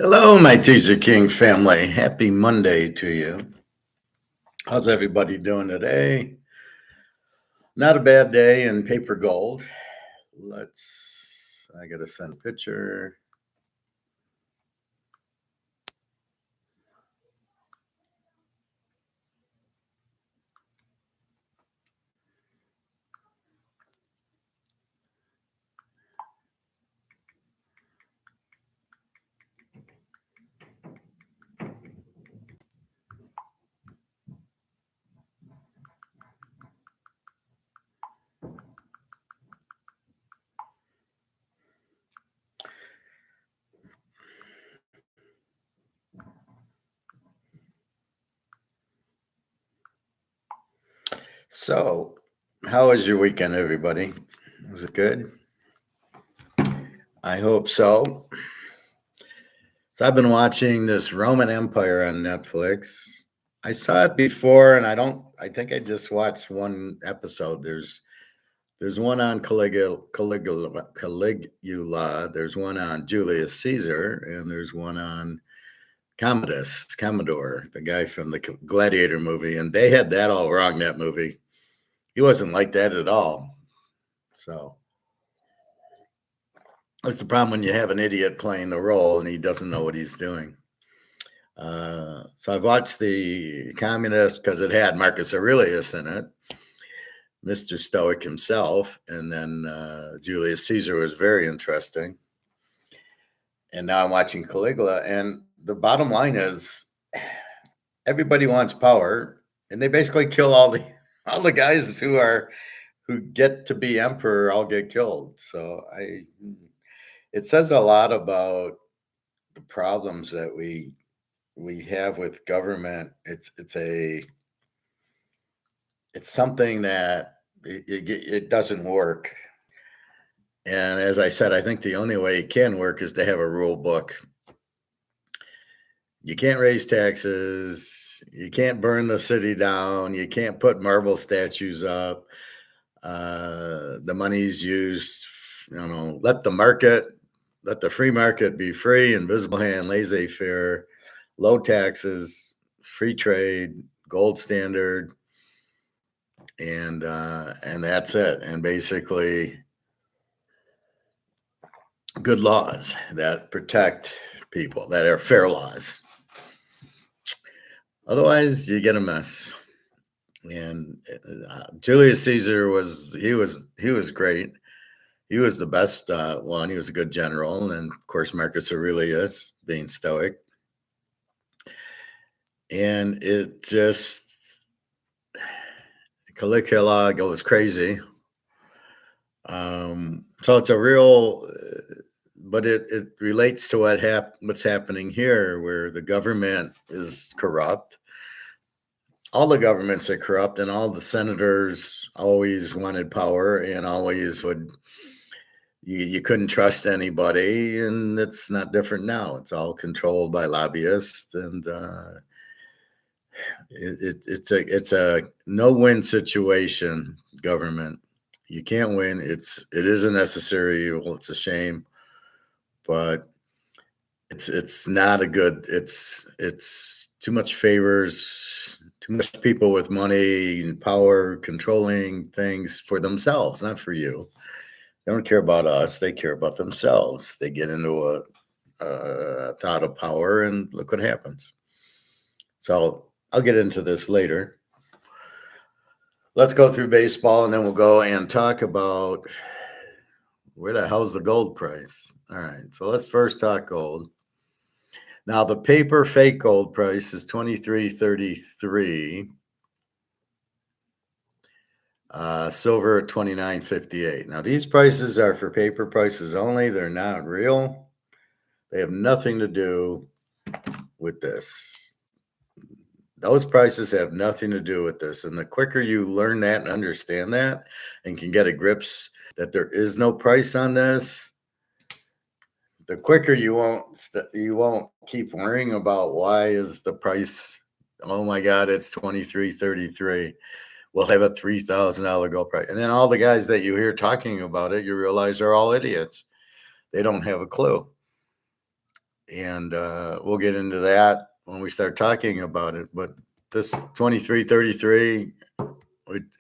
Hello, my Teaserking family. Happy Monday to you. How's everybody doing today? Not a bad day in paper gold. I got to send a picture. So, how was your weekend, everybody? Was it good? I hope so. So, I've been watching this Roman Empire on Netflix. I saw it before, and I think I just watched one episode. There's one on Caligula. There's one on Julius Caesar, and there's one on Commodore, the guy from the Gladiator movie. And they had that all wrong, that movie. He wasn't like that at all. So that's the problem when you have an idiot playing the role and he doesn't know what he's doing. So I've watched the Communist because it had Marcus Aurelius in it, Mr. Stoic himself, and then Julius Caesar was very interesting. And now I'm watching Caligula, and the bottom line is everybody wants power, and they basically kill all the guys who get to be emperor all get killed. So it says a lot about the problems that we have with government. It's something that it doesn't work. And as I said, I think the only way it can work is to have a rule book. You can't raise taxes. You can't burn the city down. You can't put marble statues up. The money's used, let the free market be free, invisible hand, laissez-faire, low taxes, free trade, gold standard, and that's it. And basically, good laws that protect people, that are fair laws. Otherwise, you get a mess. And Julius Caesar was great. He was the best one. He was a good general, and of course Marcus Aurelius being stoic. And it just Caligula goes crazy. So it's a real, but it relates to what's happening here, where the government is corrupt. All the governments are corrupt, and all the senators always wanted power and always would. You couldn't trust anybody, and it's not different now. It's all controlled by lobbyists, and it's a no-win situation. Government, you can't win. It is a necessary evil. It's a shame, but it's not a good. It's too much favors, too much people with money and power controlling things for themselves, not for you. They don't care about us. They care about themselves. They get into a thought of power, and look what happens. So I'll get into this later. Let's go through baseball, and then we'll go and talk about where the hell's the gold price. All right, so let's first talk gold. Now, the paper fake gold price is $23.33. Silver at $29.58. Now, these prices are for paper prices only. They're not real. They have nothing to do with this. Those prices have nothing to do with this. And the quicker you learn that and understand that and can get a grips that there is no price on this, the quicker you won't keep worrying about why is the price, oh my God, it's $23.33. We'll have a $3,000 gold price. And then all the guys that you hear talking about it, you realize are all idiots. They don't have a clue. and we'll get into that when we start talking about it. But this 23.33,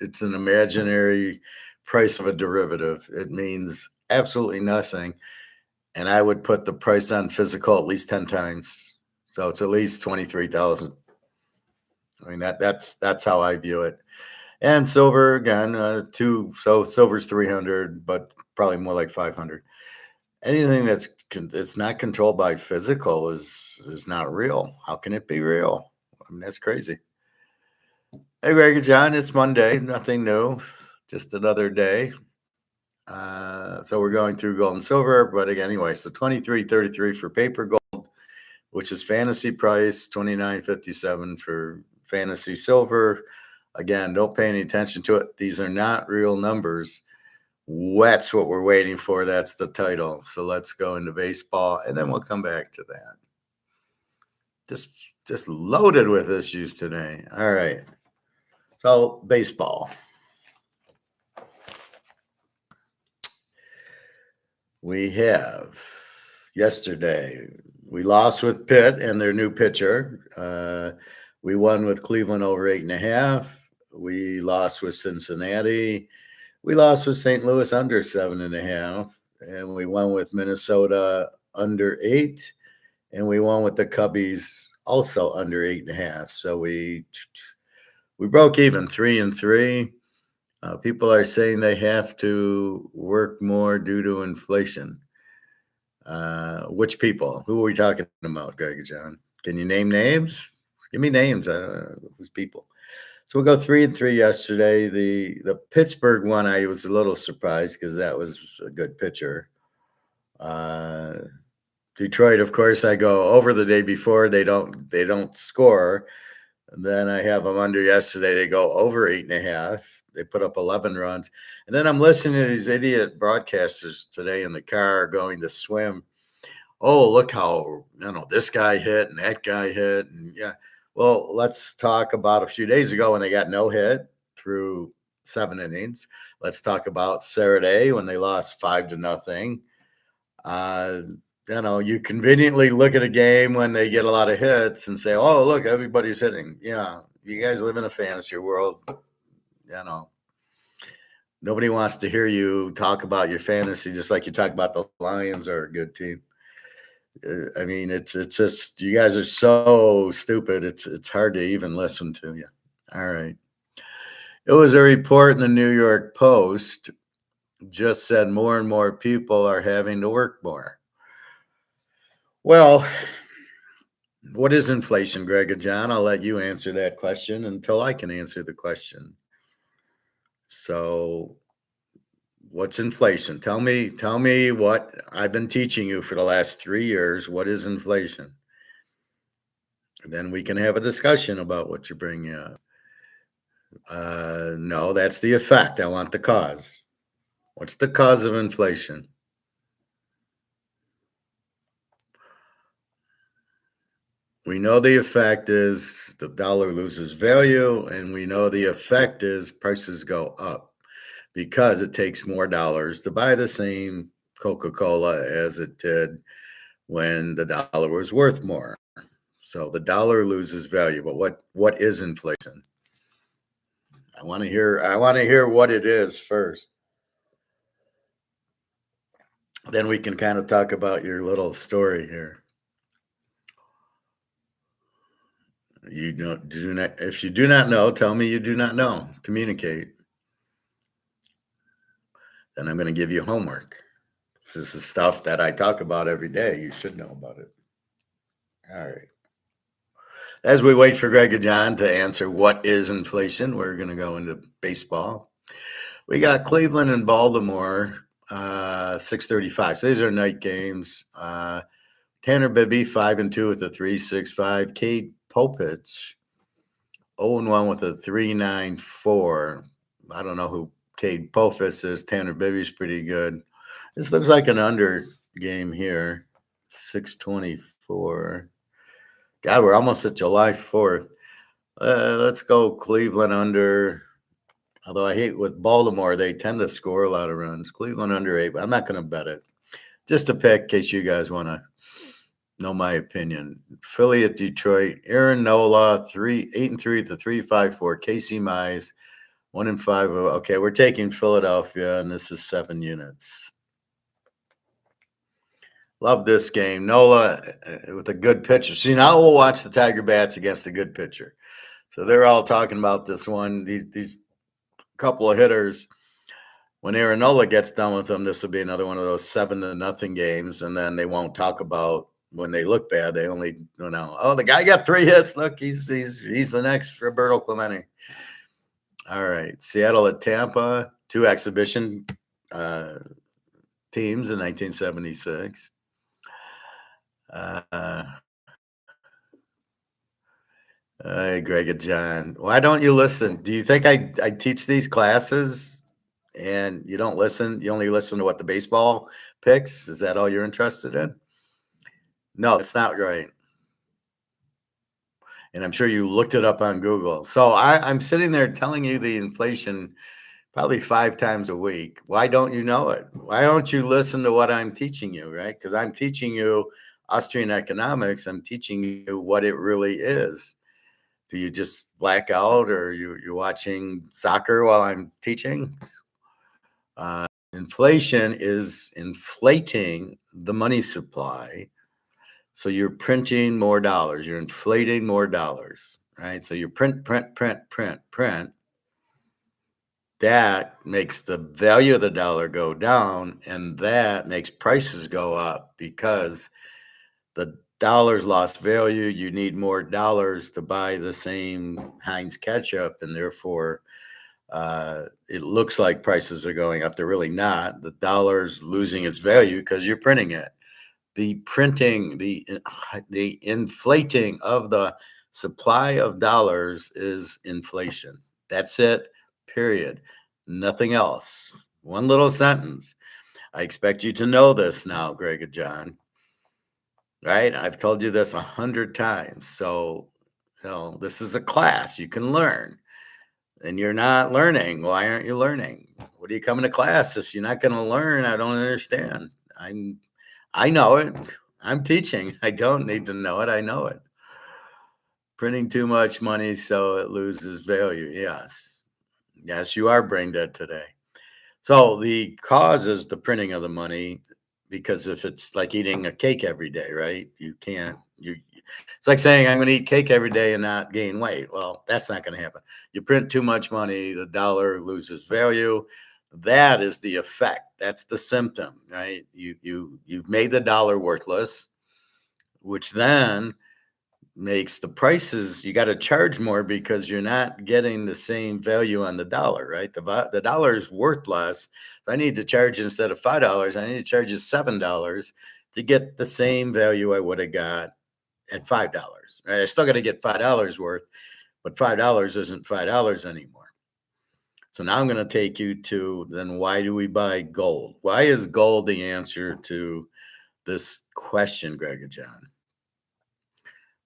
it's an imaginary price of a derivative. It means absolutely nothing, and I would put the price on physical at least 10 times. So it's at least 23,000. I mean that's how I view it. And silver again, so silver's 300, but probably more like 500. Anything it's not controlled by physical is not real. How can it be real? I mean, that's crazy. Hey, Greg and John, it's Monday. Nothing new, just another day. So we're going through gold and silver, but again, anyway, so 23.33 for paper gold, which is fantasy price, 29.57 for fantasy silver. Again, don't pay any attention to it. These are not real numbers. That's what we're waiting for. That's the title. So let's go into baseball, and then we'll come back to that. Just loaded with issues today. All right. So baseball. We have yesterday. We lost with Pitt and their new pitcher. We won with Cleveland over 8.5. We lost with Cincinnati. We lost with St. Louis under 7.5, and we won with Minnesota under 8, and we won with the Cubbies also under 8.5. So we broke even 3-3. People are saying they have to work more due to inflation. Which people? Who are we talking about, Greg and John? Can you name names? Give me names. Who's people? So we'll go 3-3 yesterday. The Pittsburgh one, I was a little surprised because that was a good pitcher. Detroit, of course, I go over the day before. They don't score. And then I have them under yesterday. They go over 8.5. They put up 11 runs. And then I'm listening to these idiot broadcasters today in the car going to swim. Oh, look how, this guy hit and that guy hit. And yeah. Well, let's talk about a few days ago when they got no hit through 7 innings. Let's talk about Saturday when they lost 5-0. You conveniently look at a game when they get a lot of hits and say, "Oh, look, everybody's hitting." Yeah, you guys live in a fantasy world. Nobody wants to hear you talk about your fantasy, just like you talk about the Lions are a good team. I mean, it's just you guys are so stupid. It's hard to even listen to you. All right. It was a report in the New York Post just said more and more people are having to work more. Well, what is inflation, Greg and John? I'll let you answer that question until I can answer the question. So, what's inflation? Tell me what I've been teaching you for the last 3 years. What is inflation? And then we can have a discussion about what you bring up. No, that's the effect. I want the cause. What's the cause of inflation? We know the effect is the dollar loses value, and we know the effect is prices go up because it takes more dollars to buy the same Coca-Cola as it did when the dollar was worth more. So the dollar loses value. But what is inflation? I want to hear what it is first. Then we can kind of talk about your little story here. If you do not know, tell me you do not know. Communicate. Then I'm going to give you homework. This is stuff that I talk about every day. You should know about it. All right. As we wait for Greg and John to answer what is inflation, we're going to go into baseball. We got Cleveland and Baltimore, 6:35. So these are night games. Tanner Bibby, 5-2 with a 3.65. Cade Popich, 0-1 with a 3.94. I don't know who Cade Popich is. Tanner Bibby's pretty good. This looks like an under game here. 6:24. God, we're almost at July 4th. Let's go Cleveland under. Although I hate with Baltimore, they tend to score a lot of runs. Cleveland under 8, but I'm not going to bet it. Just a pick in case you guys want to Know my opinion. Philly at Detroit. Aaron Nola, 8-3 at the 3.54. Casey Mize, 1-5. Okay, we're taking Philadelphia, and this is 7 units. Love this game. Nola with a good pitcher. See, now we'll watch the Tiger Bats against a good pitcher. So they're all talking about this one. These couple of hitters. When Aaron Nola gets done with them, this will be another one of those 7-0 games, and then they won't talk about when they look bad. They only, oh, the guy got 3 hits. Look, he's the next Roberto Clemente. All right, Seattle at Tampa, 2 exhibition teams in 1976. Greg and John, why don't you listen? Do you think I teach these classes and you don't listen? You only listen to what the baseball picks? Is that all you're interested in? No, it's not right. And I'm sure you looked it up on Google. So I'm sitting there telling you the inflation probably 5 times a week. Why don't you know it? Why don't you listen to what I'm teaching you, right? Because I'm teaching you Austrian economics. I'm teaching you what it really is. Do you just black out, or you're watching soccer while I'm teaching? Inflation is inflating the money supply. So you're printing more dollars. You're inflating more dollars, right? So you print. That makes the value of the dollar go down, and that makes prices go up because the dollar's lost value. You need more dollars to buy the same Heinz ketchup, and therefore it looks like prices are going up. They're really not. The dollar's losing its value because you're printing it. The printing, the inflating of the supply of dollars is inflation. That's it, period. Nothing else. One little sentence. I expect you to know this now, Greg and John. Right? I've told you this 100 times. So, this is a class you can learn. And you're not learning. Why aren't you learning? What are you coming to class if you're not going to learn? I don't understand. I know it. I'm teaching. I don't need to know it. I know it. Printing too much money so it loses value. Yes. Yes, you are brain dead today. So the cause is the printing of the money, because if it's like eating a cake every day, right? It's like saying I'm going to eat cake every day and not gain weight. Well, that's not going to happen. You print too much money, the dollar loses value. That is the effect. That's the symptom, right? You've made the dollar worthless, which then makes the prices, you got to charge more because you're not getting the same value on the dollar, right? The dollar is worth less. So I need to charge, instead of $5, I need to charge you $7 to get the same value I would have got at $5. Right? I still got to get $5 worth, but $5 isn't $5 anymore. So now I'm going to take you to, then why do we buy gold? Why is gold the answer to this question, Greg and John?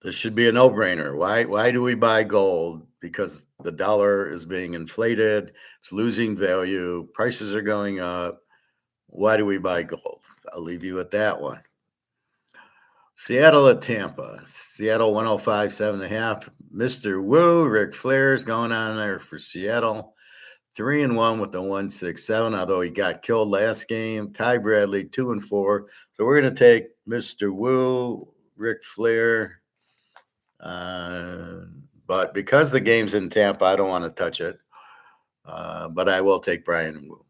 This should be a no-brainer. Why do we buy gold? Because the dollar is being inflated. It's losing value. Prices are going up. Why do we buy gold? I'll leave you with that one. Seattle at Tampa. Seattle 105, 7.5. Mr. Woo, Ric Flair is going on there for Seattle. 3-1 with the 167, although he got killed last game. Ty Bradley, 2-4. So we're going to take Mr. Woo, Ric Flair. But because the game's in Tampa, I don't want to touch it. But I will take Brian Wu.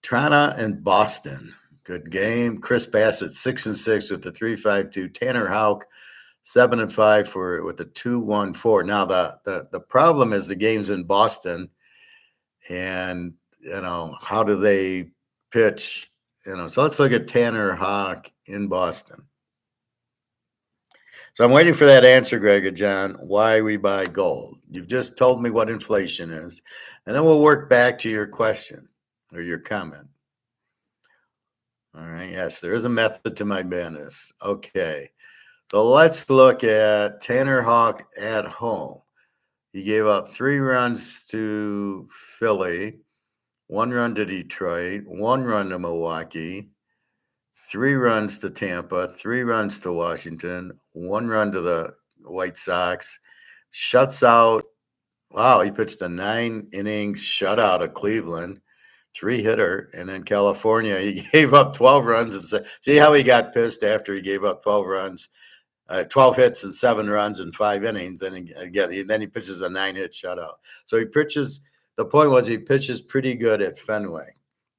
Toronto and Boston. Good game. Chris Bassett, 6-6 with the 3.52. Tanner Houck, 7-5 with the 2.14. Now the problem is the game's in Boston, and how do they pitch? So let's look at Tanner Houck in Boston. So I'm waiting for that answer, Greg and John, why we buy gold. You've just told me what inflation is, and then we'll work back to your question or your comment. All right. Yes, there is a method to my madness. Okay. So let's look at Tanner Houck at home. He gave up 3 runs to Philly, 1 run to Detroit, 1 run to Milwaukee, 3 runs to Tampa, 3 runs to Washington, 1 run to the White Sox, shuts out. Wow, he pitched a 9 innings shutout of Cleveland, 3 hitter, and then California. He gave up 12 runs. And see how he got pissed after he gave up 12 runs, 12 hits and 7 runs in 5 innings. Then he pitches a 9-hit shutout. So he pitches. The point was he pitches pretty good at Fenway.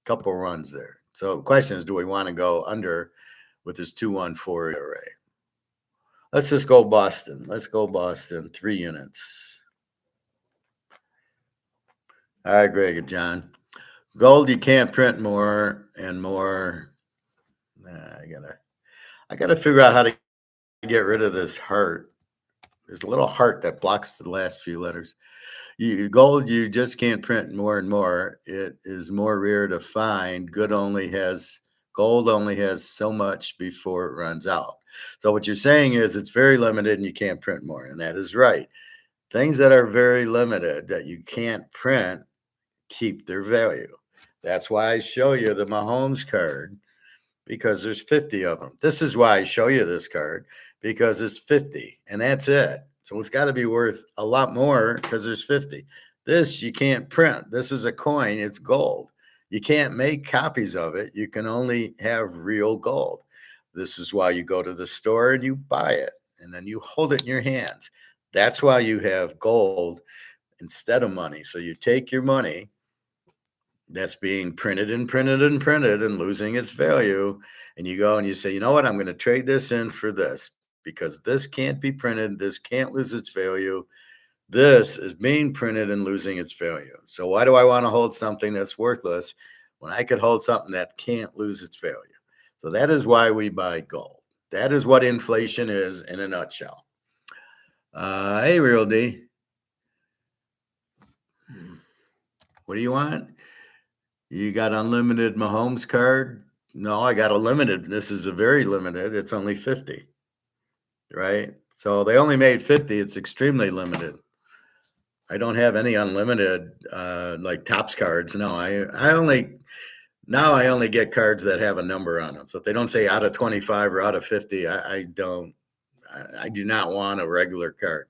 Couple runs there. So the question is, do we want to go under with his 2.14 ERA? Let's just go Boston. Let's go Boston. 3 units. All right, Greg and John. Gold, you can't print more and more. I gotta figure out how to get rid of this heart. There's a little heart that blocks the last few letters. Gold, you just can't print more and more. It is more rare to find. Gold only has so much before it runs out. So what you're saying is it's very limited and you can't print more, and that is right. Things that are very limited that you can't print keep their value. That's why I show you the Mahomes card, because there's 50 of them. This is why I show you this card, because it's 50, and that's it. So it's got to be worth a lot more because there's 50. This you can't print. This is a coin. It's gold. You can't make copies of it. You can only have real gold. This is why you go to the store and you buy it, and then you hold it in your hands. That's why you have gold instead of money. So you take your money that's being printed and printed and printed and losing its value, and you go and you say, you know what, I'm going to trade this in for this, because this can't be printed, this can't lose its value, this is being printed and losing its value. So why do I want to hold something that's worthless when I could hold something that can't lose its value? So that is why we buy gold. That is what inflation is in a nutshell. Hey, Real D, what do you want? You got unlimited Mahomes card? No, I got a limited. This is a very limited. It's only 50, right? So they only made 50. It's extremely limited. I don't have any unlimited like Topps cards. No, I only get cards that have a number on them. So if they don't say out of 25 or out of 50, I do not want a regular card.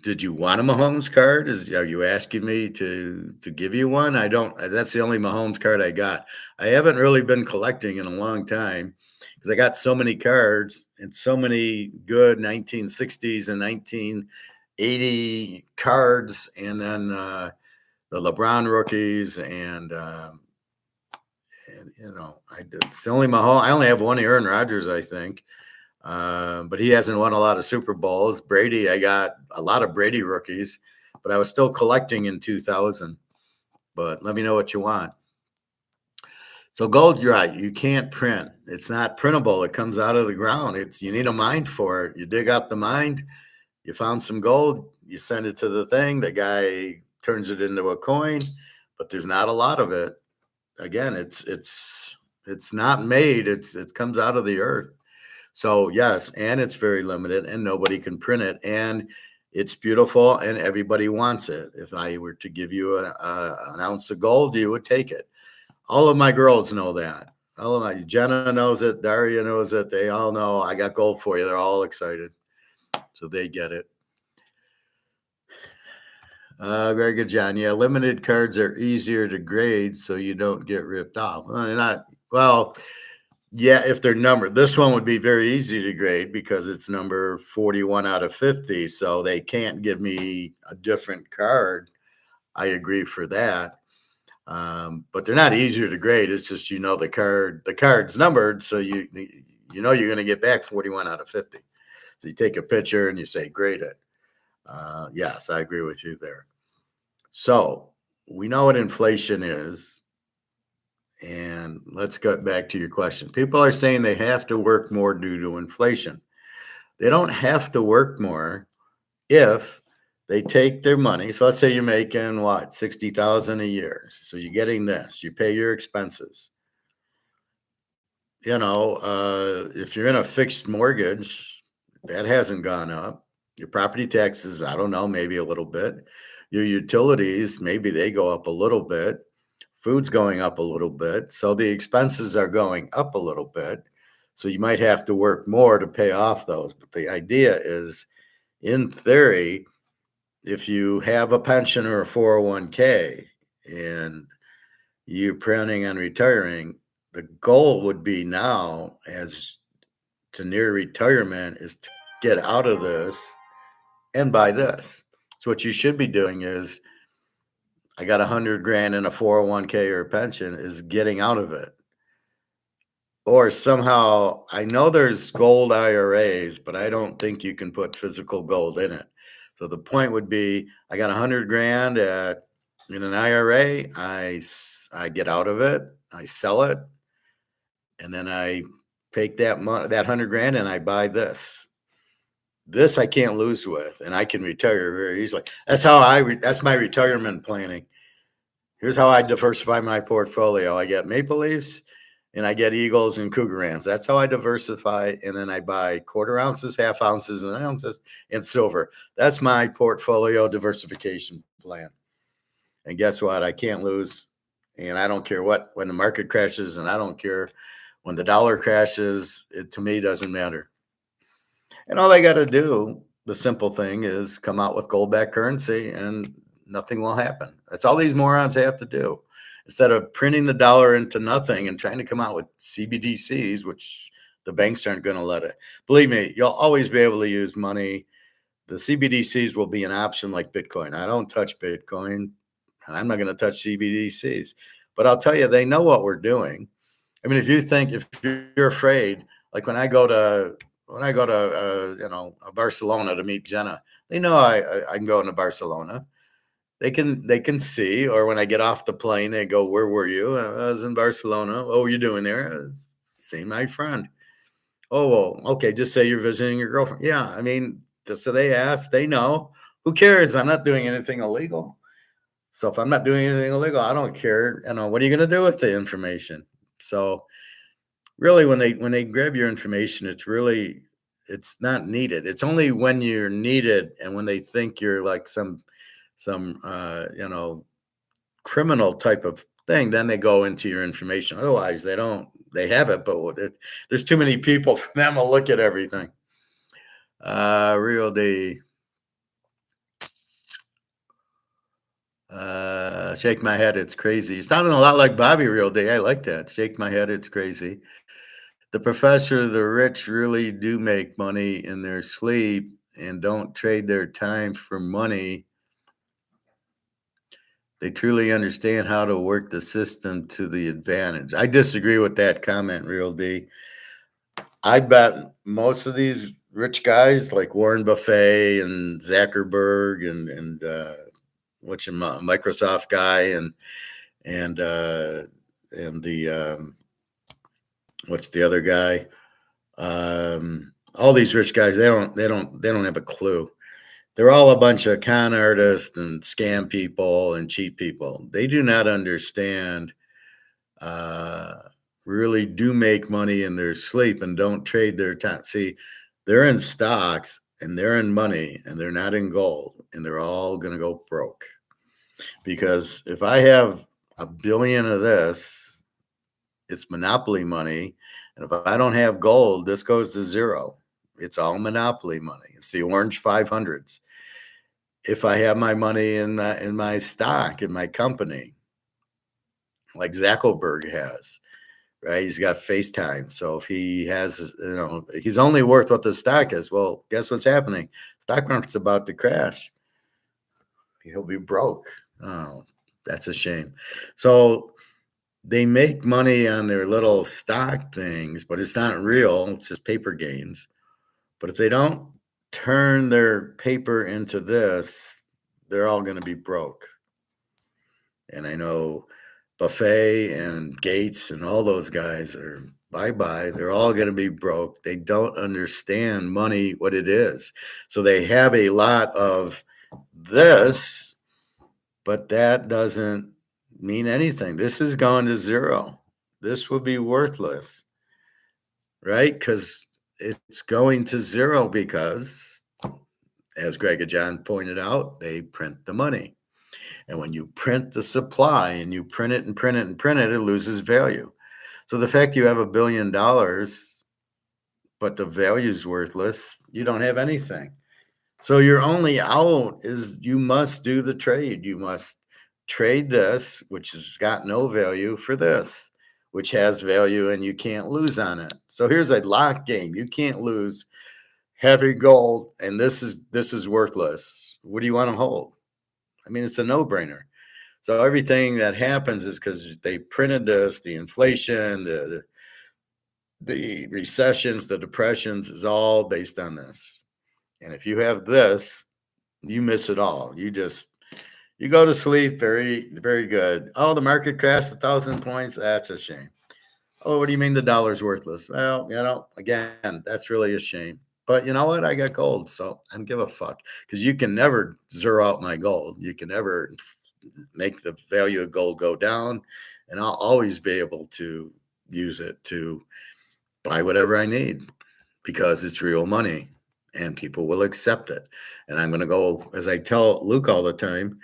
Did you want a Mahomes card? Are you asking me to give you one? I don't. That's the only Mahomes card I got. I haven't really been collecting in a long time because I got so many cards and so many good 1960s and 1980 cards, and then the LeBron rookies, and it's the only Mahomes. I only have one Aaron Rodgers, I think. But he hasn't won a lot of Super Bowls. Brady, I got a lot of Brady rookies, but I was still collecting in 2000. But let me know what you want. So gold, you're right. You can't print. It's not printable. It comes out of the ground. You need a mine for it. You dig up the mine. You found some gold. You send it to the thing. The guy turns it into a coin, but there's not a lot of it. Again, it's not made. It comes out of the earth. So yes, and it's very limited and nobody can print it, and it's beautiful and everybody wants it. If I were to give you an ounce of gold, you would take it. All of my girls know that. Jenna knows it. Daria knows it. They all know I got gold for you. They're all excited. So they get it. Very good, John. Yeah, limited cards are easier to grade so you don't get ripped off. Yeah, if they're numbered. This one would be very easy to grade because it's number 41 out of 50. So they can't give me a different card. I agree for that. But they're not easier to grade. It's just, the card's numbered. So you're going to get back 41 out of 50. So you take a picture and you say, grade it. Yes, I agree with you there. So we know what inflation is. And let's get back to your question. People are saying they have to work more due to inflation. They don't have to work more if they take their money. So let's say you're making what, 60,000 a year. So you're getting this, you pay your expenses. If you're in a fixed mortgage, that hasn't gone up. Your property taxes, I don't know, maybe a little bit. Your utilities, maybe they go up a little bit. Food's going up a little bit. So the expenses are going up a little bit. So you might have to work more to pay off those. But the idea is, in theory, if you have a pension or a 401k and you're planning on retiring, the goal would be now, as to near retirement, is to get out of this and buy this. So what you should be doing is, I got 100 grand in a 401k or a pension, is getting out of it. Or somehow, I know there's gold IRAs, but I don't think you can put physical gold in it. So the point would be, I got 100 grand in an IRA. I get out of it, I sell it, and then I take that 100 grand and I buy this. This I can't lose with, and I can retire very easily. That's how that's my retirement planning. Here's how I diversify my portfolio. I get Maple Leafs and I get Eagles and Cougar Rams. That's how I diversify. And then I buy quarter ounces, half ounces, and ounces and silver. That's my portfolio diversification plan. And guess what? I can't lose. And I don't care when the market crashes, and I don't care when the dollar crashes. It to me doesn't matter. And all they got to do, the simple thing is come out with gold backed currency and nothing will happen. That's all these morons have to do. Instead of printing the dollar into nothing and trying to come out with CBDCs, which the banks aren't going to let it. Believe me, you'll always be able to use money. The CBDCs will be an option like Bitcoin. I don't touch Bitcoin. I'm not going to touch CBDCs. But I'll tell you, they know what we're doing. I mean, if you're afraid, like when I go to Barcelona to meet Jenna, they know I can go into Barcelona. They can see, or when I get off the plane, they go, "Where were you?" I was in Barcelona. Oh, what are you doing there? Seeing my friend. Oh, well, okay. Just say you're visiting your girlfriend. Yeah, I mean, so they ask, they know. Who cares? I'm not doing anything illegal. So if I'm not doing anything illegal, I don't care. What are you going to do with the information? So really, when they grab your information, it's not needed. It's only when you're needed and when they think you're like some criminal type of thing, then they go into your information. Otherwise, they have it, but there's too many people for them to look at everything. Real D. Shake my head, it's crazy. You sounding a lot like Bobby Real D. I like that. Shake my head, it's crazy. The professor, the rich really do make money in their sleep and don't trade their time for money. They truly understand how to work the system to the advantage. I disagree with that comment, Real D. I bet most of these rich guys like Warren Buffett and Zuckerberg and Microsoft guy and the what's the other guy? All these rich guys, they don't have a clue. They're all a bunch of con artists and scam people and cheat people. They do not understand, really do make money in their sleep and don't trade their time. See, they're in stocks and they're in money and they're not in gold, and they're all going to go broke. Because if I have $1 billion of this, it's monopoly money. And if I don't have gold, this goes to zero. It's all monopoly money. It's the orange 500s. If I have my money in my stock, in my company, like Zuckerberg has, right? He's got FaceTime. So if he has, he's only worth what the stock is. Well, guess what's happening? Stock market's about to crash. He'll be broke. Oh, that's a shame. So they make money on their little stock things, but it's not real. It's just paper gains. But if they don't turn their paper into this, they're all going to be broke. And I know Buffet and Gates and all those guys are bye-bye. They're all going to be broke. They don't understand money, what it is. So they have a lot of this, but that doesn't mean anything. This is going to zero. This will be worthless, right? Because it's going to zero because, as Greg and John pointed out, they print the money. And when you print the supply and you print it and print it and print it, it loses value. So the fact you have $1 billion, but the value is worthless, you don't have anything. So your only out is you must do the trade. You must trade this, which has got no value, for this, which has value, and you can't lose on it. So here's a lock game. You can't lose. Heavy gold, and this is worthless. What do you want to hold? I mean, it's a no-brainer. So everything that happens is because they printed this, the inflation, the recessions, the depressions is all based on this. And if you have this, you miss it all. You go to sleep very, very good. Oh, the market crashed 1,000 points. That's a shame. Oh, what do you mean the dollar's worthless? Well, again, that's really a shame. But you know what? I got gold, so I don't give a fuck, because you can never zero out my gold. You can never make the value of gold go down, and I'll always be able to use it to buy whatever I need, because it's real money and people will accept it. And I'm going to go, as I tell Luke all the time,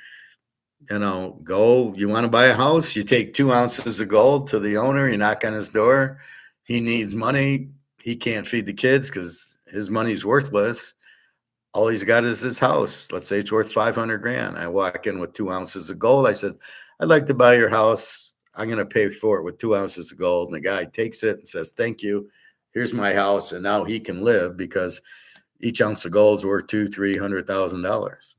go, you want to buy a house, you take 2 ounces of gold to the owner, you knock on his door. He needs money. He can't feed the kids because his money's worthless. All he's got is his house. Let's say it's worth 500 grand. I walk in with 2 ounces of gold. I said, I'd like to buy your house. I'm going to pay for it with 2 ounces of gold. And the guy takes it and says, thank you. Here's my house. And now he can live, because each ounce of gold is worth $200,000-$300,000,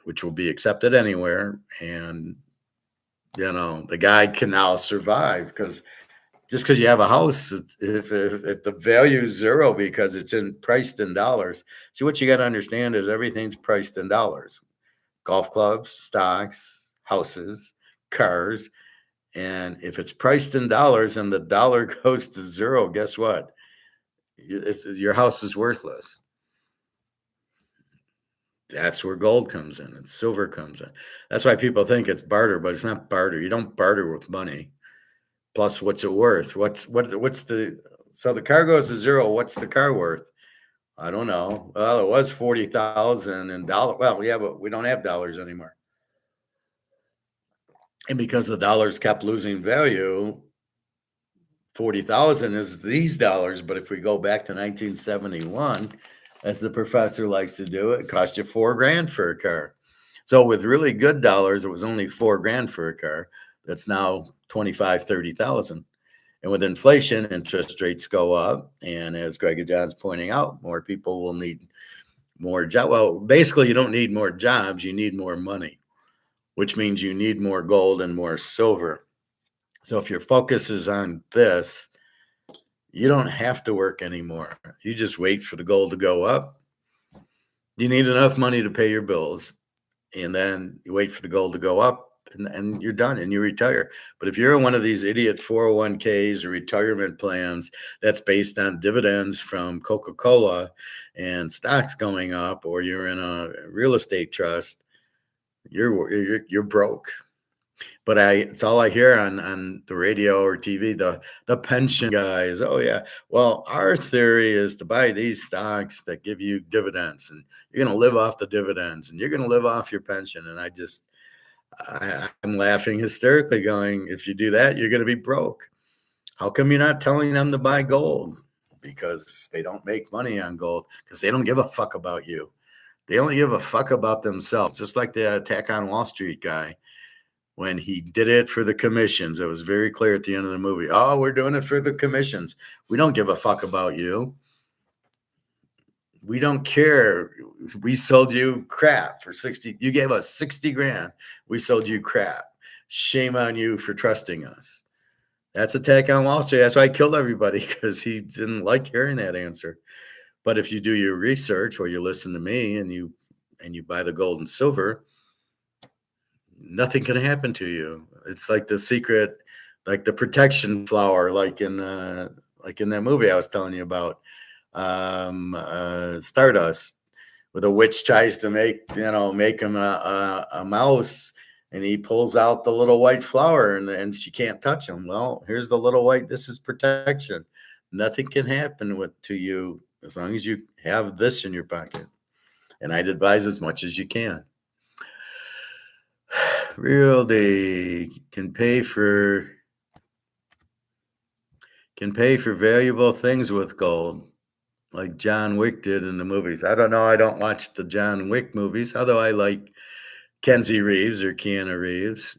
which will be accepted anywhere. And, the guy can now survive, because just because you have a house, if the value is zero because it's priced in dollars. See, what you got to understand is everything's priced in dollars. Golf clubs, stocks, houses, cars. And if it's priced in dollars and the dollar goes to zero, guess what? Your house is worthless. That's where gold comes in and silver comes in. That's why people think it's barter, but it's not barter. You don't barter with money. Plus, what's it worth? So the car goes to zero. What's the car worth? I don't know. Well, it was 40,000 in dollars. Well, yeah, but we don't have dollars anymore. And because the dollars kept losing value, 40,000 is these dollars. But if we go back to 1971, as the professor likes to do, it cost you $4,000 for a car. So with really good dollars, it was only $4,000 for a car. That's now 25, 30,000. And with inflation, interest rates go up. And as Greg and John's pointing out, more people will need more jobs. Well, basically, you don't need more jobs. You need more money, which means you need more gold and more silver. So if your focus is on this, you don't have to work anymore. You just wait for the gold to go up. You need enough money to pay your bills. And then you wait for the gold to go up, and you're done, and you retire. But if you're in one of these idiot 401ks or retirement plans that's based on dividends from Coca-Cola and stocks going up, or you're in a real estate trust, you're broke. But it's all I hear on the radio or TV, the pension guys. Oh yeah, well, our theory is to buy these stocks that give you dividends, and you're going to live off the dividends, and you're going to live off your pension. And I'm laughing hysterically, going, if you do that, you're going to be broke. How come you're not telling them to buy gold? Because they don't make money on gold, because they don't give a fuck about you. They only give a fuck about themselves, just like the Attack on Wall Street guy. When he did it for the commissions, it was very clear at the end of the movie. Oh, we're doing it for the commissions. We don't give a fuck about you. We don't care. We sold you crap for 60. You gave us 60 grand. We sold you crap. Shame on you for trusting us. That's Attack on Wall Street. That's why I killed everybody, because he didn't like hearing that answer. But if you do your research, or you listen to me, and you buy the gold and silver, nothing can happen to you. It's like the secret, like the protection flower, like in that movie I was telling you about, Stardust, where the witch tries to make him a mouse, and he pulls out the little white flower, and she can't touch him. Well, here's the little white. This is protection. Nothing can happen to you as long as you have this in your pocket. And I'd advise as much as you can. Really can pay for valuable things with gold, like John Wick did in the movies. I don't know. I don't watch the John Wick movies, although I like Kenzie Reeves or Keanu Reeves.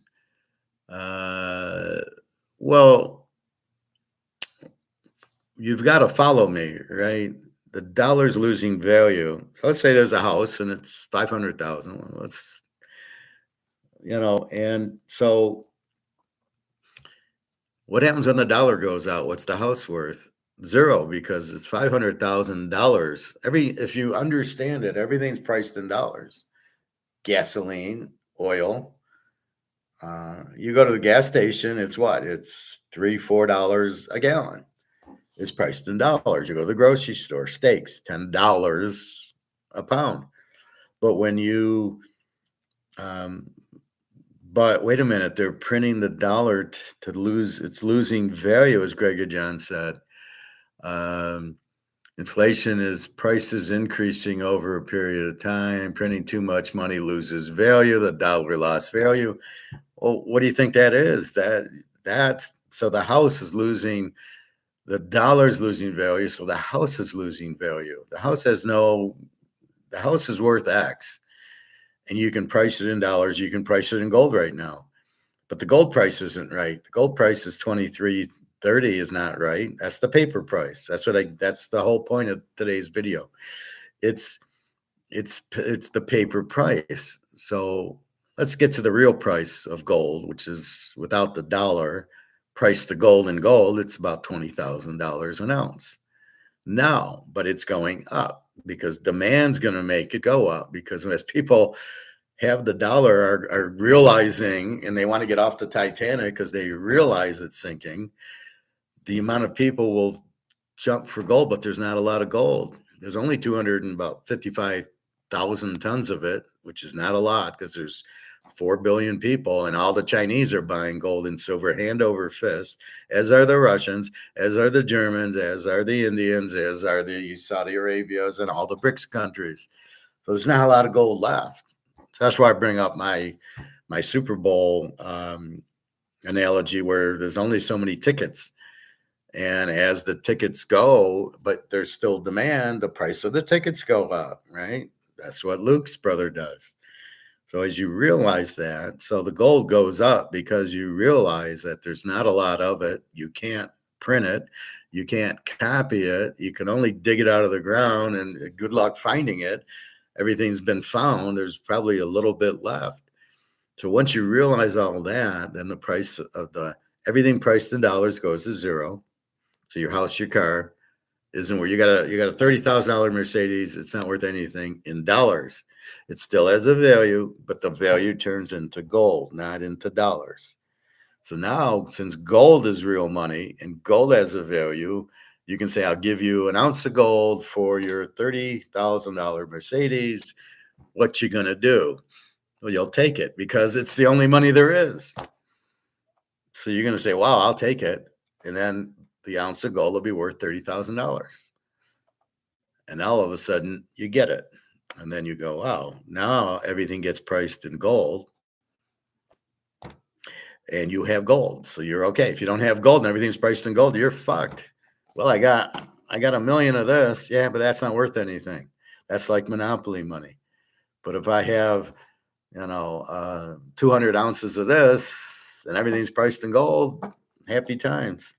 Uh, well, you've got to follow me, right? The dollar's losing value. So let's say there's a house and it's 500,000. Well, let's, and so what happens when the dollar goes out? What's the house worth? Zero, because it's $500,000. If you understand it, everything's priced in dollars. Gasoline, oil. You go to the gas station, it's what? It's $3, $4 a gallon. It's priced in dollars. You go to the grocery store, steaks, $10 a pound. But when you, but wait a minute, they're printing the dollar to lose, it's losing value, as Gregor John said. Inflation is prices increasing over a period of time. Printing too much money loses value. The dollar lost value. Well, what do you think that is? That's so the house is losing, the dollar's losing value, so the house is losing value. The house is worth X, and you can price it in dollars. You can price it in gold right now, but the gold price isn't right. The gold price is 23.30 is not right. That's the paper price. That's the whole point of today's video. It's the paper price. So let's get to the real price of gold, which is without the dollar. Price the gold in gold, it's about $20,000 an ounce now, but it's going up because demand's going to make it go up, because as people have the dollar are realizing, and they want to get off the Titanic because they realize it's sinking, the amount of people will jump for gold, but there's not a lot of gold. There's only 255,000 tons of it, which is not a lot because there's 4 billion people, and all the Chinese are buying gold and silver hand over fist, as are the Russians, as are the Germans, as are the Indians, as are the Saudi Arabias and all the BRICS countries. So there's not a lot of gold left. So that's why I bring up my Super Bowl analogy, where there's only so many tickets. And as the tickets go, but there's still demand, the price of the tickets go up, right? That's what Luke's brother does. So as you realize that, so the gold goes up because you realize that there's not a lot of it. You can't print it. You can't copy it. You can only dig it out of the ground, and good luck finding it. Everything's been found. There's probably a little bit left. So once you realize all that, then the price of everything priced in dollars goes to zero. So your house, your car isn't where you got a $30,000 Mercedes. It's not worth anything in dollars. It still has a value, but the value turns into gold, not into dollars. So now, since gold is real money and gold has a value, you can say, I'll give you an ounce of gold for your $30,000 Mercedes. What you going to do? Well, you'll take it because it's the only money there is. So you're going to say, wow, I'll take it. And then the ounce of gold will be worth $30,000. And all of a sudden you get it. And then you go, wow, now everything gets priced in gold and you have gold. So you're okay. If you don't have gold and everything's priced in gold, you're fucked. Well, I got $1 million of this. Yeah, but that's not worth anything. That's like monopoly money. But if I have, 200 ounces of this and everything's priced in gold, happy times.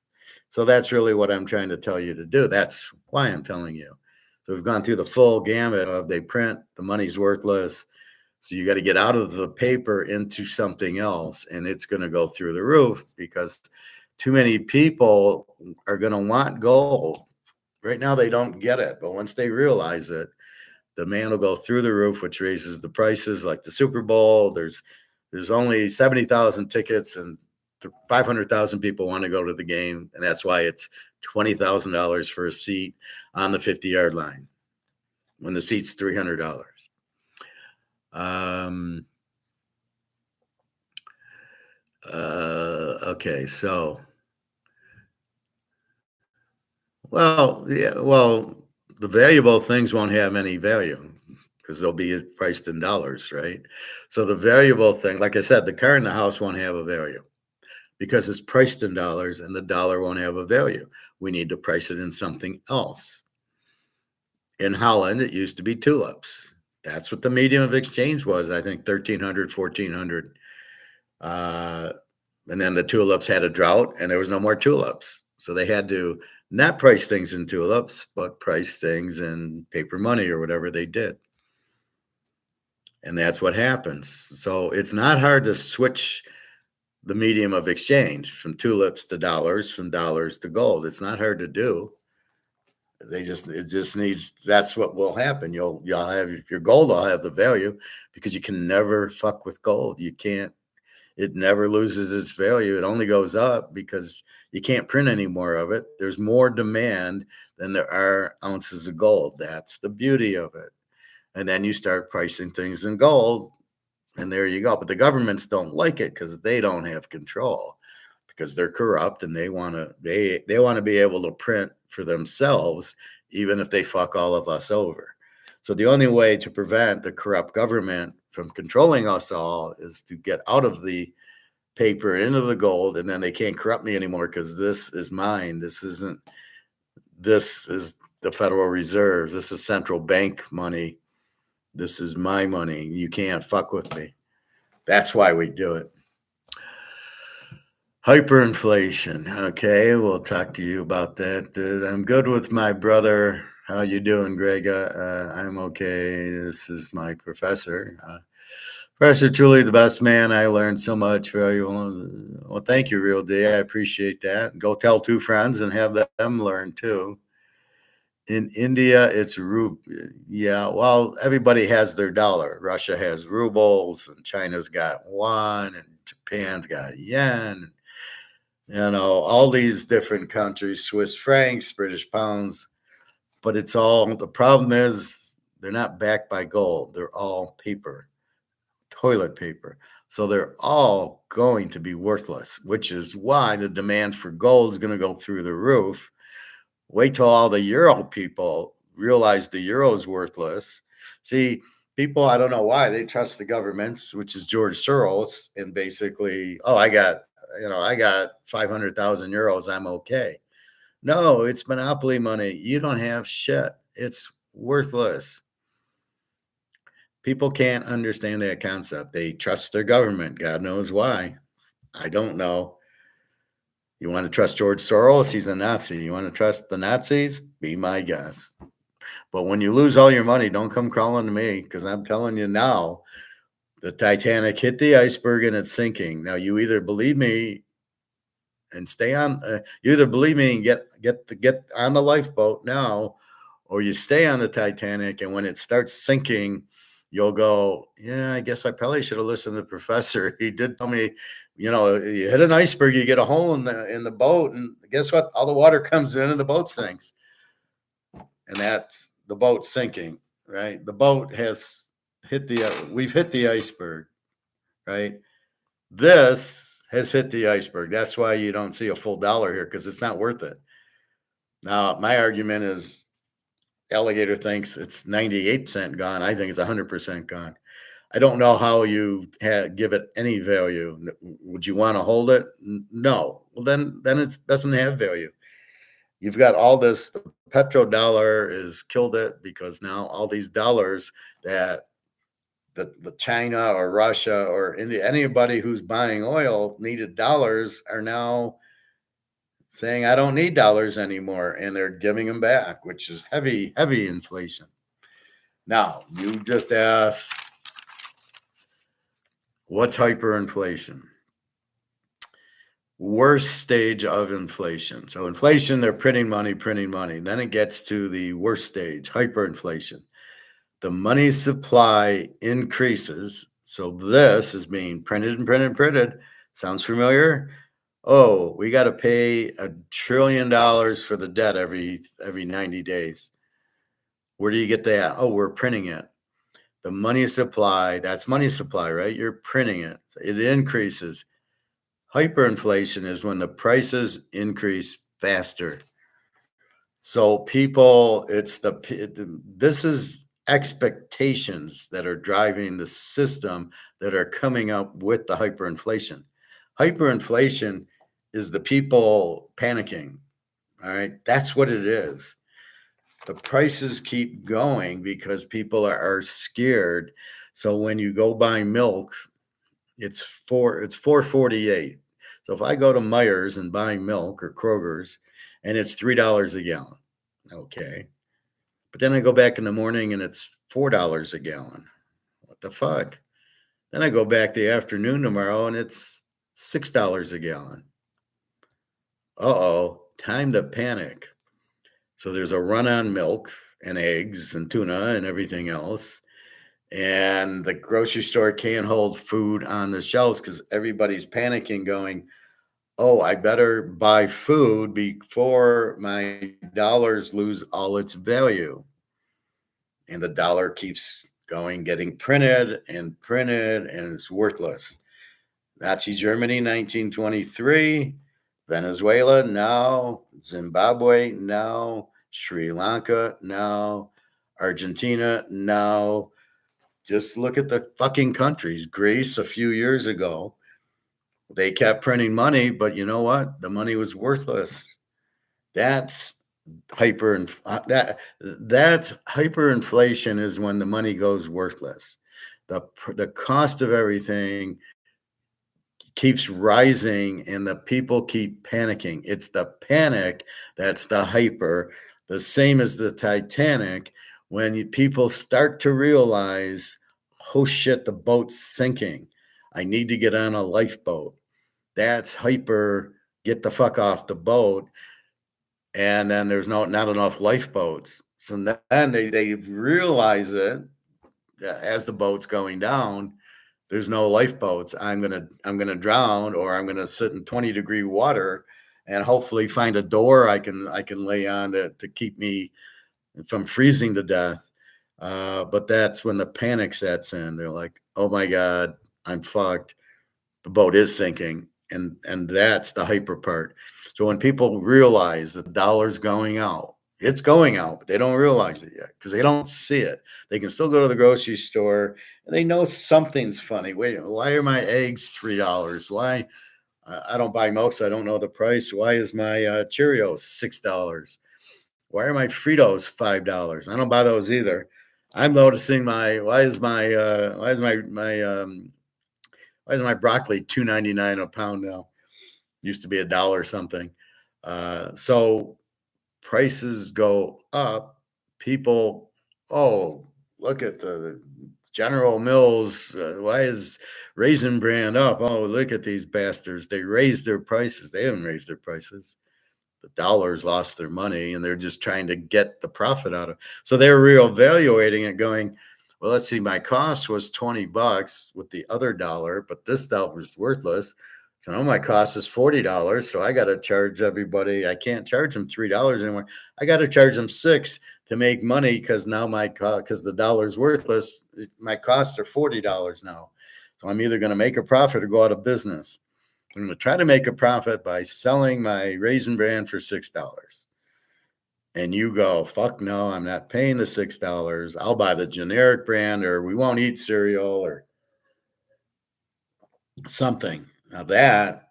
So that's really what I'm trying to tell you to do. That's why I'm telling you. So we've gone through the full gamut of they print, the money's worthless. So you got to get out of the paper into something else, and it's going to go through the roof because too many people are going to want gold. Right now they don't get it, but once they realize it, the demand will go through the roof, which raises the prices. Like the Super Bowl, there's only 70,000 tickets and 500,000 people want to go to the game, and that's why it's $20,000 for a seat on the 50-yard line when the seat's $300. Okay, so the valuable things won't have any value. because they'll be priced in dollars, right? So the variable thing, like I said, the car and the house won't have a value because it's priced in dollars and the dollar won't have a value. We need to price it in something else. In Holland, it used to be tulips. That's what the medium of exchange was, I think 1300, 1400. And then the tulips had a drought and there was no more tulips. So they had to not price things in tulips, but price things in paper money or whatever they did. And that's what happens. So it's not hard to switch the medium of exchange from tulips to dollars, from dollars to gold. It's not hard to do. It just needs, that's what will happen. You'll have your gold will have the value because you can never fuck with gold. You can't, it never loses its value. It only goes up because you can't print any more of it. There's more demand than there are ounces of gold. That's the beauty of it. And then you start pricing things in gold, and there you go. But the governments don't like it because they don't have control, because they're corrupt and they want to be able to print for themselves, even if they fuck all of us over. So the only way to prevent the corrupt government from controlling us all is to get out of the paper into the gold, and then they can't corrupt me anymore because this is mine. This is the Federal Reserve. This is central bank money. This is my money. You can't fuck with me. That's why we do it. Hyperinflation. Okay, we'll talk to you about that. I'm good with my brother. How you doing, Greg? I'm okay. This is my professor. Professor, truly the best man. I learned so much. Very well, thank you, Real D. I appreciate that. Go tell 2 friends and have them learn too. In India, it's ruble. Yeah, well, everybody has their dollar. Russia has rubles, and China's got yuan, and Japan's got yen. All these different countries, Swiss francs, British pounds. But it's all, the problem is they're not backed by gold. They're all paper, toilet paper. So they're all going to be worthless, which is why the demand for gold is going to go through the roof. Wait till all the euro people realize the euro is worthless. See, people, I don't know why they trust the governments, which is George Soros, and basically, oh, I got 500,000 euros. I'm okay. No, it's monopoly money. You don't have shit. It's worthless. People can't understand that concept. They trust their government. God knows why. I don't know. You want to trust George Soros? He's a Nazi. You want to trust the Nazis? Be my guest. But when you lose all your money, don't come crawling to me, because I'm telling you now, the Titanic hit the iceberg and it's sinking. Now, you either believe me and stay on, you either believe me and get on the lifeboat now, or you stay on the Titanic, and when it starts sinking, you'll go, yeah, I guess I probably should have listened to the professor. He did tell me, you hit an iceberg, you get a hole in the boat, and guess what? All the water comes in and the boat sinks. And that's the boat sinking, right? The boat has we've hit the iceberg, right? This has hit the iceberg. That's why you don't see a full dollar here, because it's not worth it. Now, my argument is, Alligator thinks it's 98% gone. I think it's 100% gone. I don't know how you give it any value. Would you want to hold it? No. Well, then it doesn't have value. You've got all this. The petrodollar has killed it, because now all these dollars that the China or Russia or India, anybody who's buying oil needed dollars, are now saying, I don't need dollars anymore, and they're giving them back, which is heavy inflation. Now, you just asked, what's hyperinflation? Worst stage of inflation. So inflation, they're printing money. Then it gets to the worst stage, hyperinflation. The money supply increases. So this is being printed. Sounds familiar? Oh, we got to pay $1 trillion for the debt every 90 days. Where do you get that? Oh, we're printing it. The money supply, that's money supply, right? You're printing it. It increases. Hyperinflation is when the prices increase faster. So people, this is expectations that are driving the system that are coming up with the hyperinflation. Hyperinflation is the people panicking. All right. That's what it is. The prices keep going because people are scared. So when you go buy milk, it's 4.48. So if I go to Myers and buy milk or Kroger's and it's $3 a gallon, okay. But then I go back in the morning and it's $4 a gallon. What the fuck? Then I go back the afternoon tomorrow and it's $6 a gallon. Uh-oh, time to panic. So there's a run on milk and eggs and tuna and everything else. And the grocery store can't hold food on the shelves because everybody's panicking, going, oh, I better buy food before my dollars lose all its value. And the dollar keeps going, getting printed, and it's worthless. Nazi Germany, 1923, Venezuela, now, Zimbabwe, now, Sri Lanka, now, Argentina, now. Just look at the fucking countries. Greece, a few years ago, they kept printing money, but you know what? The money was worthless. That's that hyperinflation is when the money goes worthless. The cost of everything keeps rising and the people keep panicking. It's the panic that's the hyper, the same as the Titanic. When people start to realize, oh shit, the boat's sinking, I need to get on a lifeboat. That's hyper, get the fuck off the boat. And then there's not enough lifeboats. So then they realize it as the boat's going down. There's no lifeboats. I'm gonna drown, or I'm gonna sit in 20-degree water, and hopefully find a door I can lay on to keep me from freezing to death. But that's when the panic sets in. They're like, "Oh my God, I'm fucked. The boat is sinking," and that's the hyper part. So when people realize that the dollar's going out, it's going out, but they don't realize it yet because they don't see it. They can still go to the grocery store and they know something's funny. Wait, why are my eggs $3? Why? I don't buy milk, so I don't know the price. Why is my Cheerios $6? Why are my Fritos $5? I don't buy those either. I'm noticing why is my broccoli $2.99 a pound now? Used to be $1 or something. So prices go up. People, oh, look at the General Mills. Why is Raisin Bran up? Oh, look at these bastards. They raised their prices. They haven't raised their prices. The dollars lost their money and they're just trying to get the profit out of it. So they're reevaluating it, going, well, let's see, my cost was $20 with the other dollar, but this dollar was worthless. So now my cost is $40. So I got to charge everybody. I can't charge them $3 anymore. I got to charge them $6 to make money, because now because the dollar's worthless, my costs are $40 now. So I'm either going to make a profit or go out of business. I'm going to try to make a profit by selling my Raisin Bran for $6. And you go, fuck no, I'm not paying the $6. I'll buy the generic brand, or we won't eat cereal, or something. Now that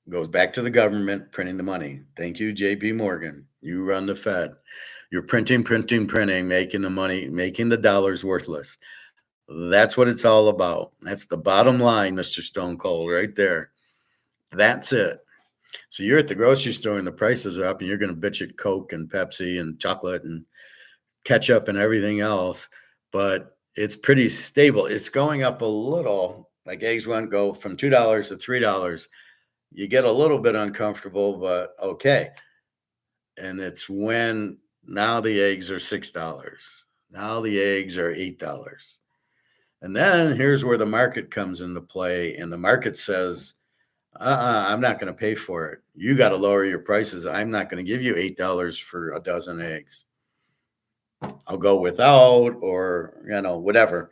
goes back to the government printing the money. Thank you, JP Morgan. You run the Fed. You're printing, making the money, making the dollars worthless. That's what it's all about. That's the bottom line, Mr. Stone Cold, right there. That's it. So you're at the grocery store and the prices are up, and you're going to bitch at Coke and Pepsi and chocolate and ketchup and everything else, but it's pretty stable. It's going up a little. Like eggs won't go from $2 to $3. You get a little bit uncomfortable, but okay. And it's when now the eggs are $6. Now the eggs are $8. And then here's where the market comes into play, and the market says, I'm not going to pay for it. You got to lower your prices. I'm not going to give you $8 for a dozen eggs. I'll go without, or, whatever.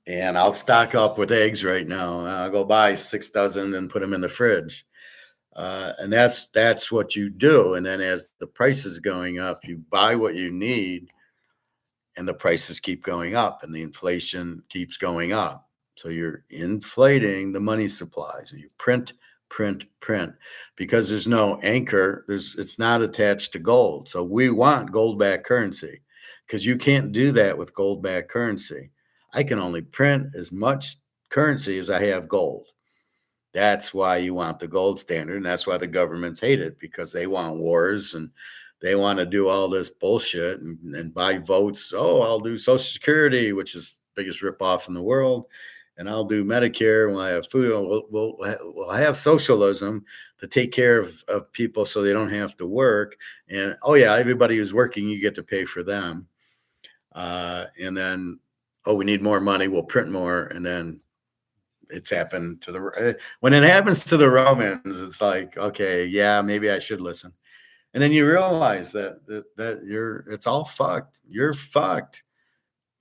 And I'll stock up with eggs right now. I'll go buy 6 dozen and put them in the fridge. And that's what you do. And then as the price is going up, you buy what you need. and the prices keep going up and the inflation keeps going up. So you're inflating the money supply. So you print, print, print because there's no anchor. It's not attached to gold. So we want gold backed currency because you can't do that with gold backed currency. I can only print as much currency as I have gold. That's why you want the gold standard. And that's why the governments hate it because they want wars and they want to do all this bullshit and buy votes. Oh, I'll do Social Security, which is the biggest ripoff in the world. And I'll do Medicare when I have food. We'll have socialism to take care of people so they don't have to work. And oh, yeah, everybody who's working, you get to pay for them. And then, oh, we need more money. We'll print more. And then it's happened to when it happens to the Romans, it's like, okay, yeah, maybe I should listen. And then you realize that it's all fucked. You're fucked.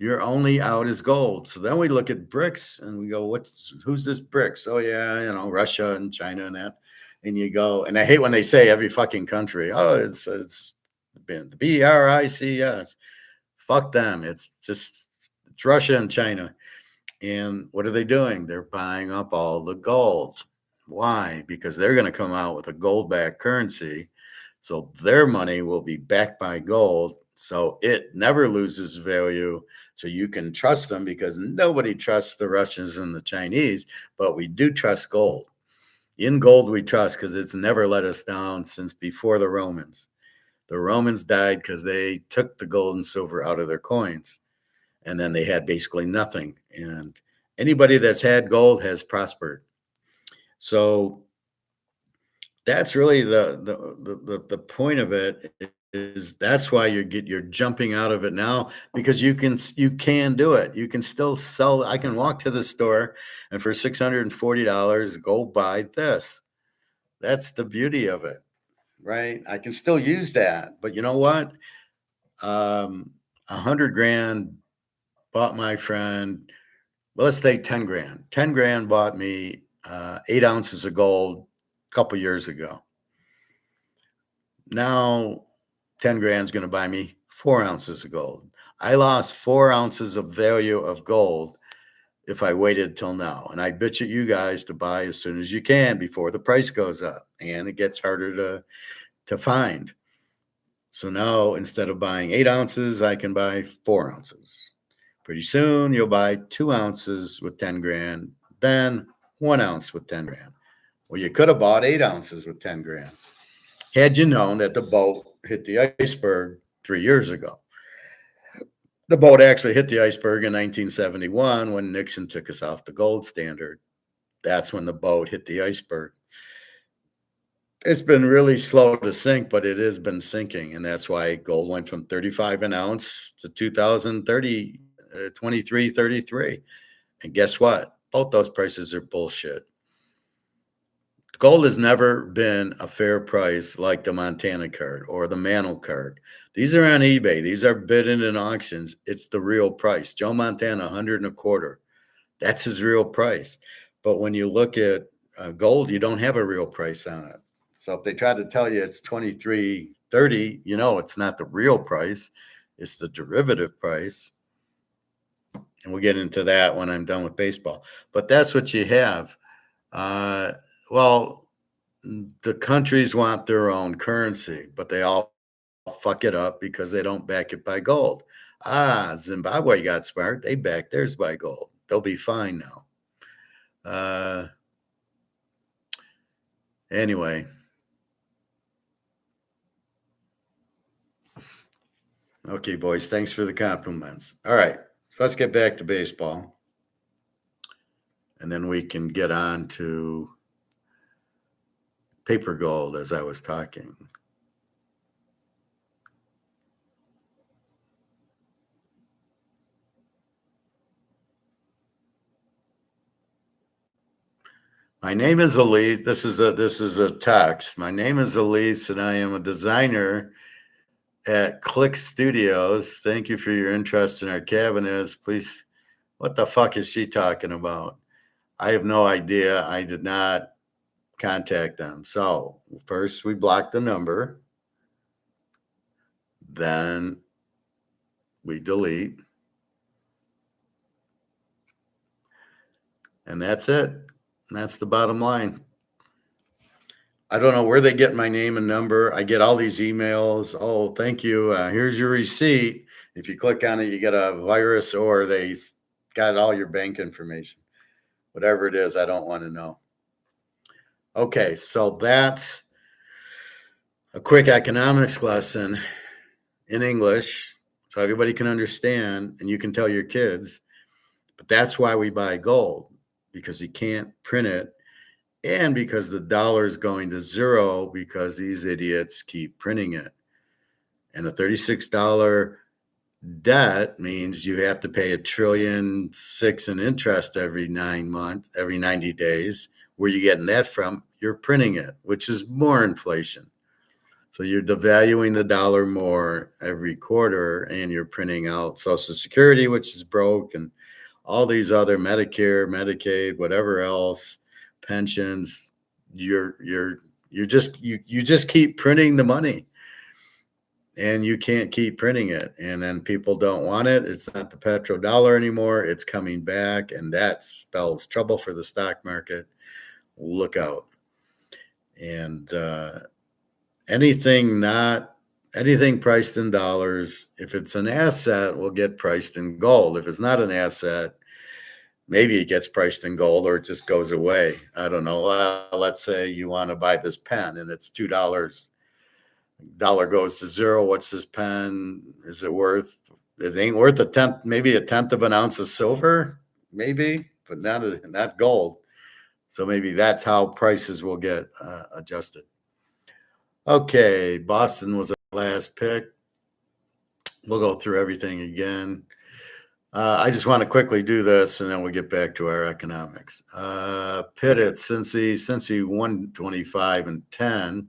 You're only out as gold. So then we look at BRICS and we go, who's this BRICS? Oh yeah, Russia and China and that. And you go, and I hate when they say every fucking country. Oh, it's been the BRICS. Fuck them. It's Russia and China. And what are they doing? They're buying up all the gold. Why? Because they're going to come out with a gold-backed currency. So their money will be backed by gold. So it never loses value. So you can trust them because nobody trusts the Russians and the Chinese, but we do trust gold. In gold, we trust because it's never let us down since before the Romans. The Romans died because they took the gold and silver out of their coins. And then they had basically nothing. And anybody that's had gold has prospered. So that's really the point of it is that's why you're jumping out of it now because you can do it. You can still sell. I can walk to the store and for $640 go buy this. That's the beauty of it, right? I can still use that, but you know what? 100 grand bought my friend, well, let's say 10 grand. 10 grand bought me 8 ounces of gold a couple years ago. Now 10 grand is going to buy me 4 ounces of gold. I lost 4 ounces of value of gold if I waited till now. And I bitch at you guys to buy as soon as you can before the price goes up and it gets harder to find. So now instead of buying 8 ounces, I can buy 4 ounces. Pretty soon you'll buy 2 ounces with 10 grand, then 1 ounce with 10 grand. Well, you could have bought 8 ounces with 10 grand had you known that the boat hit the iceberg 3 years ago. The boat actually hit the iceberg in 1971 when Nixon took us off the gold standard. That's when the boat hit the iceberg. It's been really slow to sink, but it has been sinking. And that's why gold went from 35 an ounce to 2030, 23, 33. And guess what? Both those prices are bullshit. Gold has never been a fair price like the Montana card or the Mantle card. These are on eBay. These are bidding in auctions. It's the real price. Joe Montana, 100 and a quarter. That's his real price. But when you look at gold, you don't have a real price on it. So if they try to tell you it's 23.30, it's not the real price. It's the derivative price. And we'll get into that when I'm done with baseball. But that's what you have. Well, the countries want their own currency, but they all fuck it up because they don't back it by gold. Zimbabwe got smart. They backed theirs by gold. They'll be fine now. Anyway. Okay, boys, thanks for the compliments. All right, so let's get back to baseball. And then we can get on to paper gold as I was talking. My name is Elise. This is a text. My name is Elise, and I am a designer at Click Studios. Thank you for your interest in our cabinets. Please, what the fuck is she talking about? I have no idea. I did not contact them. So first we block the number. Then we delete. And that's it. That's the bottom line. I don't know where they get my name and number. I get all these emails. Oh, thank you. Here's your receipt. If you click on it, you get a virus, or they got all your bank information. Whatever it is, I don't want to know. Okay, so that's a quick economics lesson in English so everybody can understand and you can tell your kids. But that's why we buy gold, because you can't print it, and because the dollar is going to zero because these idiots keep printing it. And a $36 debt means you have to pay $1.6 trillion in interest every 9 months, every 90 days. Where are you getting that from? You're printing it, which is more inflation. So you're devaluing the dollar more every quarter, and you're printing out Social Security, which is broke, and all these other Medicare, Medicaid, whatever else, pensions. You just keep printing the money, and you can't keep printing it. And then people don't want it. It's not the petrodollar anymore. It's coming back, and that spells trouble for the stock market. Look out. And anything priced in dollars, if it's an asset, will get priced in gold. If it's not an asset, maybe it gets priced in gold, or it just goes away. I don't know. Let's say you want to buy this pen and it's $2. Dollar goes to zero. What's this pen? Is it worth? It ain't worth a tenth, maybe a tenth of an ounce of silver, maybe, but not gold. So maybe that's how prices will get adjusted. Okay, Boston was our last pick. We'll go through everything again. I just want to quickly do this, and then we'll get back to our economics. Pitt at Cincy 125 and 10.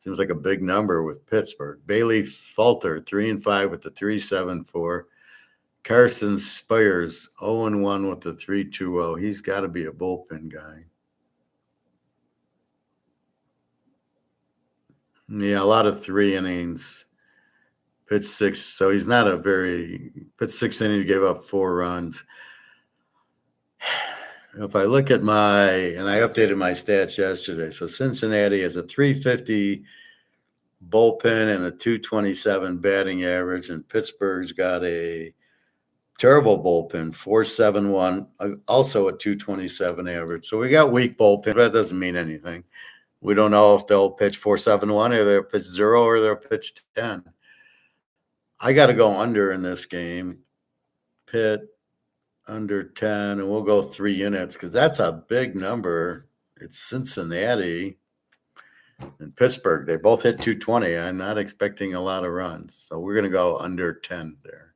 Seems like a big number with Pittsburgh. Bailey Falter 3-5 with the 3.74. Carson Spires 0-1 with the 3.20. He's got to be a bullpen guy. Yeah, a lot of 3 innings. Pitched 6, so he's not a very pitched 6 innings, gave up 4 runs. If I look at and I updated my stats yesterday. So Cincinnati has a 350 bullpen and a 227 batting average, and Pittsburgh's got a terrible bullpen, 471, also a 227 average. So we got weak bullpen, but that doesn't mean anything. We don't know if they'll pitch 471 or they'll pitch 0 or they'll pitch 10. I got to go under in this game. Pitt under 10, and we'll go 3 units because that's a big number. It's Cincinnati and Pittsburgh. They both hit 220. I'm not expecting a lot of runs, so we're going to go under 10 there.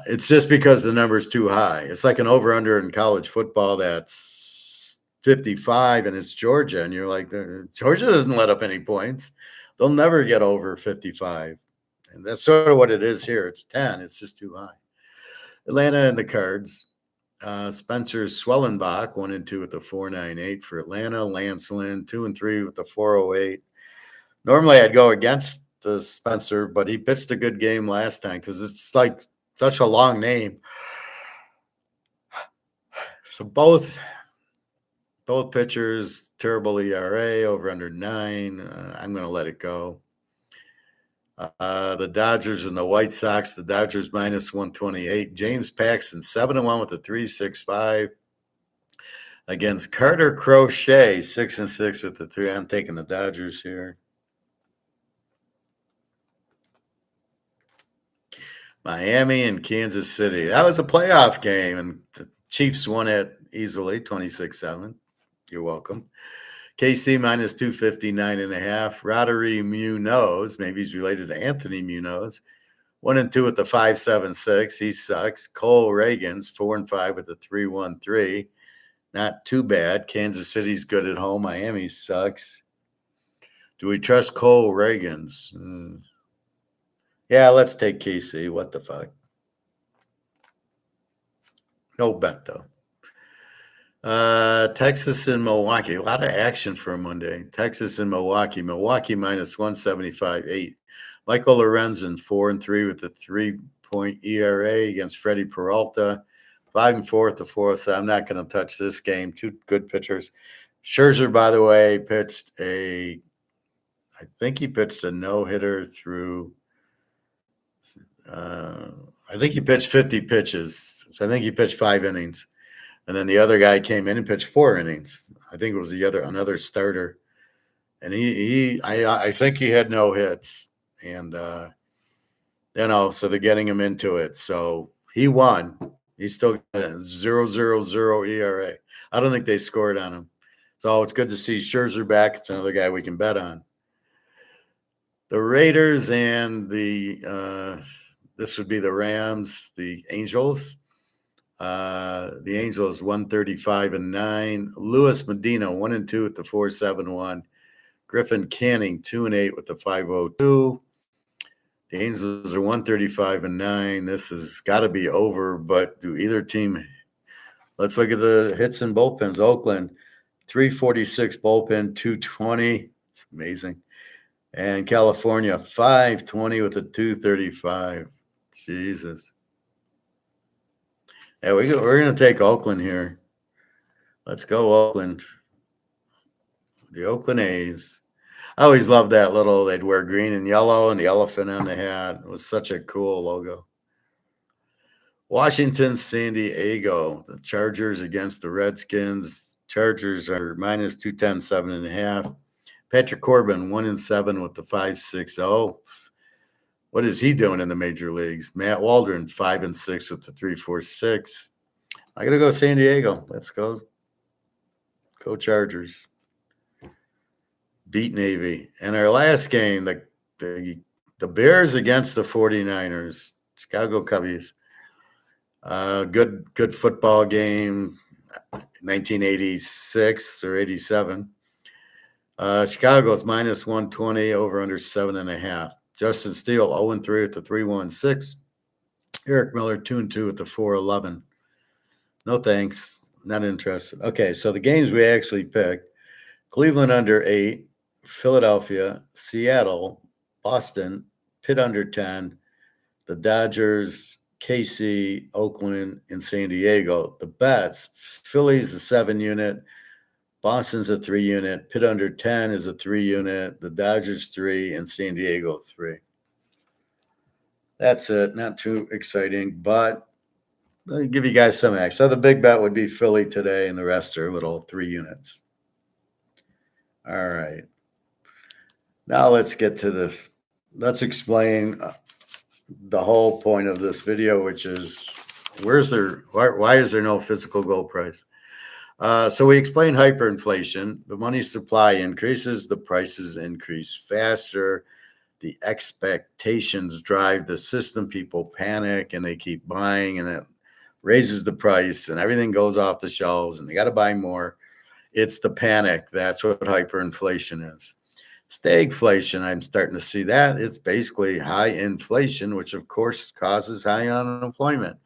It's just because the number is too high. It's like an over-under in college football that's 55, and it's Georgia, and you're like, Georgia doesn't let up any points. They'll never get over 55. And that's sort of what it is here. It's 10. It's just too high. Atlanta and the Cards. Spencer Swellenbach 1-2 with the 4.98 for Atlanta. Lance Lynn 2-3 with the 4.08. Normally I'd go against the Spencer, but he pitched a good game last time because it's like such a long name. So both pitchers, terrible ERA, over under 9. I'm going to let it go. The Dodgers and the White Sox. The Dodgers minus 128. James Paxton 7-1 with a 3.65 against Carter Crochet 6-6 with the 3. I'm taking the Dodgers here. Miami and Kansas City. That was a playoff game, and the Chiefs won it easily, 26-7. You're welcome. KC minus 259.5. Roddery Munoz, maybe he's related to Anthony Munoz, 1-2 with the 5.76. He sucks. Cole Reagans 4-5 with the 3.13. Not too bad. Kansas City's good at home. Miami sucks. Do we trust Cole Reagans? Yeah, let's take KC. What the fuck? No bet though. Texas and Milwaukee. A lot of action for a Monday. Texas and Milwaukee. Milwaukee minus 175.8. Michael Lorenzen 4-3 with the point ERA against Freddie Peralta. 5-4 to 407. I'm not going to touch this game. Two good pitchers. Scherzer, by the way, I think he pitched a no-hitter through, I think he pitched 50 pitches. So I think he pitched 5 innings. And then the other guy came in and pitched 4 innings. I think it was another starter. And I think he had no hits. And, so they're getting him into it. So he won. He's still got a 0.00 ERA. I don't think they scored on him. So it's good to see Scherzer back. It's another guy we can bet on. The Raiders and this would be the Rams, the Angels. The Angels 135-9. Luis Medina 1-2 with the 4.71. Griffin Canning 2-8 with the 5.02. The Angels are 135-9. This has got to be over, but do either team? Let's look at the hits and bullpens. Oakland 346 bullpen, 220. It's amazing. And California 520 with a 235. Jesus. Yeah, we're going to take Oakland here. Let's go, Oakland. The Oakland A's. I always loved that they'd wear green and yellow and the elephant on the hat. It was such a cool logo. Washington, San Diego. The Chargers against the Redskins. Chargers are minus 210, 7.5. Patrick Corbin, 1-7 with the 5.60. What is he doing in the major leagues? Matt Waldron, 5-6 with the 3.46. I got to go San Diego. Let's go. Go Chargers. Beat Navy. And our last game, the Bears against the 49ers. Chicago Cubbies. Good football game. 1986 or 87. Chicago's minus 120, over under 7.5. Justin Steele 0-3 with the 3.16. Eric Miller 2-2 with the 4.11. No thanks. Not interested. Okay, so the games we actually picked: Cleveland under 8, Philadelphia, Seattle, Boston, Pitt under 10, the Dodgers, KC, Oakland, and San Diego. The bets: Philly's a 7-unit, Boston's a 3-unit, Pitt under 10 is a 3-unit, the Dodgers 3, and San Diego 3. That's it. Not too exciting, but I'll give you guys some action. So the big bet would be Philly today, and the rest are little 3 units. All right. Now let's explain the whole point of this video, which is why is there no physical gold price? So we explained hyperinflation. The money supply increases, the prices increase faster. The expectations drive the system. People panic and they keep buying, and it raises the price, and everything goes off the shelves, and they got to buy more. It's the panic. That's what hyperinflation is. Stagflation, I'm starting to see that. It's basically high inflation, which of course causes high unemployment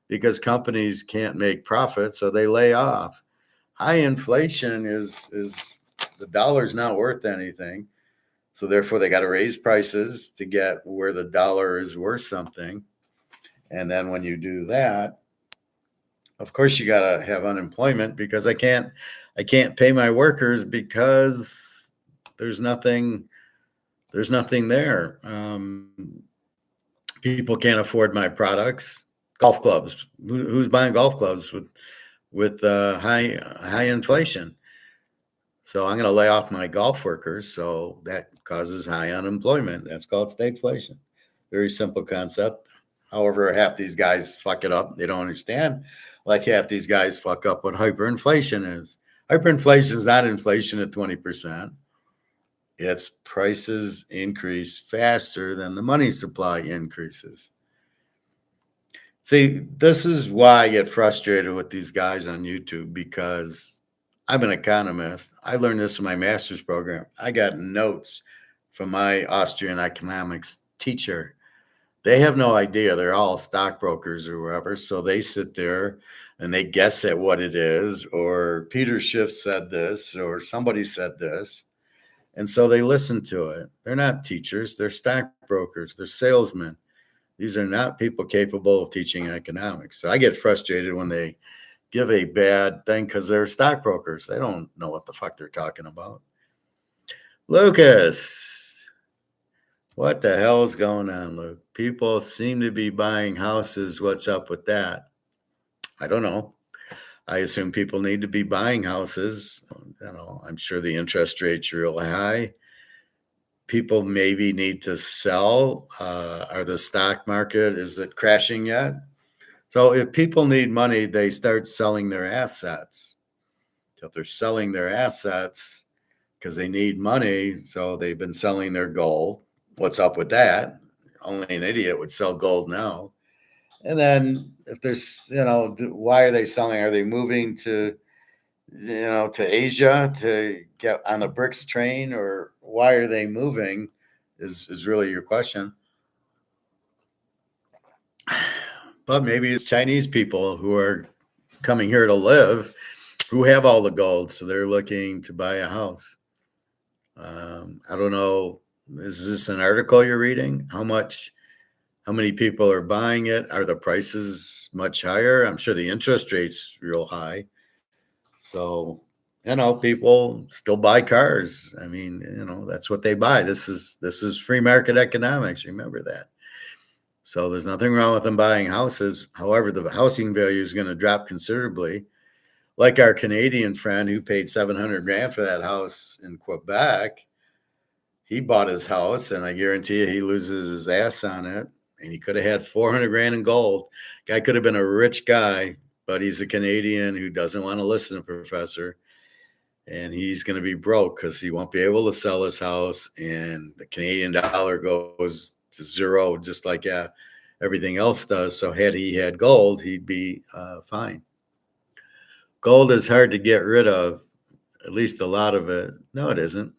because companies can't make profit, so they lay off. High inflation is the dollar's not worth anything, so therefore they got to raise prices to get where the dollar is worth something. And then when you do that, of course you got to have unemployment because I can't pay my workers because there's nothing there. People can't afford my products. Golf clubs. Who's buying golf clubs with high inflation? So I'm going to lay off my golf workers. So that causes high unemployment. That's called stagflation. Very simple concept. However, half these guys fuck it up. They don't understand. Like half these guys fuck up what hyperinflation is. Hyperinflation is not inflation at 20%. Its prices increase faster than the money supply increases. See, this is why I get frustrated with these guys on YouTube, because I'm an economist. I learned this in my master's program. I got notes from my Austrian economics teacher. They have no idea. They're all stockbrokers or whatever. So they sit there and they guess at what it is, or Peter Schiff said this, or somebody said this. And so they listen to it. They're not teachers. They're stockbrokers. They're salesmen. These are not people capable of teaching economics. So I get frustrated when they give a bad thing because they're stockbrokers. They don't know what the fuck they're talking about. Lucas, what the hell is going on, Luke? People seem to be buying houses. What's up with that? I don't know. I assume people need to be buying houses. I'm sure the interest rate's real high. People maybe need to sell. Are the stock market, is it crashing yet? So if people need money, they start selling their assets. So if they're selling their assets because they need money, so they've been selling their gold. What's up with that? Only an idiot would sell gold now. And then if there's, why are they selling? Are they moving to Asia to get on the BRICS train, or why are they moving is really your question. But maybe it's Chinese people who are coming here to live who have all the gold, so they're looking to buy a house. I don't know. Is this an article you're reading? How many people are buying it? Are the prices much higher? I'm sure the interest rate's real high. So, people still buy cars. I mean, that's what they buy. This is free market economics. Remember that. So there's nothing wrong with them buying houses. However, the housing value is going to drop considerably. Like our Canadian friend who paid $700,000 for that house in Quebec, he bought his house, and I guarantee you he loses his ass on it. And he could have had $400,000 in gold. Guy could have been a rich guy, but he's a Canadian who doesn't want to listen to Professor. And he's going to be broke because he won't be able to sell his house. And the Canadian dollar goes to zero, just like everything else does. So had he had gold, he'd be fine. Gold is hard to get rid of, at least a lot of it. No, it isn't.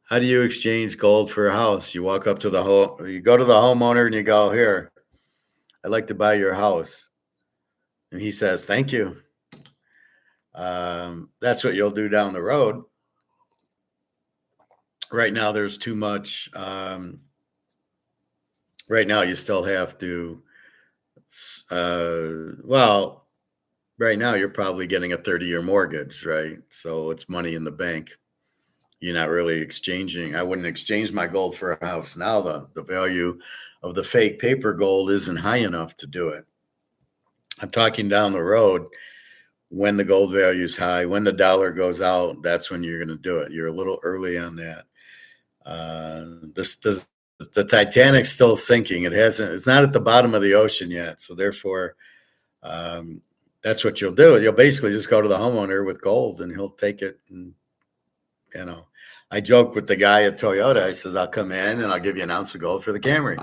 How do you exchange gold for a house? You walk up to you go to the homeowner and you go, "Here, I'd like to buy your house." And he says, "Thank you." That's what you'll do down the road. Right now, there's too much. Right now, you still have to, right now, you're probably getting a 30-year mortgage, right? So it's money in the bank. You're not really exchanging. I wouldn't exchange my gold for a house now. The value of the fake paper gold isn't high enough to do it. I'm talking down the road when the gold value is high, when the dollar goes out, that's when you're going to do it. You're a little early on that. The Titanic's still sinking. It's not at the bottom of the ocean yet. So therefore, that's what you'll do. You'll basically just go to the homeowner with gold and he'll take it. And, I joke with the guy at Toyota. I said, I'll come in and I'll give you an ounce of gold for the Camry.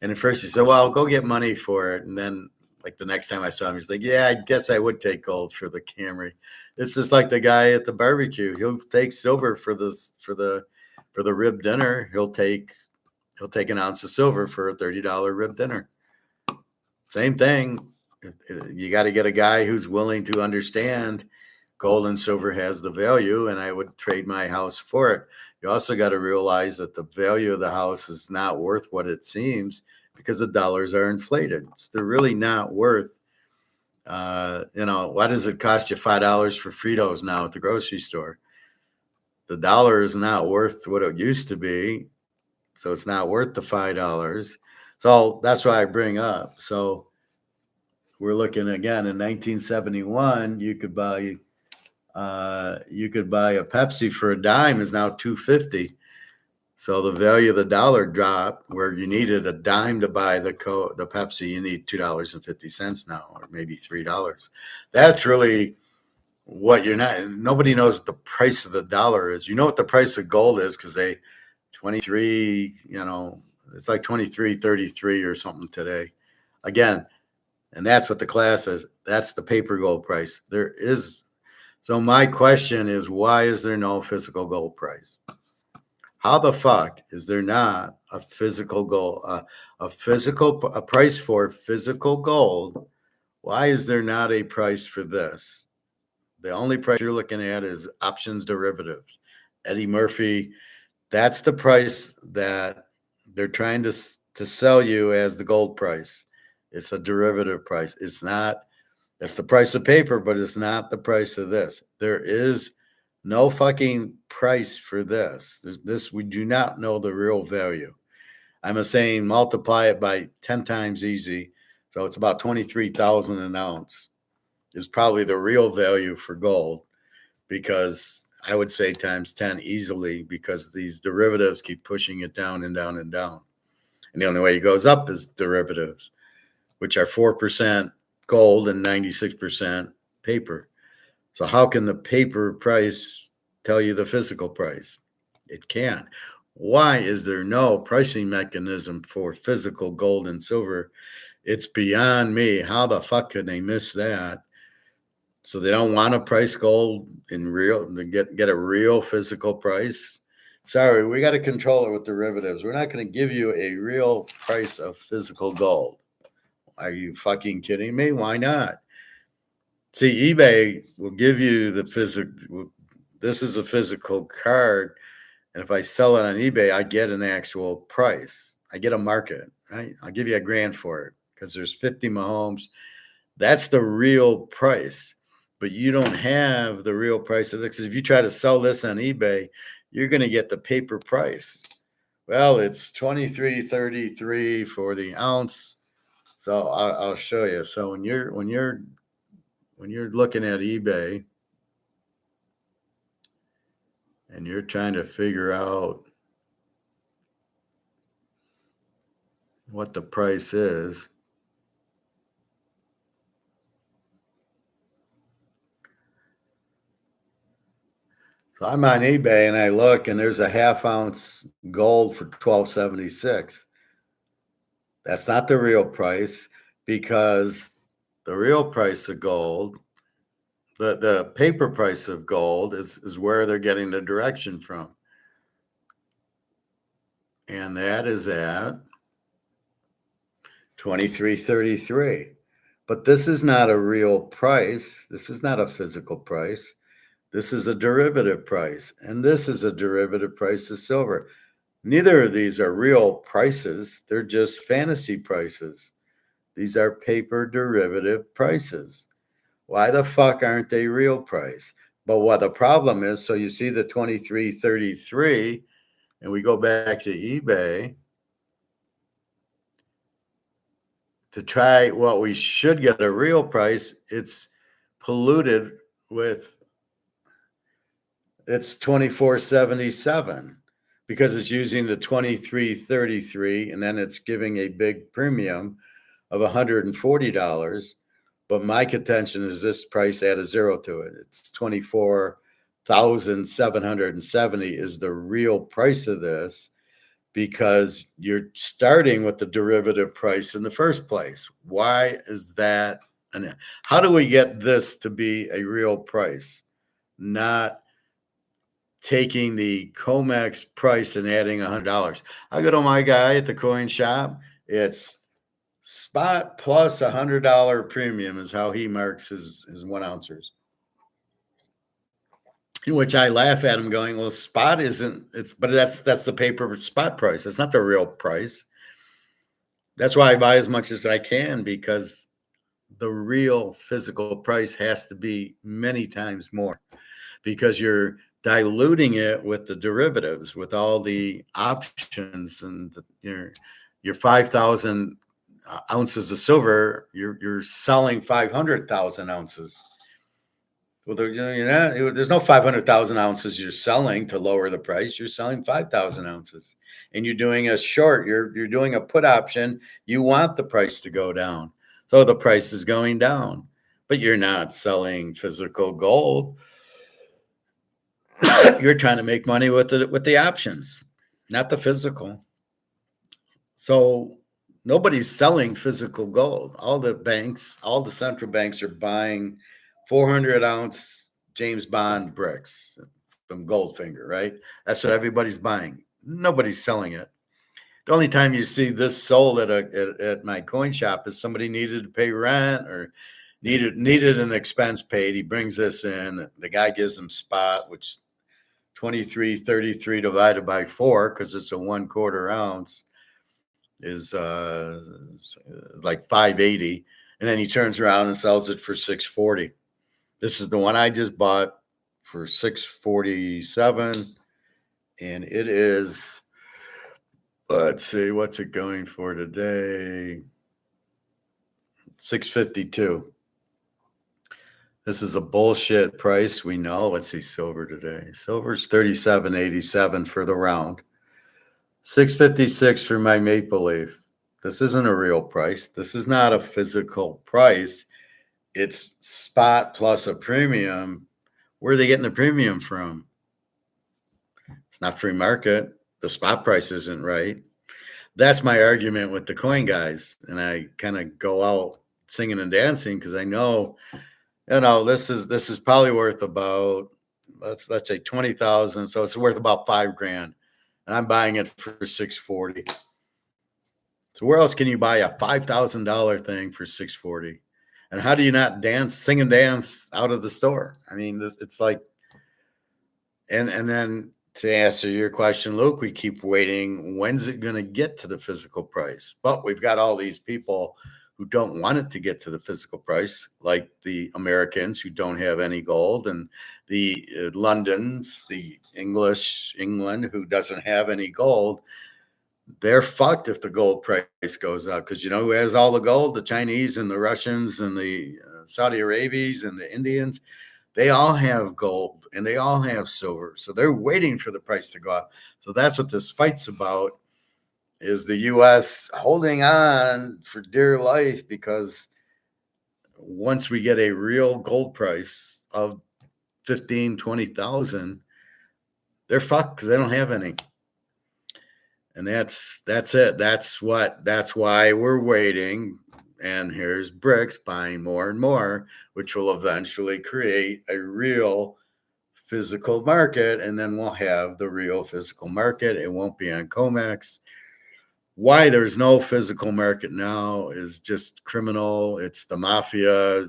And at first he said, well, I'll go get money for it. And then like the next time I saw him, he's like, yeah, I guess I would take gold for the Camry. It's just like the guy at the barbecue. He'll take silver for the rib dinner. He'll take an ounce of silver for a $30 rib dinner. Same thing. You got to get a guy who's willing to understand gold and silver has the value, and I would trade my house for it. You also got to realize that the value of the house is not worth what it seems because the dollars are inflated. They're really not worth, why does it cost you $5 for Fritos now at the grocery store? The dollar is not worth what it used to be, so it's not worth the $5. So that's why I bring up. So we're looking again in 1971, you could buy a Pepsi for a dime is now $2.50. So the value of the dollar dropped where you needed a dime to buy the Pepsi. You need $2.50 now, or maybe $3. That's really what nobody knows what the price of the dollar is. You know what the price of gold is because 23, it's like 23.33 or something today. Again, and that's what the class is. That's the paper gold price. So my question is, why is there no physical gold price? How the fuck is there not a physical gold, a price for physical gold? Why is there not a price for this? The only price you're looking at is options derivatives. Eddie Murphy, that's the price that they're trying to to sell you as the gold price. It's a derivative price. It's not, it's the price of paper, but it's not the price of this. There is no fucking price for this. We do not know the real value. I'm saying multiply it by 10 times easy. So it's about 23,000 an ounce is probably the real value for gold, because I would say times 10 easily, because these derivatives keep pushing it down and down and down. And the only way it goes up is derivatives, which are 4% gold and 96% paper. So how can the paper price tell you the physical price? It can't. Why is there no pricing mechanism for physical gold and silver? It's beyond me. How the fuck could they miss that? So they don't want to price gold in real, get a real physical price. Sorry, we got to control it with derivatives. We're not going to give you a real price of physical gold. Are you fucking kidding me? Why not? See, eBay will give you the physical. This is a physical card, and if I sell it on eBay, I get an actual price. I get a market. Right? I'll give you $1,000 for it because there's 50 Mahomes. That's the real price. But you don't have the real price of this. Because if you try to sell this on eBay, you're going to get the paper price. Well, it's $23.33 for the ounce. So I'll show you. So when you're looking at eBay and you're trying to figure out what the price is, so I'm on eBay and I look and there's a half ounce gold for $12.76. That's not the real price, because the real price of gold, the paper price of gold is where they're getting the direction from. And that is at 23.33. But this is not a real price. This is not a physical price. This is a derivative price. And this is a derivative price of silver. Neither of these are real prices. They're just fantasy prices. These are paper derivative prices. Why the fuck aren't they real price? But what the problem is, so you see the 23.33, and we go back to eBay to try what we should get a real price. It's polluted with, it's 24.77 because it's using the 23.33, and then it's giving a big premium of $140. But my contention is this price add a zero to it. It's 24,770 is the real price of this, because you're starting with the derivative price in the first place. Why is that? And how do we get this to be a real price? Not taking the COMEX price and adding $100. I go to my guy at the coin shop. It's spot plus $100 premium is how he marks his 1 ounces. In which I laugh at him, going, "Well, spot isn't. But that's the paper spot price. It's not the real price. That's why I buy as much as I can, because the real physical price has to be many times more, because you're diluting it with the derivatives, with all the options, and your 5,000 ounces of silver. You're selling 500,000 ounces." Well, there's no 500,000 ounces you're selling to lower the price. You're selling 5,000 ounces, and you're doing a short. You're doing a put option. You want the price to go down, so the price is going down. But you're not selling physical gold. You're trying to make money with the options, not the physical. So nobody's selling physical gold. All the banks, all the central banks are buying 400-ounce James Bond bricks from Goldfinger, right? That's what everybody's buying. Nobody's selling it. The only time you see this sold at my coin shop is somebody needed to pay rent or needed an expense paid. He brings this in. The guy gives him spot, which 23.33 divided by 4, because it's a 1/4 ounce. is like 580, and then he turns around and sells it for 640. This is the one I just bought for 647, and it is, let's see, what's it going for today? 652. This is a bullshit price. We know. Let's see silver today. Silver's 37.87 for the round. 656 for my Maple Leaf. This isn't a real price. This is not a physical price. It's spot plus a premium. Where are they getting the premium from? It's not free market. The spot price isn't right. That's my argument with the coin guys. And I kind of go out singing and dancing because I know, this is probably worth about, let's say 20,000. So it's worth about $5,000. And I'm buying it for 640. So where else can you buy a $5,000 thing for 640? And how do you not sing and dance out of the store? I mean, it's like, and then to answer your question, Luke, we keep waiting. When's it going to get to the physical price? But we've got all these people who don't want it to get to the physical price, like the Americans who don't have any gold, and the Londons, the England who doesn't have any gold. They're fucked if the gold price goes up, because you know who has all the gold? The Chinese and the Russians and the Saudi Arabians and the Indians. They all have gold and they all have silver. So they're waiting for the price to go up. So that's what this fight's about, is the U.S. holding on for dear life, because once we get a real gold price of 15, 20,000, they're fucked because they don't have any. And that's it. That's why we're waiting. And here's BRICS buying more and more, which will eventually create a real physical market. And then we'll have the real physical market. It won't be on COMEX. Why there's no physical market now is just criminal. It's the mafia.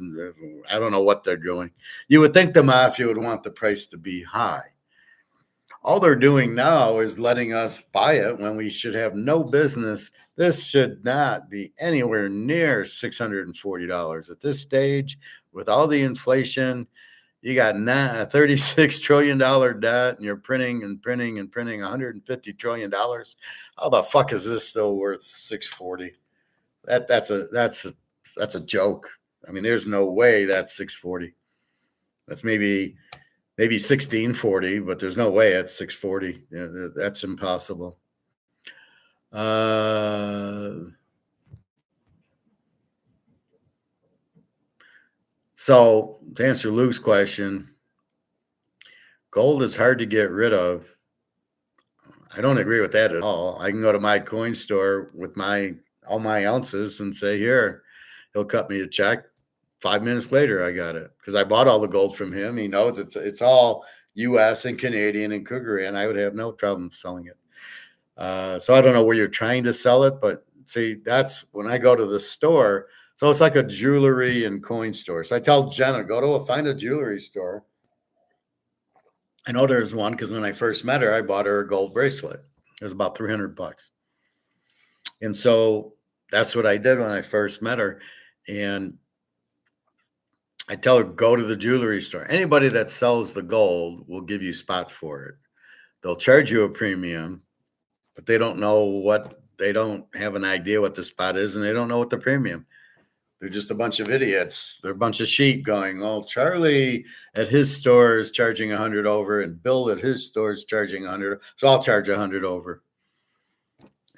I don't know what they're doing. You would think the mafia would want the price to be high. All they're doing now is letting us buy it when we should have no business. This should not be anywhere near $640 at this stage. With all the inflation, you got $36 trillion debt, and you're printing and printing and printing $150 trillion. How the fuck is this still worth 640? That's a joke. I mean, there's no way that's 640. That's maybe 1640, but there's no way it's 640. Yeah, that's impossible. So to answer Luke's question, gold is hard to get rid of. I don't agree with that at all. I can go to my coin store with all my ounces and say, here, he'll cut me a check. 5 minutes later, I got it because I bought all the gold from him. He knows it's all U.S. and Canadian and Kruger, and I would have no problem selling it. So I don't know where you're trying to sell it, but see, that's when I go to the store. So it's like a jewelry and coin store. So I tell Jenna, find a jewelry store. I know there's one because when I first met her, I bought her a gold bracelet. It was about $300. And so that's what I did when I first met her. And I tell her, go to the jewelry store. Anybody that sells the gold will give you spot for it. They'll charge you a premium, but they don't have an idea what the spot is, and they don't know what the premium. They're just a bunch of idiots. They're a bunch of sheep going, oh, Charlie at his store is charging 100 over, and Bill at his store is charging 100. So I'll charge 100 over.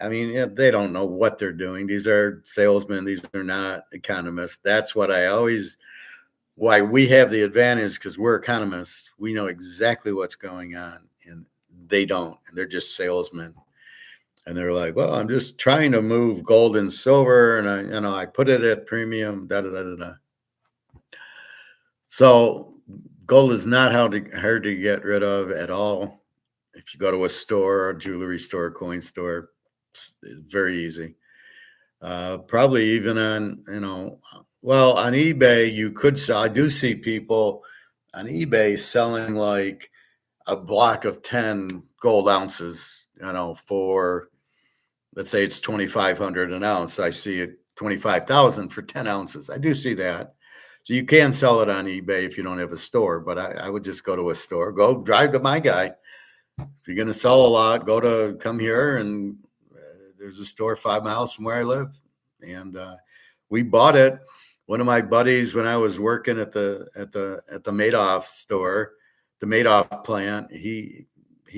I mean, they don't know what they're doing. These are salesmen. These are not economists. That's why we have the advantage, because we're economists. We know exactly what's going on, and they don't. And they're just salesmen. And they're like, well, I'm just trying to move gold and silver, and I put it at premium, da da da da da. So gold is not hard to get rid of at all. If you go to a store, a jewelry store, coin store, it's very easy. Probably even on, on eBay, you could sell. I do see people on eBay selling like a block of 10 gold ounces, for let's say it's 2,500 an ounce. I see it 25,000 for 10 ounces. I do see that. So you can sell it on eBay if you don't have a store, but I would just go to a store, go drive to my guy. If you're going to sell a lot, come here, and there's a store 5 miles from where I live. And we bought it. One of my buddies, when I was working at the Madoff store, the Madoff plant, he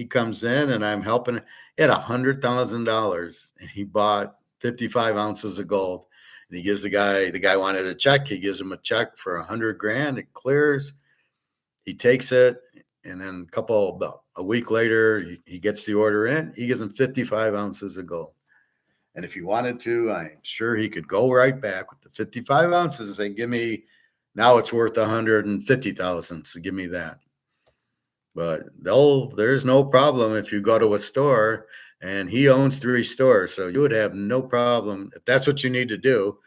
comes in and I'm helping. He had $100,000 and he bought 55 ounces of gold. And he gives the guy wanted a check. He gives him a check for 100 grand. It clears. He takes it. And then about a week later, he gets the order in. He gives him 55 ounces of gold. And if he wanted to, I'm sure he could go right back with the 55 ounces and say, now it's worth 150,000. So give me that. But there's no problem if you go to a store, and he owns 3 stores. So you would have no problem if that's what you need to do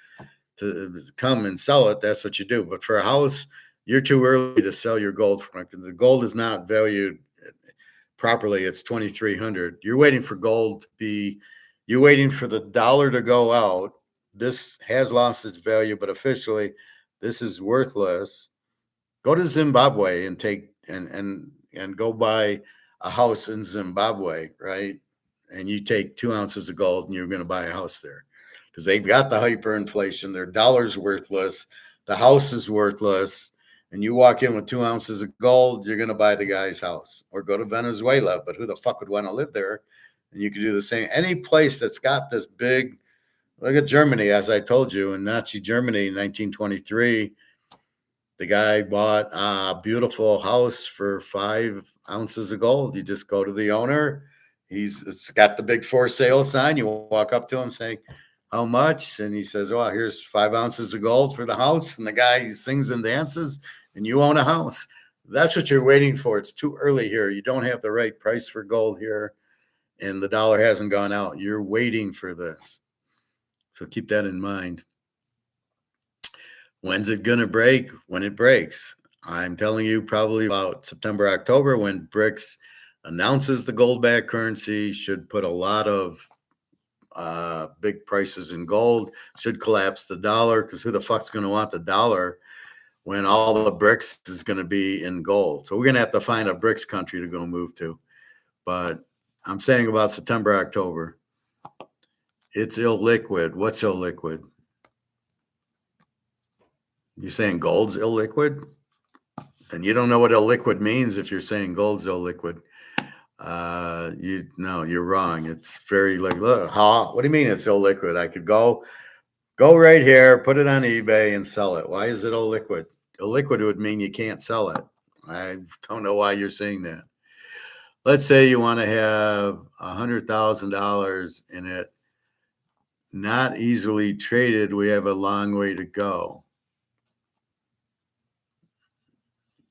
to come and sell it. That's what you do. But for a house, you're too early to sell your gold. The gold is not valued properly. It's 2,300. You're waiting for gold to be. You're waiting for the dollar to go out. This has lost its value, but officially, this is worthless. Go to Zimbabwe and take and go buy a house in Zimbabwe, right? And you take 2 ounces of gold, and you're going to buy a house there because they've got the hyperinflation. Their dollar's worthless. The house is worthless. And you walk in with 2 ounces of gold, you're going to buy the guy's house. Or go to Venezuela. But who the fuck would want to live there? And you can do the same. Any place that's got this big, look at Germany, as I told you, in Nazi Germany in 1923, the guy bought a beautiful house for 5 ounces of gold. You just go to the owner. It's got the big for sale sign. You walk up to him saying, how much? And he says, well, here's 5 ounces of gold for the house. And the guy sings and dances, and you own a house. That's what you're waiting for. It's too early here. You don't have the right price for gold here, and the dollar hasn't gone out. You're waiting for this. So keep that in mind. When's it going to break? When it breaks. I'm telling you, probably about September, October, when BRICS announces the gold-backed currency, should put a lot of big prices in gold, should collapse the dollar, because who the fuck's going to want the dollar when all the BRICS is going to be in gold? So we're going to have to find a BRICS country to go move to. But I'm saying about September, October. It's illiquid. What's illiquid? You saying gold's illiquid? And you don't know what illiquid means if you're saying gold's illiquid. You're wrong. It's very like, look, what do you mean it's illiquid? I could go right here, put it on eBay and sell it. Why is it illiquid? Illiquid would mean you can't sell it. I don't know why you're saying that. Let's say you want to have $100,000 in it, not easily traded. We have a long way to go.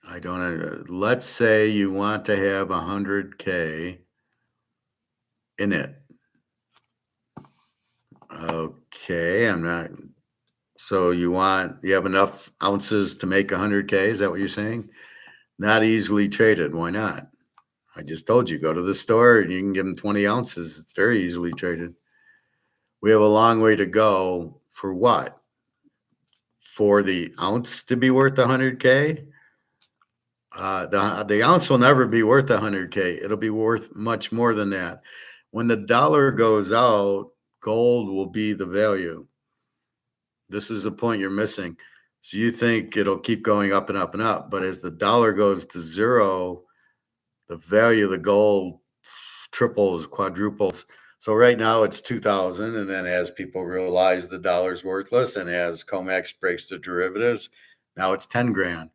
I don't know. Let's say you want to have 100K in it. Okay, so you have enough ounces to make 100K? Is that what you're saying? Not easily traded. Why not? I just told you, go to the store and you can give them 20 ounces. It's very easily traded. We have a long way to go for what? For the ounce to be worth 100K? The ounce will never be worth 100K. It'll be worth much more than that. When the dollar goes out, gold will be the value. This is the point you're missing. So you think it'll keep going up and up and up, but as the dollar goes to zero, the value of the gold triples, quadruples. So right now it's 2,000, and then as people realize the dollar's worthless, and as COMEX breaks the derivatives, now it's 10 grand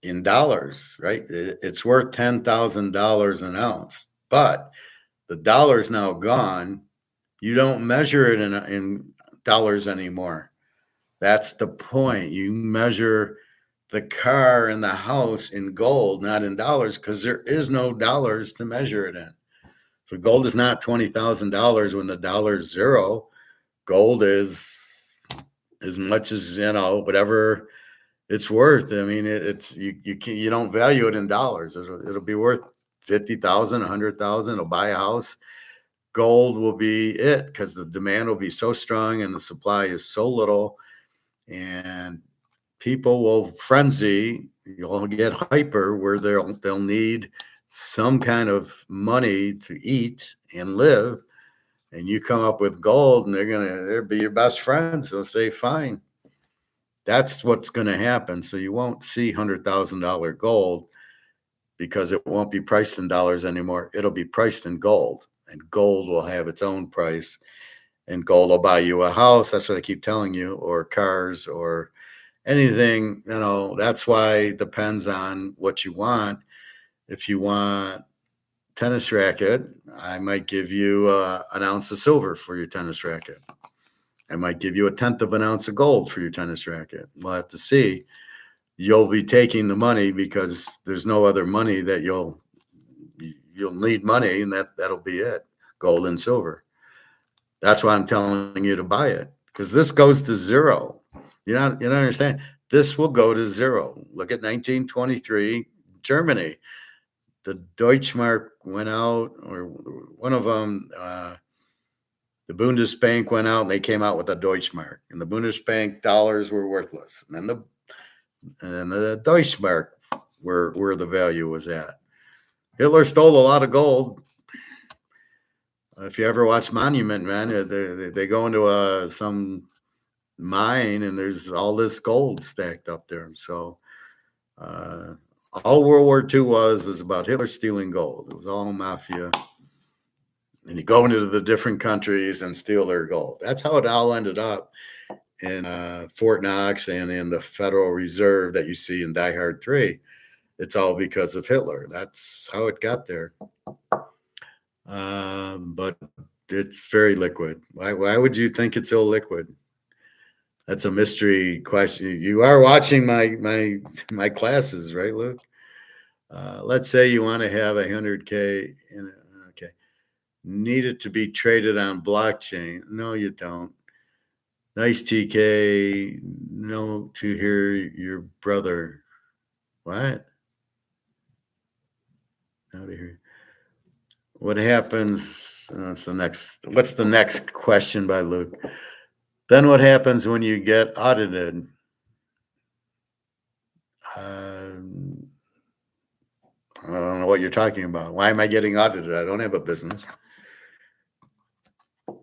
in dollars, right? It's worth $10,000 an ounce, but the dollar's now gone. You don't measure it in dollars anymore. That's the point. You measure the car and the house in gold, not in dollars, because there is no dollars to measure it in. So gold is not $20,000 when the dollar is zero. Gold is as much as, whatever it's worth. I mean, you don't value it in dollars. It'll be worth 50,000, 100,000. It'll buy a house. gold will be it because the demand will be so strong and the supply is so little, and people will frenzy. You'll get hyper where they'll need some kind of money to eat and live, and you come up with gold, and they'll be your best friends. They'll say, "Fine." That's what's going to happen. So you won't see $100,000 gold because it won't be priced in dollars anymore. It'll be priced in gold, and gold will have its own price. And gold will buy you a house. That's what I keep telling you, or cars, or anything. That's why it depends on what you want. If you want tennis racket, I might give you an ounce of silver for your tennis racket. I might give you a tenth of an ounce of gold for your tennis racket. We'll have to see. You'll be taking the money because there's no other money that you'll need money, and that'll be it. Gold and silver. That's why I'm telling you to buy it, because this goes to zero. You don't understand. This will go to zero. Look at 1923, Germany. The Deutschmark went out, or one of them, the Bundesbank went out, and they came out with a Deutschmark. And the Bundesbank dollars were worthless. And then the Deutschmark where the value was at. Hitler stole a lot of gold. If you ever watch Monument Man, they go into some mine, and there's all this gold stacked up there. So all World War II was about Hitler stealing gold. It was all mafia. And you go into the different countries and steal their gold. That's how it all ended up in Fort Knox and in the Federal Reserve that you see in Die Hard 3. It's all because of Hitler. That's how it got there. But it's very liquid. Why would you think it's illiquid? That's a mystery question. You are watching my classes, right, Luke? Let's say you want to have 100K. Okay. Need it to be traded on blockchain. No, you don't. Nice TK. No, to hear your brother. What? Out of here. What happens? What's the next question by Luke? Then what happens when you get audited? I don't know what you're talking about. Why am I getting audited? I don't have a business.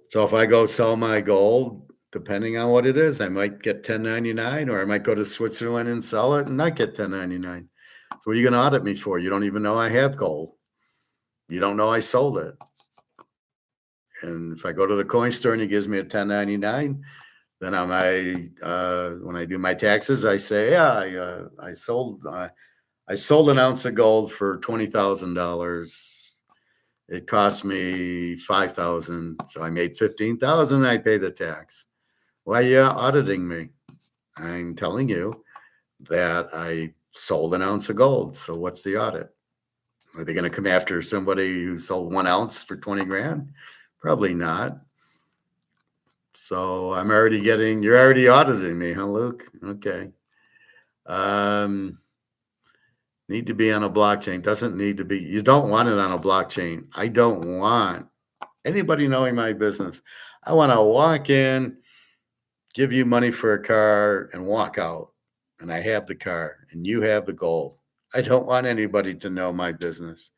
So if I go sell my gold, depending on what it is, I might get 1099, or I might go to Switzerland and sell it and not get 1099. So what are you going to audit me for? You don't even know I have gold. You don't know I sold it. And if I go to the coin store and he gives me a 1099, then when I do my taxes, I say, yeah, I sold an ounce of gold for $20,000. It cost me $5,000, so I made $15,000. I pay the tax. Why are you auditing me? I'm telling you that I sold an ounce of gold. So what's the audit? Are they going to come after somebody who sold 1 ounce for 20 grand? Probably not. So you're already auditing me, huh, Luke? Okay. Need to be on a blockchain. Doesn't need to be. You don't want it on a blockchain. I don't want anybody knowing my business. I want to walk in, give you money for a car, and walk out. And I have the car, and you have the gold. I don't want anybody to know my business,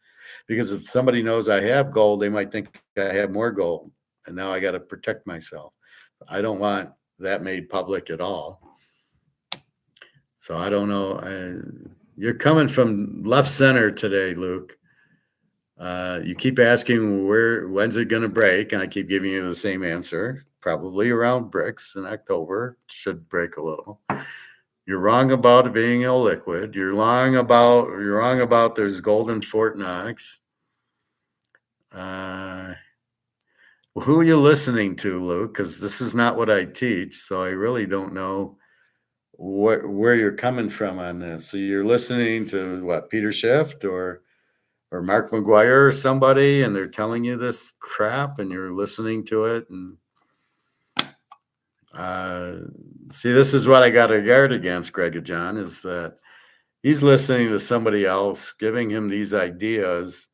because if somebody knows I have gold, they might think I have more gold, and now I got to protect myself. I don't want that made public at all. So I don't know. You're coming from left center today, Luke. You keep asking when's it going to break, and I keep giving you the same answer. Probably around BRICS in October. It should break a little. You're wrong about it being illiquid. You're wrong about there's gold in Fort Knox. Who are you listening to, Luke? Because this is not what I teach, so I really don't know where you're coming from on this. So you're listening to what, Peter Schiff or Mark McGuire or somebody, and they're telling you this crap, and you're listening to it. And see, this is what I got to guard against, Greg John, is that he's listening to somebody else giving him these ideas,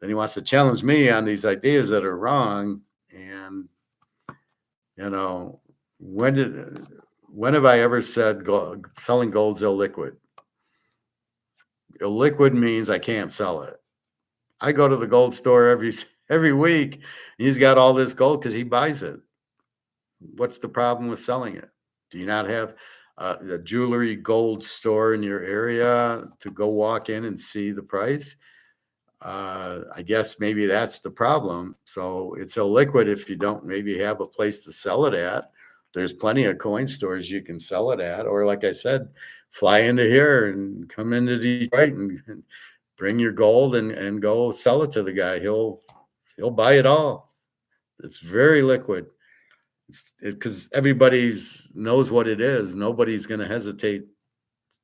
Then he wants to challenge me on these ideas that are wrong. And, you know, when did, when have I ever said selling gold's illiquid? Illiquid means I can't sell it. I go to the gold store every week. He's got all this gold because he buys it. What's the problem with selling it? Do you not have a jewelry gold store in your area to go walk in and see the price? I guess maybe that's the problem. So it's illiquid if you don't maybe have a place to sell it at. There's plenty of coin stores you can sell it at, or like I said, fly into here and come into Detroit and bring your gold and go sell it to the guy. He'll buy it all. It's very liquid. Because everybody's knows what it is. Nobody's going to hesitate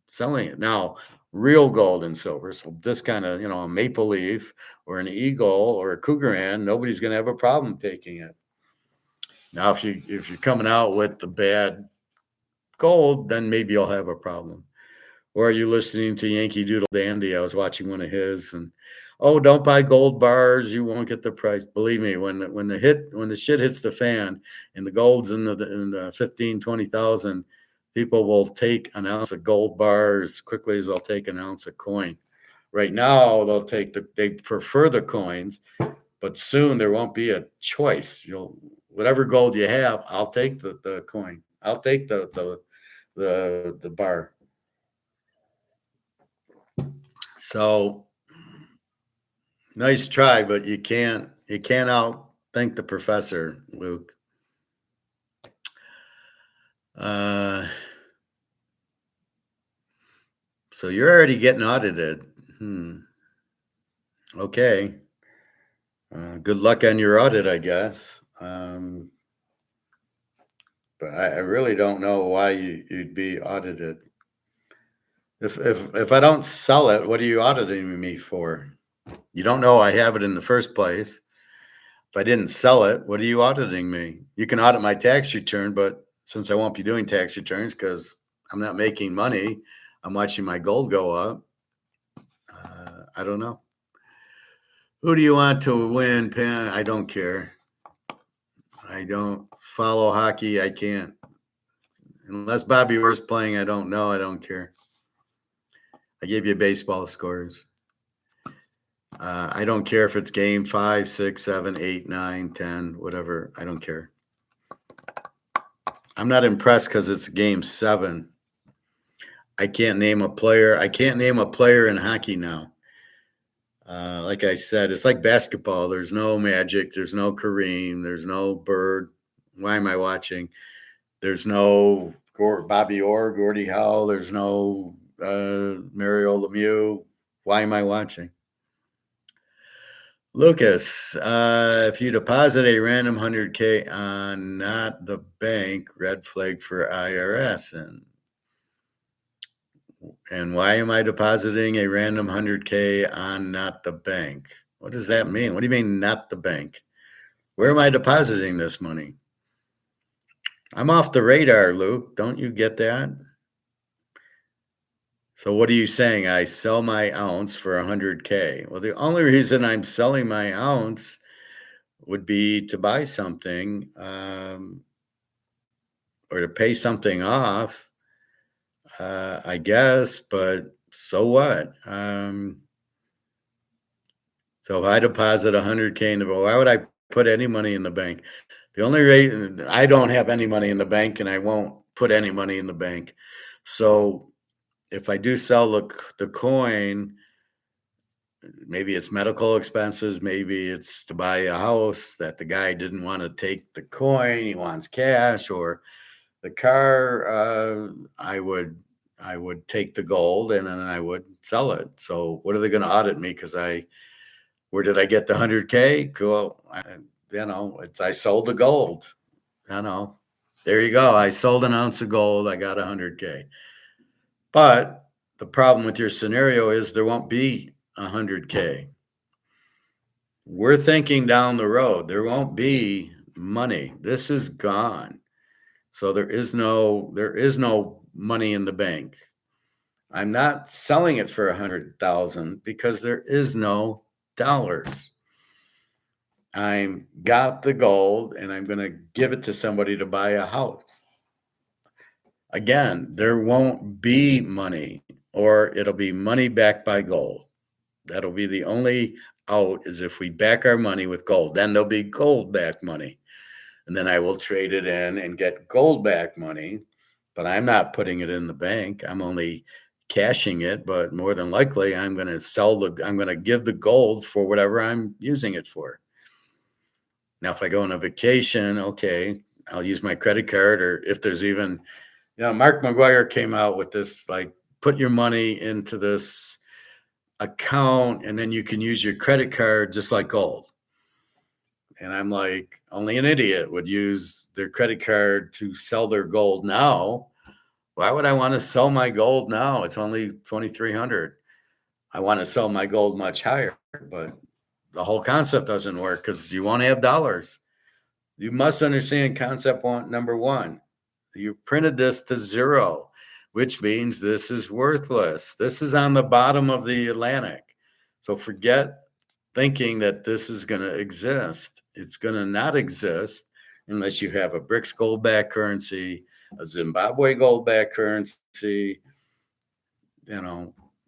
selling it. Now, real gold and silver, so this kind of, a maple leaf or an eagle or a cougar hand, nobody's going to have a problem taking it. Now, if you're coming out with the bad gold, then maybe you'll have a problem. Or are you listening to Yankee Doodle Dandy? I was watching one of his, and don't buy gold bars. You won't get the price. Believe me, when the shit hits the fan and the gold's in the 15, 20,000, people will take an ounce of gold bar as quickly as they'll take an ounce of coin. Right now, they prefer the coins, but soon there won't be a choice. Whatever gold you have, I'll take the coin. I'll take the bar. So nice try, but you can't outthink the professor, Luke. So you're already getting audited. Okay. Good luck on your audit, I guess. But I really don't know why you'd be audited. If I don't sell it, what are you auditing me for? You don't know I have it in the first place. If I didn't sell it, what are you auditing me? You can audit my tax return, but since I won't be doing tax returns because I'm not making money, I'm watching my gold go up. I don't know. Who do you want to win, Penn? I don't care. I don't follow hockey. I can't. Unless Bobby Orr's playing, I don't know. I don't care. I gave you baseball scores. I don't care if it's game 5, 6, 7, 8, 9, 10, whatever. I don't care. I'm not impressed because it's game 7. I can't name a player. I can't name a player in hockey now. Like I said, it's like basketball. There's no Magic. There's no Kareem. There's no Bird. Why am I watching? There's no Bobby Orr, Gordie Howe. There's no Mario Lemieux. Why am I watching? Lucas, if you deposit a random 100K on not the bank, red flag for IRS. And why am I depositing a random 100K on not the bank? What does that mean? What do you mean not the bank? Where am I depositing this money? I'm off the radar, Luke. Don't you get that? So what are you saying? I sell my ounce for 100K. Well, the only reason I'm selling my ounce would be to buy something or to pay something off, I guess, but so what? So if I deposit 100K in the bank, why would I put any money in the bank? The only reason I don't have any money in the bank and I won't put any money in the bank. So if I do sell the coin, maybe it's medical expenses, maybe it's to buy a house that the guy didn't want to take the coin, he wants cash, or the car, I would take the gold and then I would sell it. So what are they going to audit me? Because where did I get the 100K? Cool. I sold the gold. There you go. I sold an ounce of gold. I got 100K. But the problem with your scenario is there won't be 100K. We're thinking down the road. There won't be money. This is gone. So there is no money in the bank. I'm not selling it for 100,000 because there is no I'm got the gold and I'm going to give it to somebody to buy a house. Again, there won't be money, or it'll be money backed by gold. That'll be the only out, is if we back our money with gold. Then there'll be gold backed money. And then I will trade it in and get gold back money, but I'm not putting it in the bank. I'm only cashing it, but more than likely I'm going to I'm going to give the gold for whatever I'm using it for. Now, if I go on a vacation, okay, I'll use my credit card, or if there's even, Mark McGuire came out with this, like, put your money into this account and then you can use your credit card just like gold. And I'm like, only an idiot would use their credit card to sell their gold now. Why would I want to sell my gold now? It's only 2,300. I want to sell my gold much higher, but the whole concept doesn't work because you won't have dollars. You must understand concept number one. You printed this to zero, which means this is worthless. This is on the bottom of the Atlantic. So forget thinking that this is going to exist. It's going to not exist unless you have a BRICS gold backed currency, a Zimbabwe gold backed currency.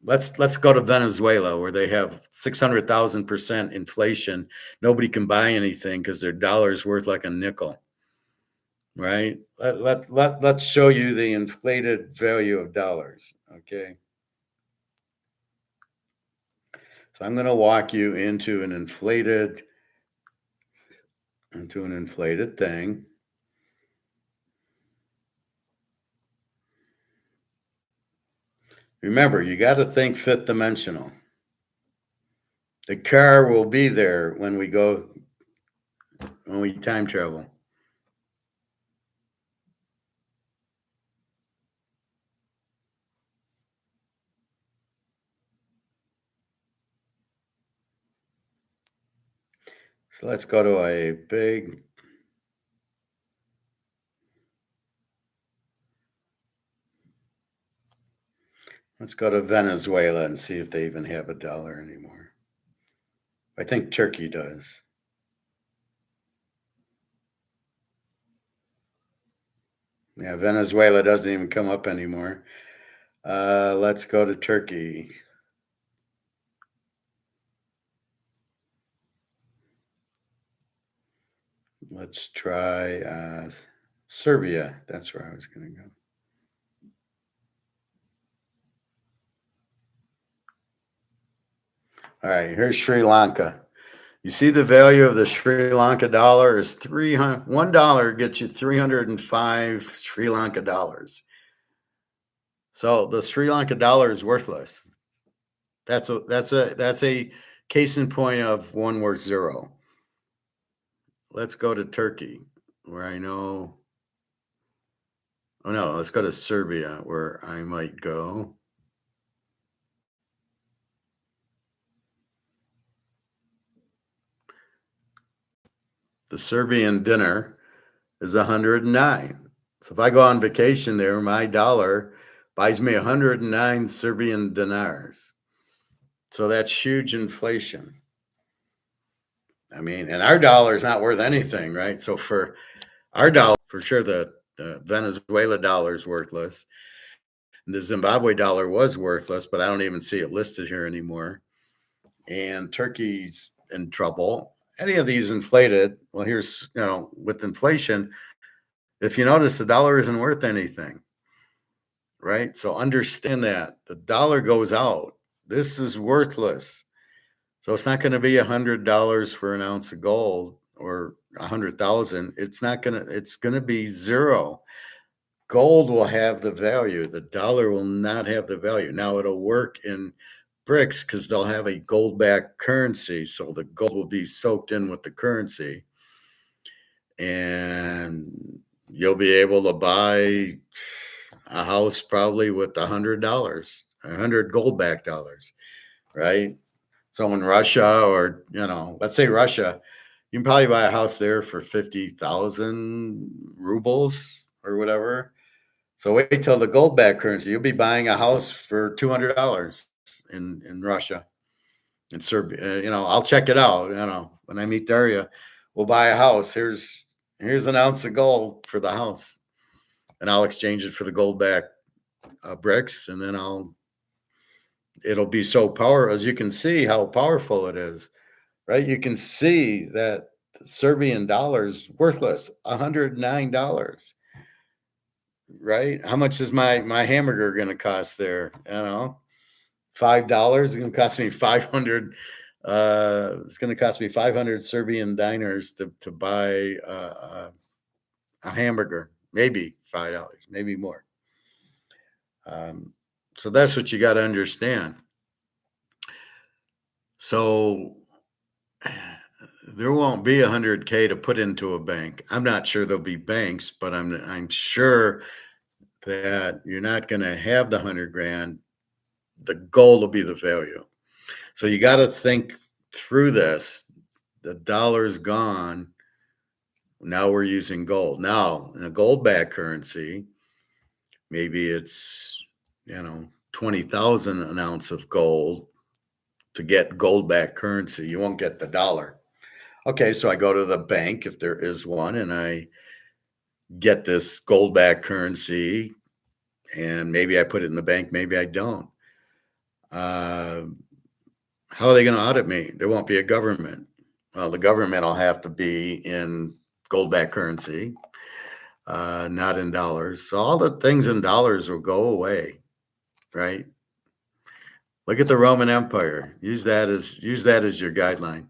Let's go to Venezuela, where they have 600,000% inflation. Nobody can buy anything because their dollar is worth like a nickel. Right? Let's show you the inflated value of dollars. Okay. So I'm going to walk you into an inflated thing. Remember, you got to think fifth dimensional. The car will be there when we time travel. So let's go to let's go to Venezuela and see if they even have a dollar anymore. I think Turkey does. Yeah, Venezuela doesn't even come up anymore. Let's go to Turkey. Let's try Serbia. That's where I was going to go. All right, here's Sri Lanka. You see the value of the Sri Lanka dollar is $1 gets you 305 Sri Lanka dollars. So the Sri Lanka dollar is worthless. That's a case in point of one worth zero. Let's go to Turkey, where I know. Oh no, let's go to Serbia, where I might go. The Serbian dinar is 109. So if I go on vacation there, my dollar buys me 109 Serbian dinars. So that's huge inflation. I mean, and our dollar is not worth anything, right? So for our dollar, for sure, the Venezuela dollar is worthless. And the Zimbabwe dollar was worthless, but I don't even see it listed here anymore. And Turkey's in trouble. Any of these inflated, well, here's, with inflation, if you notice, the dollar isn't worth anything, right? So understand that the dollar goes out. This is worthless. So it's not going to be $100 for an ounce of gold or 100,000. It's going to be zero. Gold will have the value. The dollar will not have the value. Now it'll work in BRICS because they'll have a gold-backed currency. So the gold will be soaked in with the currency. And you'll be able to buy a house probably with $100, 100 gold-backed dollars, right? So in Russia, or, let's say Russia, you can probably buy a house there for 50,000 rubles or whatever. So wait till the gold backed currency. You'll be buying a house for $200 in Russia. in Serbia. I'll check it out. When I meet Daria, we'll buy a house. Here's an ounce of gold for the house, and I'll exchange it for the gold back bricks, and then it'll be so powerful. As you can see how powerful it is, right? You can see that Serbian dollars worthless, $109, right? How much is my hamburger going to cost there? $5. It's going to cost me 500. It's going to cost me 500 Serbian dinars to buy a hamburger, maybe $5, maybe more. So that's what you got to understand. So there won't be 100K to put into a bank. I'm not sure there'll be banks, but I'm sure that you're not going to have the 100 grand. The gold will be the value. So you got to think through this. The dollar's gone. Now we're using gold. Now in a gold-backed currency, maybe it's 20,000 an ounce of gold to get gold-backed currency. You won't get the dollar. Okay, so I go to the bank if there is one, and I get this gold-backed currency, and maybe I put it in the bank, maybe I don't. How are they going to audit me? There won't be a government. Well, the government will have to be in gold-backed currency, not in dollars. So all the things in dollars will go away, right? Look at the Roman Empire. Use that as your guideline.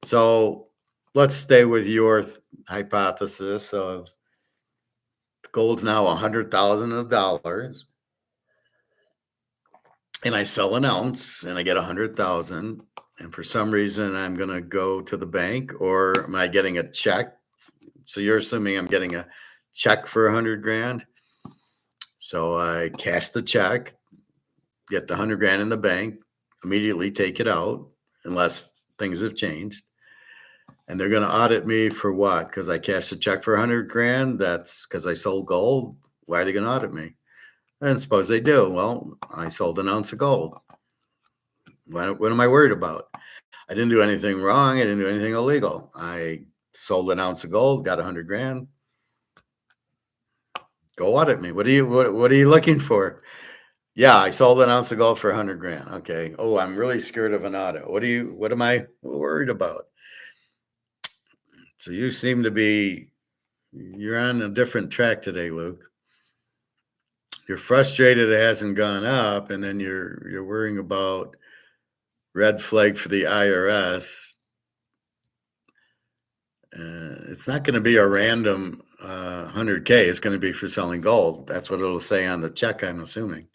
So let's stay with your hypothesis of gold's now $100,000, and I sell an ounce and I get 100,000. And for some reason, I'm going to go to the bank, or am I getting a check? So you're assuming I'm getting a check for 100 grand. So I cash the check, get the 100 grand in the bank, immediately take it out, unless things have changed. And they're going to audit me for what? Because I cashed a check for 100 grand. That's because I sold gold. Why are they going to audit me? And suppose they do. Well, I sold an ounce of gold. What am I worried about? I didn't do anything wrong. I didn't do anything illegal. I sold an ounce of gold, got 100 grand. Go audit me. What are you looking for? Yeah, I sold an ounce of gold for 100 grand. Okay. Oh, I'm really scared of an audit. What am I worried about? So you seem to you're on a different track today, Luke. You're frustrated it hasn't gone up, and then you're worrying about red flag for the IRS. It's not going to be a random 100K. It's going to be for selling gold. That's what it'll say on the check, I'm assuming.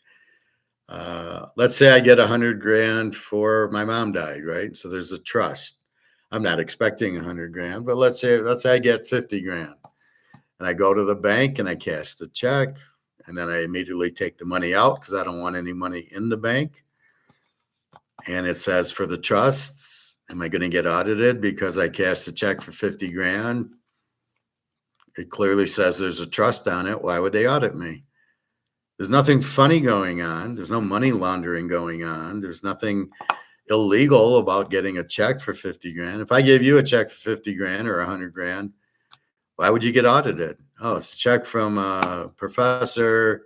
Let's say I get 100 grand for my mom died, right? So there's a trust. I'm not expecting 100 grand, but let's say I get 50 grand, and I go to the bank and I cash the check, and then I immediately take the money out because I don't want any money in the bank. And it says for the trusts, am I going to get audited because I cashed a check for 50 grand? It clearly says there's a trust on it. Why would they audit me? There's nothing funny going on. There's no money laundering going on. There's nothing illegal about getting a check for 50 grand. If I gave you a check for 50 grand or 100 grand, why would you get audited? Oh, it's a check from a professor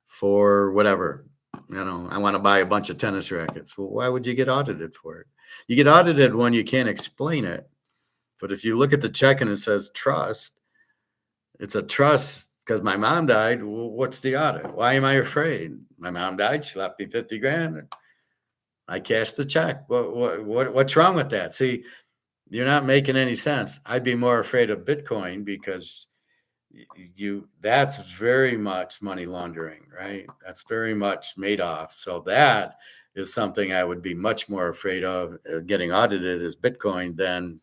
for whatever. I want to buy a bunch of tennis rackets. Well, why would you get audited for it? You get audited when you can't explain it. But if you look at the check and it says trust, it's a trust because my mom died. Well, what's the audit? Why am I afraid? My mom died. She left me 50 grand. I cashed the check. What's wrong with that? See, you're not making any sense. I'd be more afraid of Bitcoin because that's very much money laundering, right? That's very much Madoff. So that is something I would be much more afraid of getting audited as Bitcoin than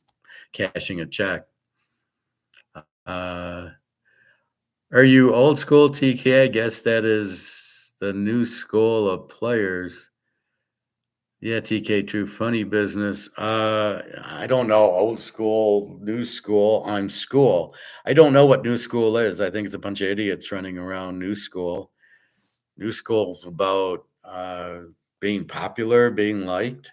cashing a check. Are you old school, TK? I guess that is the new school of players. Yeah, TK, true. Funny business. I don't know. Old school, new school. I'm school. I don't know what new school is. I think it's a bunch of idiots running around new school. New school's about being popular, being liked.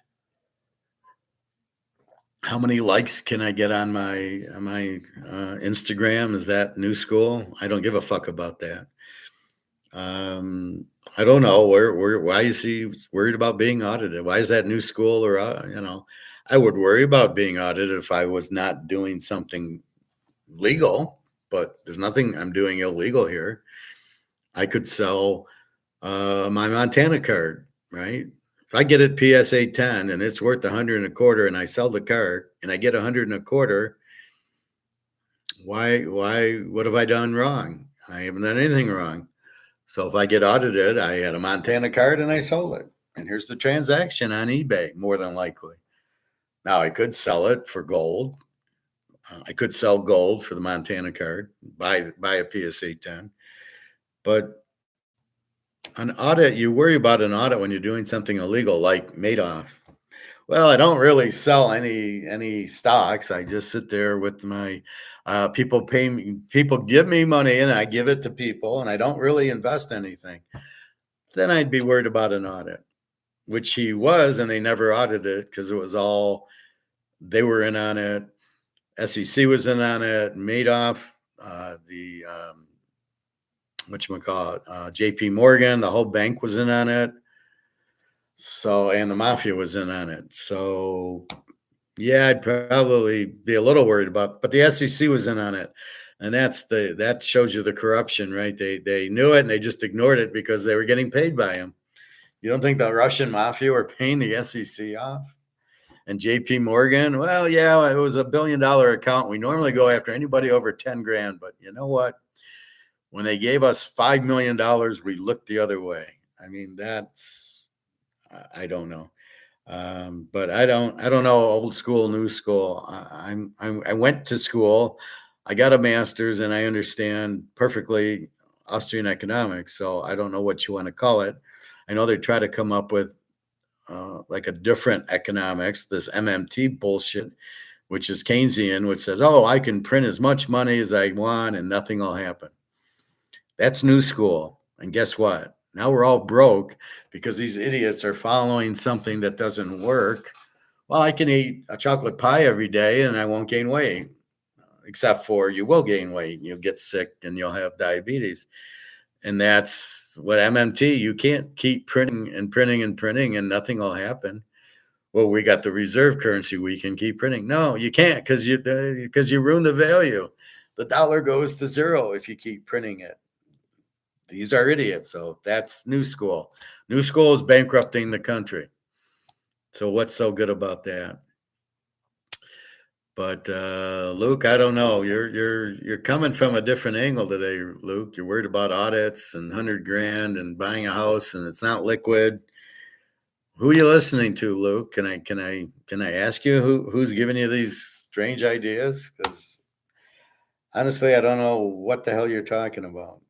How many likes can I get on my Instagram? Is that new school? I don't give a fuck about that. Um, I don't know why is he worried about being audited? Why is that new school or I would worry about being audited if I was not doing something legal, but there's nothing I'm doing illegal here. I could sell my Montana card, right? If I get it PSA 10 and it's worth 100 and a quarter and I sell the card and I get 100 and a quarter, what have I done wrong? I haven't done anything wrong. So if I get audited, I had a Montana card and I sold it. And here's the transaction on eBay, more than likely. Now I could sell it for gold. I could sell gold for the Montana card, buy a PSA 10. But an audit, you worry about an audit when you're doing something illegal like Madoff. Well, I don't really sell any stocks. I just sit there with my people pay me, people give me money and I give it to people and I don't really invest anything. Then I'd be worried about an audit, which he was, and they never audited it because it was all they were in on it. SEC was in on it. Madoff, the whatchamacallit, JP Morgan, the whole bank was in on it. So, and the mafia was in on it. So, yeah, I'd probably be a little worried about, but the SEC was in on it. And that shows you the corruption, right? They knew it and they just ignored it because they were getting paid by him. You don't think the Russian mafia were paying the SEC off? And JP Morgan, well, yeah, it was $1 billion account. We normally go after anybody over 10 grand, but you know what? When they gave us $5 million, we looked the other way. I mean, I don't know. But I don't know old school, new school. I went to school, I got a master's, and I understand perfectly Austrian economics. So I don't know what you want to call it. I know they try to come up with like a different economics, this MMT bullshit, which is Keynesian, which says, oh, I can print as much money as I want and nothing will happen. That's new school. And guess what? Now we're all broke because these idiots are following something that doesn't work. Well, I can eat a chocolate pie every day and I won't gain weight, except for you will gain weight. You'll get sick and you'll have diabetes. And that's what MMT, you can't keep printing and printing and printing and nothing will happen. Well, we got the reserve currency. We can keep printing. No, you can't because you ruin the value. The dollar goes to zero if you keep printing it. These are idiots. So that's new school. New school is bankrupting the country. So what's so good about that? But Luke, I don't know. You're coming from a different angle today, Luke. You're worried about audits and 100 grand and buying a house and it's not liquid. Who are you listening to, Luke? Can I ask you who's giving you these strange ideas? Because honestly, I don't know what the hell you're talking about.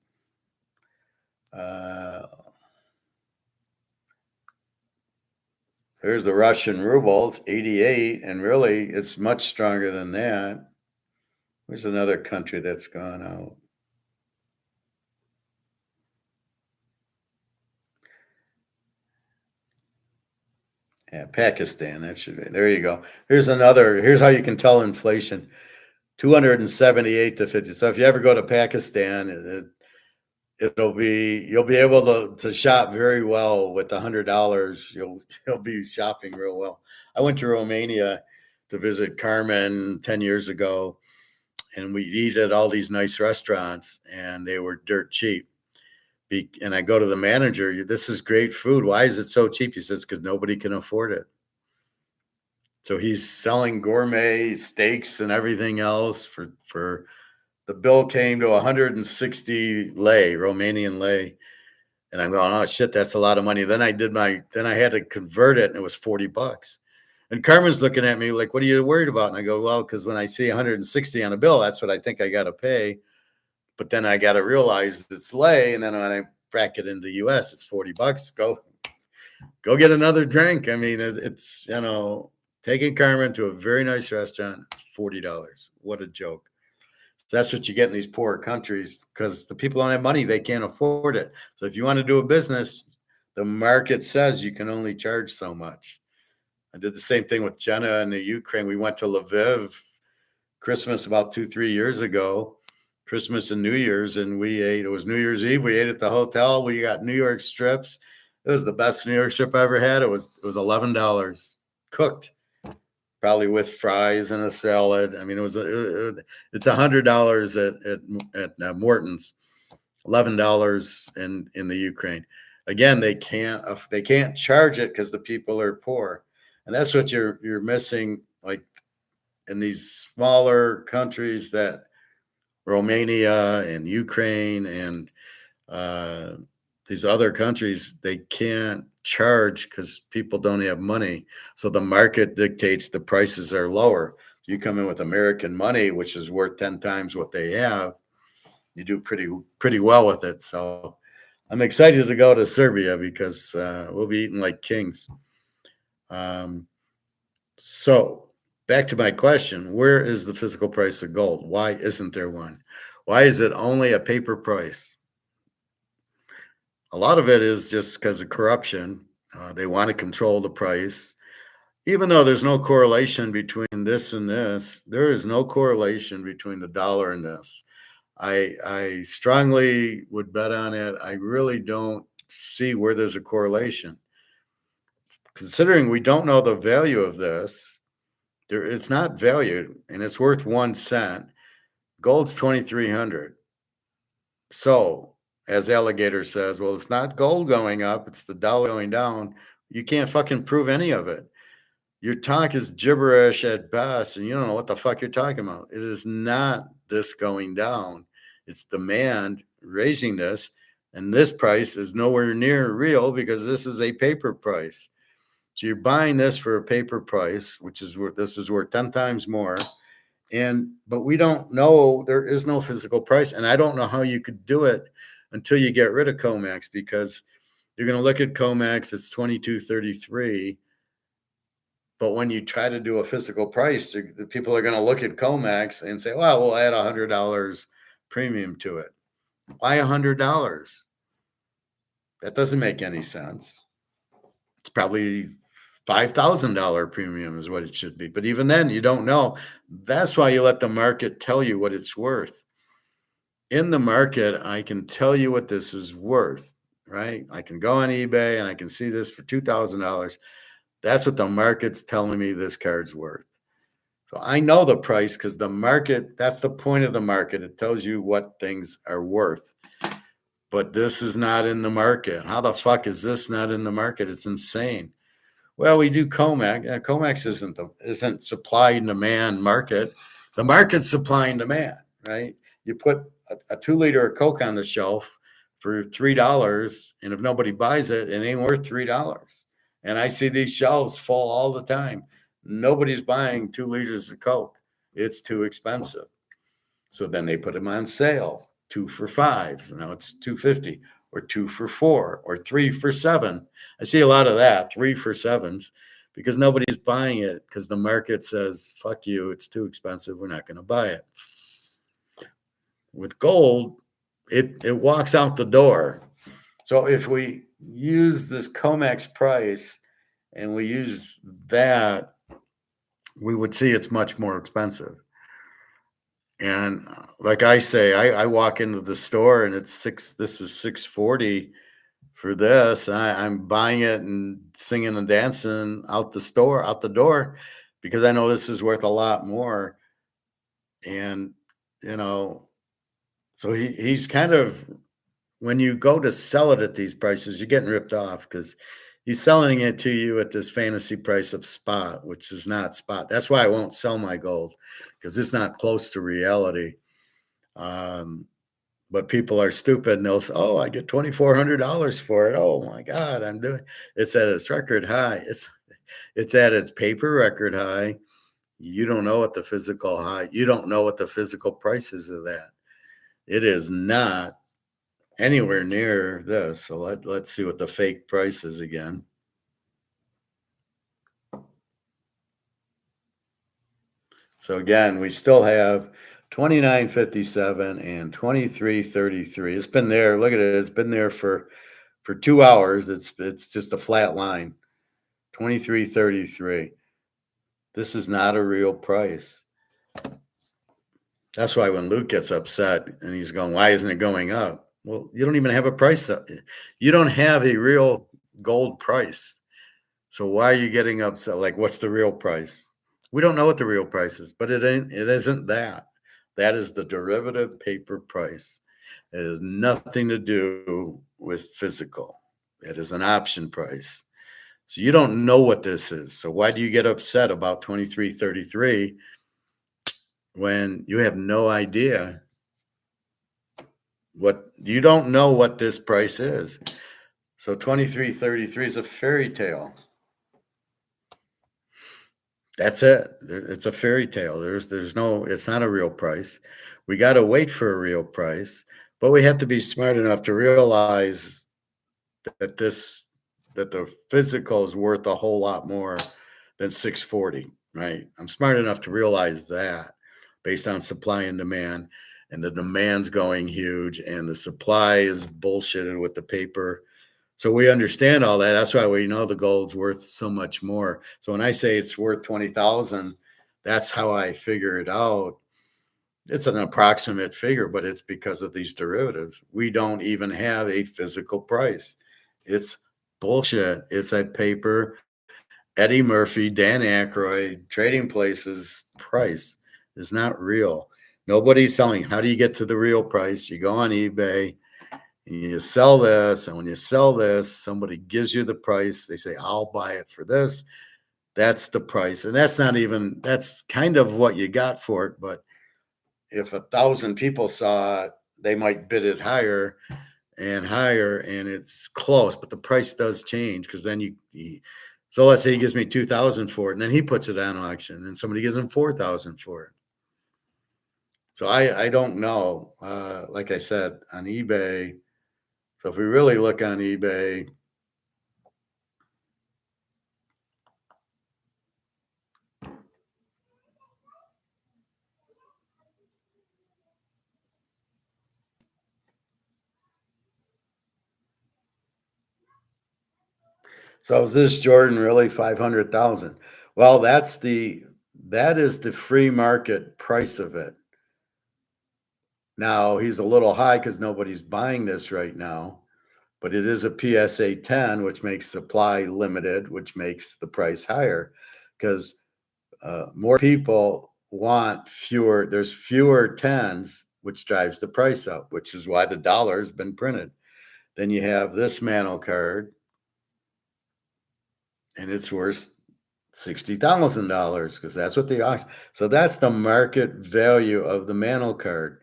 There's the Russian ruble. It's 88, and really, it's much stronger than that. There's another country that's gone out. Yeah, Pakistan. That should be. There you go. Here's another. Here's how you can tell inflation. 278 to 50. So if you ever go to Pakistan, you'll be able to shop very well with $100. You'll be shopping real well. I went to Romania to visit Carmen 10 years ago, and we eat at all these nice restaurants, and they were dirt cheap. And I go to the manager, this is great food. Why is it so cheap? He says, because nobody can afford it. So he's selling gourmet steaks and everything else for the bill came to 160 lei, Romanian lei. And I'm going, oh shit, that's a lot of money. Then I had to convert it and it was $40. And Carmen's looking at me like, what are you worried about? And I go, well, because when I see 160 on a bill, that's what I think I got to pay. But then I got to realize it's lei. And then when I bracket into the US, it's $40. Go get another drink. I mean, it's taking Carmen to a very nice restaurant, $40. What a joke. So that's what you get in these poor countries because the people don't have money. They can't afford it. So if you want to do a business, the market says you can only charge so much. I did the same thing with Jenna in the Ukraine. We went to Lviv Christmas about 2, 3 years ago, Christmas and New Year's, and we ate. It was New Year's Eve. We ate at the hotel. We got New York strips. It was the best New York strip I ever had. It was $11 cooked, probably with fries and a salad. I mean, it's $100 at Morton's, $11 in the Ukraine. Again, they can't charge it because the people are poor, and that's what you're missing. Like in these smaller countries, that Romania and Ukraine and uh, these other countries, they can't charge because people don't have money. So the market dictates the prices are lower. You come in with American money, which is worth 10 times what they have, you do pretty well with it. So I'm excited to go to Serbia because we'll be eating like kings. Um, so back to my question, where is the physical price of gold? Why isn't there one? Why is it only a paper price? A lot of it is just because of corruption. They want to control the price. Even though there's no correlation between this and this, there is no correlation between the dollar and this. I strongly would bet on it. I really don't see where there's a correlation. Considering we don't know the value of this, it's not valued and it's worth 1 cent. Gold's 2,300. So, as Alligator says, well, it's not gold going up, it's the dollar going down. You can't fucking prove any of it. Your talk is gibberish at best, and you don't know what the fuck you're talking about. It is not this going down. It's demand raising this, and this price is nowhere near real because this is a paper price. So you're buying this for a paper price, which is worth, this is worth 10 times more. But we don't know, there is no physical price. And I don't know how you could do it until you get rid of COMEX, because you're going to look at COMEX, it's 22.33. But when you try to do a physical price, the people are going to look at COMEX and say, well, we'll add $100 premium to it. Why $100? That doesn't make any sense. It's probably $5,000 premium is what it should be. But even then, you don't know. That's why you let the market tell you what it's worth. In the market, I can tell you what this is worth, right? I can go on eBay and I can see this for $2,000. That's what the market's telling me this card's worth. So I know the price because the market, that's the point of the market. It tells you what things are worth. But this is not in the market. How the fuck is this not in the market? It's insane. Well, we do COMEX. COMEX isn't supply and demand market. The market's supply and demand, right? You put a 2 liter of Coke on the shelf for $3, and if nobody buys it, it ain't worth $3. And I see these shelves full all the time. Nobody's buying 2 liters of Coke. It's too expensive. So then they put them on sale, 2 for $5. So now it's $2.50, or 2 for $4, or 3 for $7. I see a lot of that, 3 for $7s, because nobody's buying it because the market says, fuck you, it's too expensive, we're not going to buy it. With gold, it walks out the door. So if we use this COMEX price and we use that, we would see it's much more expensive. And like I say, I walk into the store and this is $640 for this. I'm buying it and singing and dancing out the door, because I know this is worth a lot more. And, so he's kind of, when you go to sell it at these prices, you're getting ripped off because he's selling it to you at this fantasy price of spot, which is not spot. That's why I won't sell my gold, because it's not close to reality. But people are stupid and they'll say, oh, I get $2,400 for it. Oh my God, it's at its record high. It's at its paper record high. You don't know what the physical high, you don't know what the physical price is of that. It is not anywhere near this. So let's see what the fake price is again. So again, we still have 29.57 and 23.33. It's been there. Look at it. It's been there for 2 hours. It's just a flat line. 23.33. This is not a real price. That's why when Luke gets upset and he's going, why isn't it going up? Well, you don't even have a price. You don't have a real gold price. So why are you getting upset? Like, what's the real price? We don't know what the real price is, but it isn't that. That is the derivative paper price. It has nothing to do with physical. It is an option price. So you don't know what this is. So why do you get upset about 23.33 when you have no idea what you don't know what this price is? So 23.33 is a fairy tale. That's it. It's a fairy tale. There's no, it's not a real price. We got to wait for a real price, but we have to be smart enough to realize that that the physical is worth a whole lot more than 640, right? I'm smart enough to realize that based on supply and demand, and the demand's going huge and the supply is bullshitted with the paper. So we understand all that. That's why we know the gold's worth so much more. So when I say it's worth 20,000, that's how I figure it out. It's an approximate figure, but it's because of these derivatives. We don't even have a physical price. It's bullshit. It's a paper, Eddie Murphy, Dan Aykroyd, Trading Places price is not real. Nobody's selling. How do you get to the real price? You go on eBay, you sell this, and when you sell this, somebody gives you the price. They say, I'll buy it for this. That's the price. And that's not even, that's kind of what you got for it. But if 1,000 people saw it, they might bid it higher and higher, and it's close, but the price does change because then so let's say he gives me 2,000 for it, and then he puts it on auction, and somebody gives him 4,000 for it. So I don't know. Like I said, on eBay, so if we really look on eBay, so is this Jordan really 500,000? Well, that is the free market price of it. Now he's a little high because nobody's buying this right now, but it is a PSA 10, which makes supply limited, which makes the price higher because more people want fewer, there's fewer tens, which drives the price up, which is why the dollar has been printed. Then you have this mantle card, and it's worth $60,000 because that's what the auction. So that's the market value of the mantle card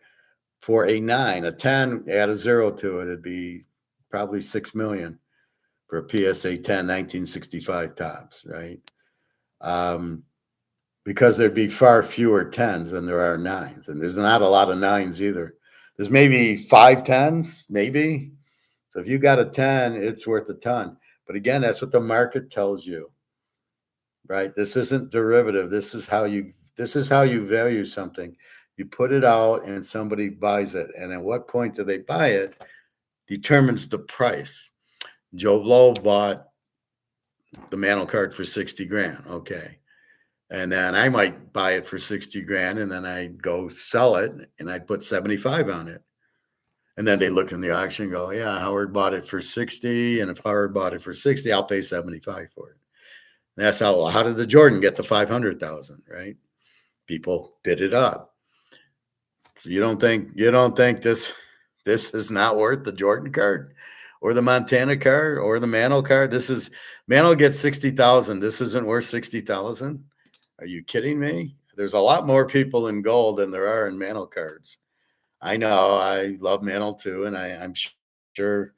for a 9, a 10, add a 0 to it, it'd be probably 6 million for a PSA 10 1965 tops, right? Because there'd be far fewer 10s than there are 9s, and there's not a lot of 9s either. There's maybe 5 10s, maybe. So if you got a 10, it's worth a ton. But again, that's what the market tells you, right? This isn't derivative. This is how you value something. You put it out and somebody buys it. And at what point do they buy it determines the price. Joe Blow bought the mantle card for 60 grand. Okay. And then I might buy it for 60 grand and then I go sell it and I put 75 on it. And then they look in the auction and go, yeah, Howard bought it for 60. And if Howard bought it for 60, I'll pay 75 for it. And that's how did the Jordan get the 500,000, right? People bid it up. So you don't think this is not worth the Jordan card or the Montana card or the Mantle card? Mantle gets 60,000. This isn't worth 60,000. Are you kidding me? There's a lot more people in gold than there are in Mantle cards. I know I love Mantle too, and I'm sure.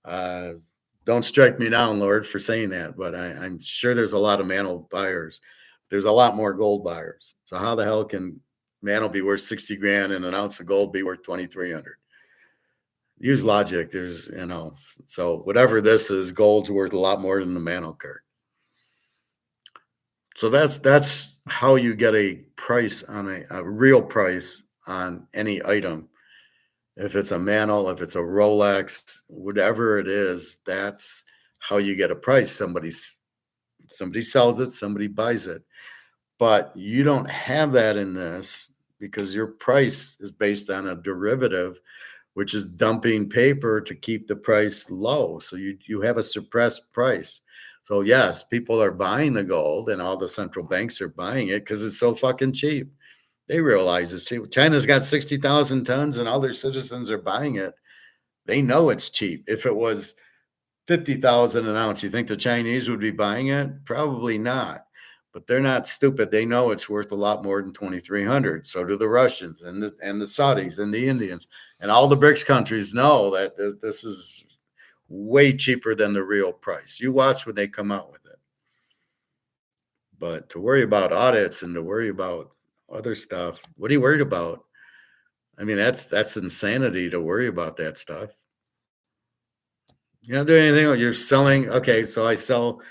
Don't strike me down, Lord, for saying that, but I'm sure there's a lot of Mantle buyers. There's a lot more gold buyers. So how the hell can Mantle be worth 60 grand and an ounce of gold be worth 2,300? Use logic. So whatever this is, gold's worth a lot more than the Mantle card. So that's how you get a price on a real price on any item. If it's a Mantle, if it's a Rolex, whatever it is, that's how you get a price. Somebody's Somebody sells it, somebody buys it. But you don't have that in this because your price is based on a derivative, which is dumping paper to keep the price low. So you have a suppressed price. So yes, people are buying the gold and all the central banks are buying it because it's so fucking cheap. They realize it's cheap. China's got 60,000 tons and all their citizens are buying it. They know it's cheap. If it was 50,000 an ounce, you think the Chinese would be buying it? Probably not. But they're not stupid. They know it's worth a lot more than 2,300. So do the Russians and the Saudis and the Indians. And all the BRICS countries know that this is way cheaper than the real price. You watch when they come out with it. But to worry about audits and to worry about other stuff, what are you worried about? I mean, that's insanity to worry about that stuff. You don't do anything. You're selling. Okay, so I sell.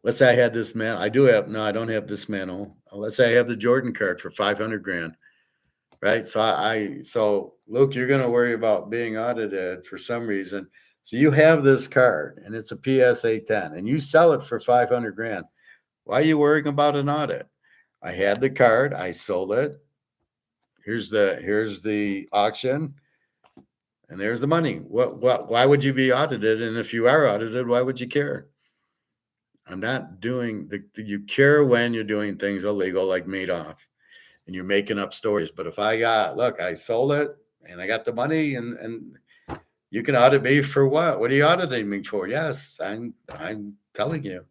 Let's say I had this man. I do have. No, I don't have this mantle. Let's say I have the Jordan card for 500 grand. Right. So so Luke, you're going to worry about being audited for some reason. So you have this card and it's a PSA 10 and you sell it for 500 grand. Why are you worrying about an audit? I had the card. I sold it. Here's the auction. And there's the money. Why would you be audited? And if you are audited, why would you care? I'm not doing you care when you're doing things illegal like Madoff and you're making up stories. But if I sold it and I got the money and you can audit me for what? What are you auditing me for? Yes, I'm telling you.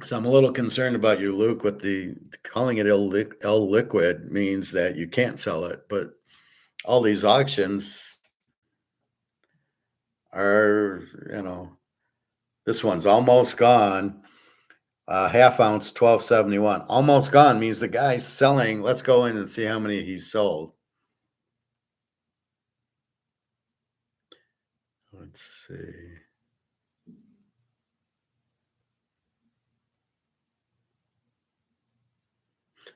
So I'm a little concerned about you, Luke, with the calling it illiquid means that you can't sell it. But all these auctions are, this one's almost gone. Half ounce, 1271. Almost gone means the guy's selling. Let's go in and see how many he's sold. Let's see.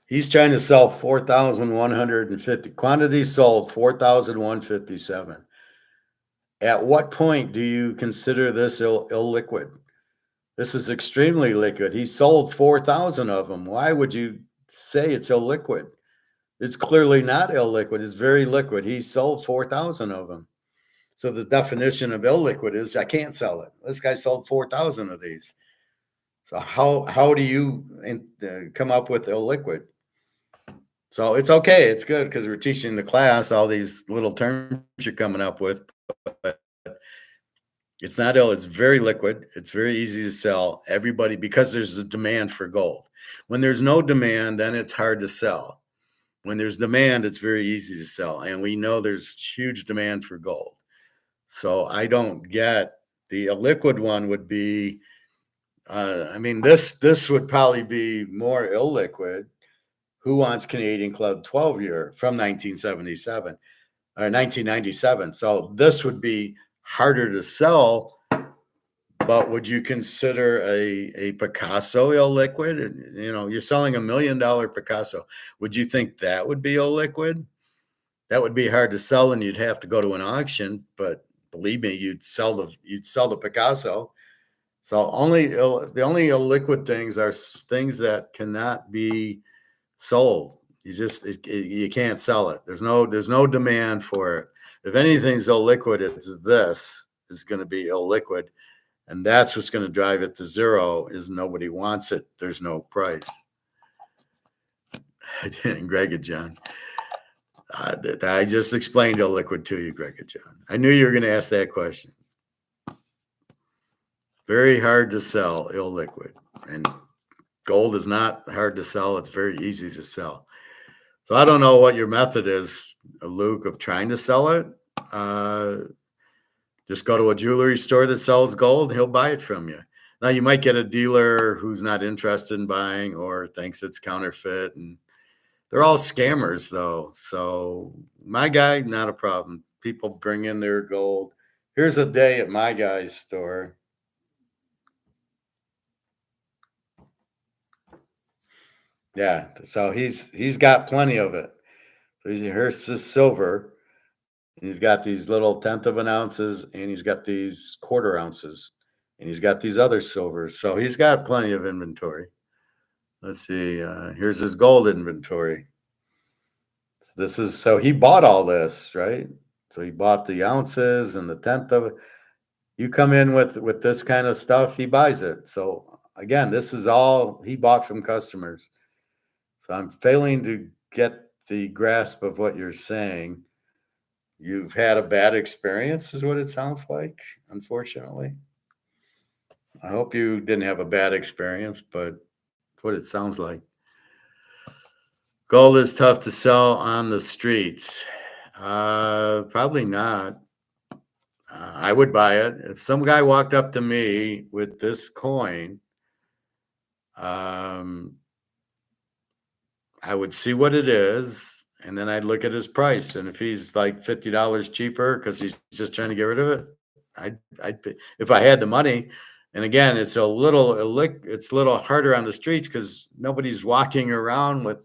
He's trying to sell 4,150. Quantity sold 4,157. At what point do you consider this illiquid? This is extremely liquid. He sold 4,000 of them. Why would you say it's illiquid? It's clearly not illiquid. It's very liquid. He sold 4,000 of them. So the definition of illiquid is I can't sell it. This guy sold 4,000 of these. So how do you come up with illiquid? So it's okay. It's good because we're teaching the class all these little terms you're coming up with. But it's not ill. It's very liquid. It's very easy to sell. Everybody, because there's a demand for gold. When there's no demand, then it's hard to sell. When there's demand, it's very easy to sell. And we know there's huge demand for gold. So I don't get the illiquid one would be, this would probably be more illiquid. Who Wants Canadian Club 12-year from 1977 or 1997. So this would be harder to sell, but would you consider a Picasso illiquid? You're selling $1 million Picasso. Would you think that would be illiquid? That would be hard to sell and you'd have to go to an auction, but believe me, you'd sell the Picasso. So the only illiquid things are things that cannot be sold. You can't sell it. There's no demand for it. If anything's illiquid, this is going to be illiquid, and that's what's going to drive it to zero. Is nobody wants it. There's no price. Greg and John, I just explained illiquid to you, Greg and John. I knew you were going to ask that question. Very hard to sell illiquid, and gold is not hard to sell. It's very easy to sell. So I don't know what your method is, Luke, of trying to sell it. Just go to a jewelry store that sells gold. He'll buy it from you. Now, you might get a dealer who's not interested in buying or thinks it's counterfeit. And they're all scammers, though. So my guy, not a problem. People bring in their gold. Here's a day at my guy's store. Yeah, so he's got plenty of it. So here's his silver. He's got these little tenth of an ounces, and he's got these quarter ounces. and he's got these other silvers. So he's got plenty of inventory. Let's see. Here's his gold inventory. So this is so he bought all this, right? So he bought the ounces and the tenth of it. You come in with this kind of stuff, he buys it. So again, this is all he bought from customers. So I'm failing to get the grasp of what you're saying. You've had a bad experience, is what it sounds like, unfortunately. I hope you didn't have a bad experience, but what it sounds like. Gold is tough to sell on the streets. Probably not. I would buy it. If some guy walked up to me with this coin, um, I would see what it is, and then I'd look at his price. And if he's like $50 cheaper because he's just trying to get rid of it, I'd pay, if I had the money. And again, it's a little harder on the streets because nobody's walking around with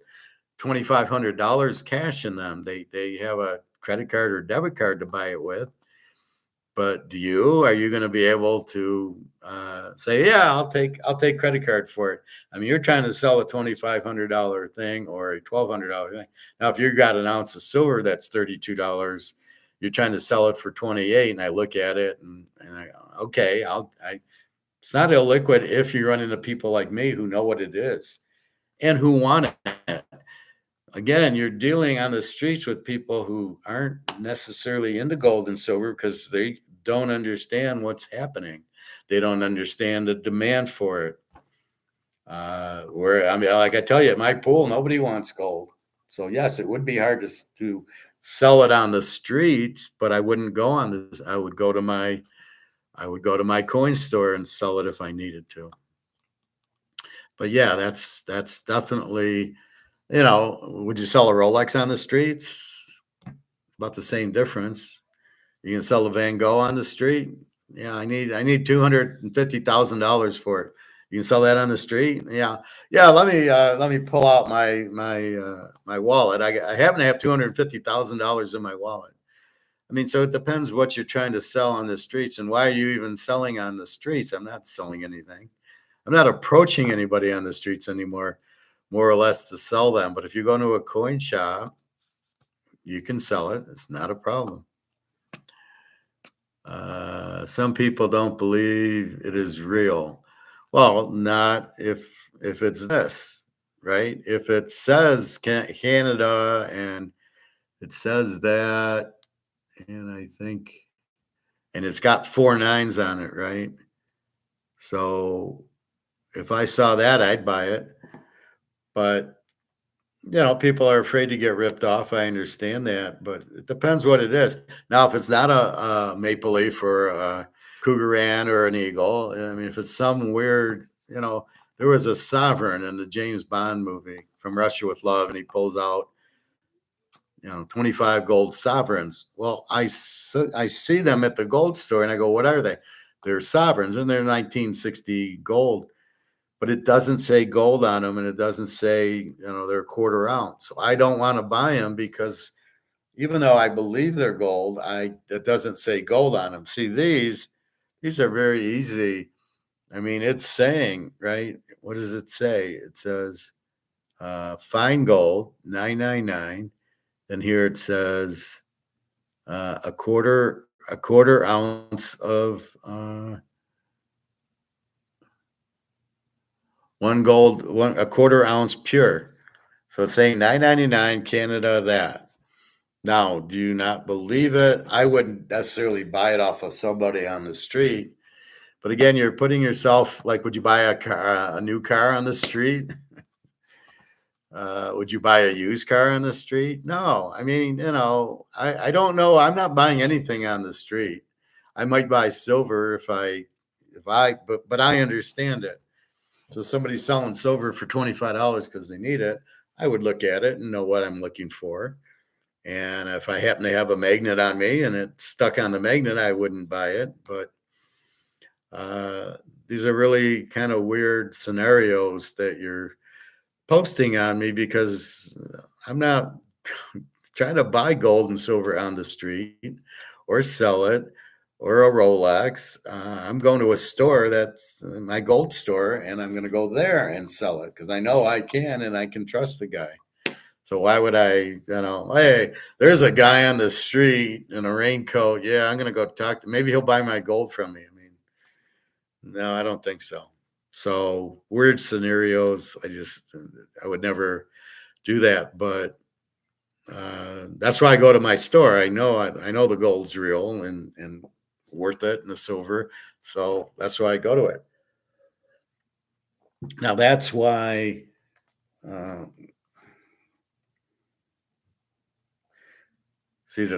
$2,500 cash in them. They have a credit card or debit card to buy it with. But are you going to be able to say, yeah, I'll take credit card for it? I mean, you're trying to sell a $2,500 thing or a $1,200 thing. Now, if you've got an ounce of silver that's $32, you're trying to sell it for 28, and I look at it and I go, okay, it's not illiquid if you run into people like me who know what it is and who want it. Again, you're dealing on the streets with people who aren't necessarily into gold and silver because they don't understand what's happening. They don't understand the demand for it. Where I mean, like I tell you, at my pool, nobody wants gold. So yes, it would be hard to sell it on the streets, but I wouldn't go on this. I would go to my coin store and sell it if I needed to. But yeah, that's definitely, would you sell a Rolex on the streets? About the same difference. You can sell a Van Gogh on the street. Yeah, I need $250,000 for it. You can sell that on the street. Yeah, yeah. Let me pull out my wallet. I happen to have $250,000 in my wallet. I mean, so it depends what you're trying to sell on the streets and why are you even selling on the streets? I'm not selling anything. I'm not approaching anybody on the streets anymore, more or less to sell them. But if you go into a coin shop, you can sell it. It's not a problem. Some people don't believe it is real. Well, not if it's this, right? If it says Canada and it says that, and I think, and it's got 4 9s on it, right? So if I saw that, I'd buy it. But people are afraid to get ripped off. I understand that, but it depends what it is. Now, if it's not a maple leaf or a cougar ant or an eagle, I mean, if it's some weird, there was a sovereign in the James Bond movie From Russia with Love, and he pulls out, 25 gold sovereigns. Well, I see them at the gold store, and I go, what are they? They're sovereigns, and they're 1960 gold. But it doesn't say gold on them, and it doesn't say, they're a quarter ounce. So I don't want to buy them because even though I believe they're gold, it doesn't say gold on them. See, these are very easy. I mean, it's saying, right? What does it say? It says fine gold, 999. Then here it says a quarter ounce of a quarter ounce pure. So it's saying 999 Canada that. Now, do you not believe it? I wouldn't necessarily buy it off of somebody on the street. But again, you're putting yourself like, would you buy a new car on the street? Would you buy a used car on the street? No. I mean, I don't know. I'm not buying anything on the street. I might buy silver but I understand it. So somebody's selling silver for $25 because they need it. I would look at it and know what I'm looking for. And if I happen to have a magnet on me and it's stuck on the magnet, I wouldn't buy it. But these are really kind of weird scenarios that you're posting on me because I'm not trying to buy gold and silver on the street or sell it or a Rolex. I'm going to a store that's my gold store, and I'm going to go there and sell it because I know I can and I can trust the guy. So why would I, hey, there's a guy on the street in a raincoat. Yeah, I'm going to go talk to, maybe he'll buy my gold from me. I mean, no, I don't think so. So weird scenarios. I would never do that. But that's why I go to my store. I know the gold's real and worth it, and the silver. So that's why I go to it. Now that's why. Uh,